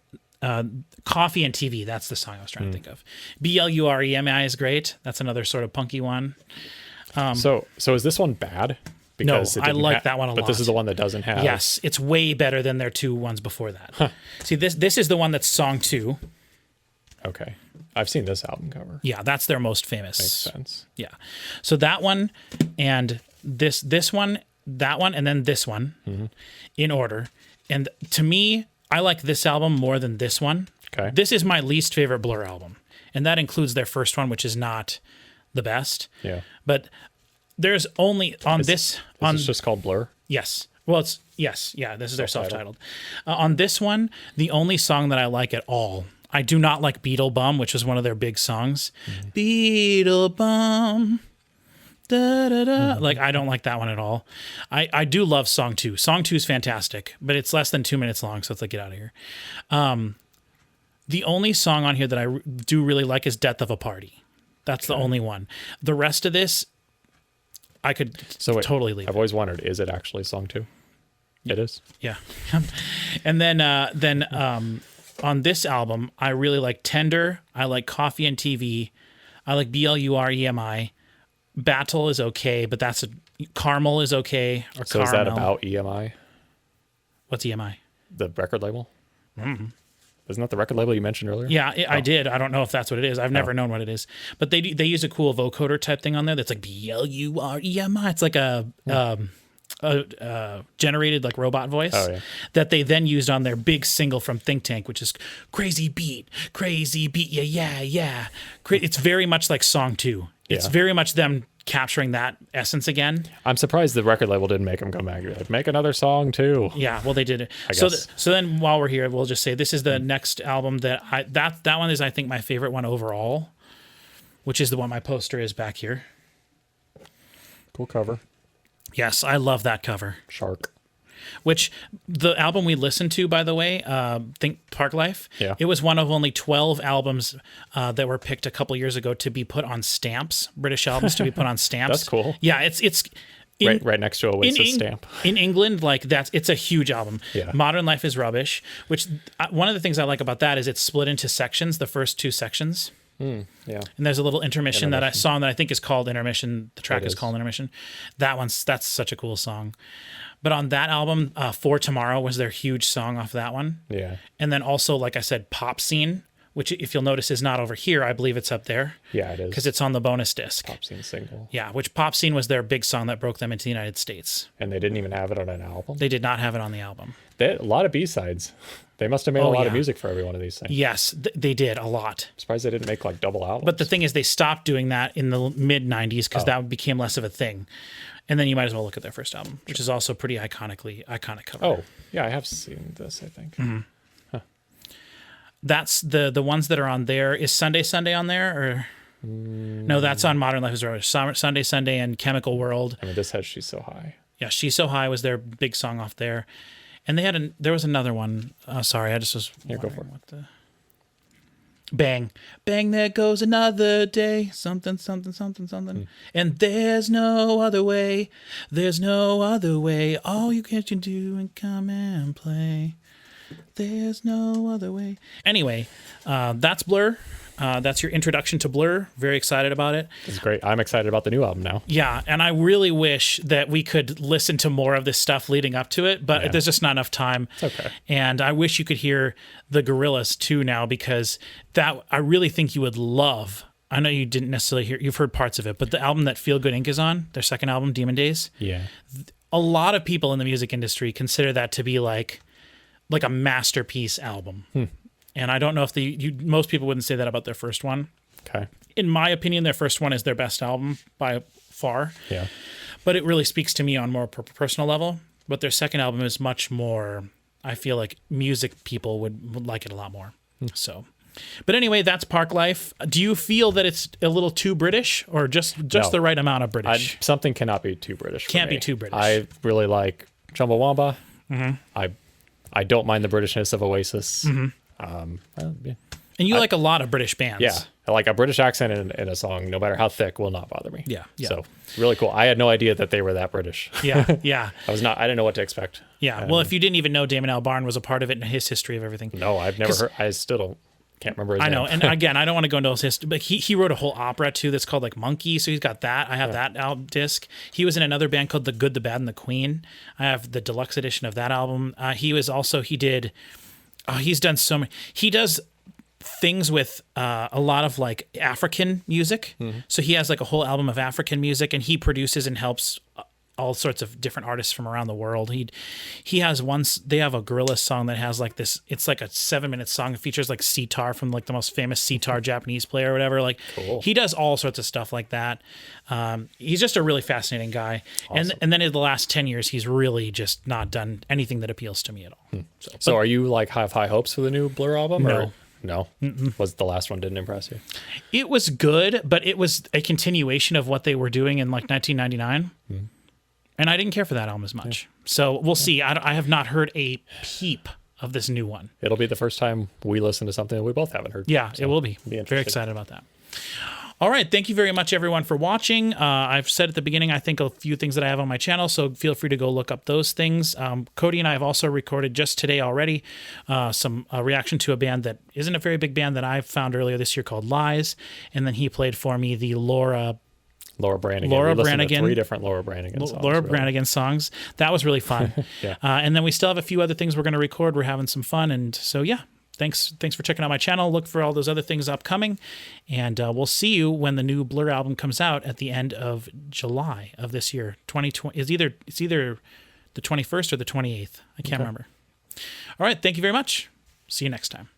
"Coffee and TV," that's the song I was trying to think of. "BLUREMI" is great. That's another sort of punky one. So is this one bad? Because No, I like that one a lot. But this is the one that doesn't have. Yes, it's way better than their two ones before that. See, this is the one that's song 2. Okay. I've seen this album cover. Yeah, that's their most famous. Makes sense. Yeah. So that one and this one, that one, and then this one in order. And to me, I like this album more than this one. Okay. This is my least favorite Blur album. And that includes their first one, which is not the best. Yeah. But there's only on this. It's just called Blur. Yes. Well, it's yes. Yeah, this is their Self-titled. self-titled. On this one, the only song that I like at all, I do not like Beetle Bum, which was one of their big songs. Beetle Bum. Da, da, da. Like, I don't like that one at all. I do love Song 2. Song 2 is fantastic, but it's less than 2 minutes long, so it's like, get out of here. The only song on here that I do really like is Death of a Party. That's the only one. The rest of this, I could totally leave. I've always wondered, is it actually song 2? It is. Yeah. And then on this album, I really like Tender. I like Coffee and TV. I like BLUREMI. Battle is okay, but Caramel is okay. Or So is that about EMI, What's EMI? the record label? Mm-hmm. Isn't that the record label you mentioned earlier? Yeah, I did. I don't know if that's what it is. I've never known what it is. But they use a cool vocoder type thing on there that's like BLUREMI. It's like a generated like robot voice that they then used on their big single from Think Tank, which is crazy beat, yeah. It's very much like Song 2. It's very much them capturing that essence again. I'm surprised the record label didn't make them come back. Like, make another song too. Yeah, well, they did it. I guess. So then while we're here, we'll just say this is the next album that that one is, I think, my favorite one overall, which is the one my poster is back here. Cool cover. Yes, I love that cover. Shark. Which the album we listened to, by the way, think Parklife. Yeah. It was one of only 12 albums that were picked a couple years ago to be put on stamps, British albums to be put on stamps. That's cool. Yeah, it's right next to a Oasis stamp. In England, like it's a huge album. Yeah. Modern Life is Rubbish, which one of the things I like about that is it's split into sections, the first 2 sections. Yeah. And there's a little intermission that I saw that I think is called Intermission. The track is called Intermission. That's such a cool song. But on that album, For Tomorrow was their huge song off that one. Yeah. And then also, like I said, Pop Scene which if you'll notice is not over here. I believe it's up there. Yeah, it is. Because it's on the bonus disc. Pop Scene single. Yeah, which Pop Scene was their big song that broke them into the United States. And they didn't even have it on an album? They did not have it on the album. They had a lot of B-sides. They must have made a lot of music for every one of these things. Yes, they did a lot. I'm surprised they didn't make like double albums. But the thing is, they stopped doing that in the mid-'90s because that became less of a thing. And then you might as well look at their first album, which is also pretty iconic cover. Oh, yeah, I have seen this, I think. Mm-hmm. That's the ones that are on there. Is Sunday Sunday on there? Or no, that's on Modern Life is Rubbish. Sunday Sunday and Chemical World. I mean, this has She's So High. Yeah, She's So High was their big song off there. And they had there was another one. Sorry, I just was go for it. What the Bang. Bang, there goes another day. Something, something, something, something. And there's no other way. There's no other way. All you can do and come and play. There's no other way. Anyway, that's Blur. That's your introduction to Blur. Very excited about it. It's great. I'm excited about the new album now. Yeah, and I really wish that we could listen to more of this stuff leading up to it, but there's just not enough time. It's okay. And I wish you could hear the Gorillaz too now, because that I really think you would love. I know you didn't necessarily hear, you've heard parts of it, but the album that Feel Good Inc. is on, their second album, Demon Days. Yeah. A lot of people in the music industry consider that to be like a masterpiece album. And I don't know if most people wouldn't say that about their first one. Okay. In my opinion, their first one is their best album by far. Yeah. But it really speaks to me on more personal level. But their second album is much more, I feel like music people would like it a lot more. So, but anyway, that's Parklife. Do you feel that it's a little too British, or just No. the right amount of British? Something cannot be too British for Can't me. be too British. I really like Chumbawamba. I don't mind the Britishness of Oasis. Yeah. And you like a lot of British bands. Yeah, like a British accent in a song, no matter how thick, will not bother me. Yeah. So really cool. I had no idea that they were that British. Yeah. I didn't know what to expect. Yeah. Well, if you didn't even know Damon Albarn was a part of it and his history of everything. No, I've never heard. I still can't remember his name. I know. And again, I don't want to go into his history, but he wrote a whole opera too that's called like Monkey. So he's got that. I have that album disc. He was in another band called The Good, the Bad, and the Queen. I have the deluxe edition of that album. He's done so many. He does things with a lot of like African music. So he has like a whole album of African music, and he produces and helps all sorts of different artists from around the world. He has they have a Gorillaz song that has like this, it's like a 7-minute song. It features like sitar from like the most famous sitar Japanese player or whatever. Like cool. He does all sorts of stuff like that. He's just a really fascinating guy. Awesome. And then in the last 10 years, he's really just not done anything that appeals to me at all. So are you like have high hopes for the new Blur album? No. Or? No? Was the last one didn't impress you? It was good, but it was a continuation of what they were doing in like 1999. And I didn't care for that album as much. So we'll see. I have not heard a peep of this new one. It'll be the first time we listen to something that we both haven't heard. Yeah, so it will be. Very excited about that. All right. Thank you very much, everyone, for watching. I've said at the beginning, I think a few things that I have on my channel, so feel free to go look up those things. Cody and I have also recorded just today already some reaction to a band that isn't a very big band that I found earlier this year called Lies. And then he played for me the Laura Branigan. We listened to 3 different Laura Branigan songs. Branigan songs. That was really fun. Yeah. And then we still have a few other things we're going to record. We're having some fun. And so, yeah, thanks for checking out my channel. Look for all those other things upcoming. And we'll see you when the new Blur album comes out at the end of July of this year. 2020 it's either the 21st or the 28th. I can't remember. All right. Thank you very much. See you next time.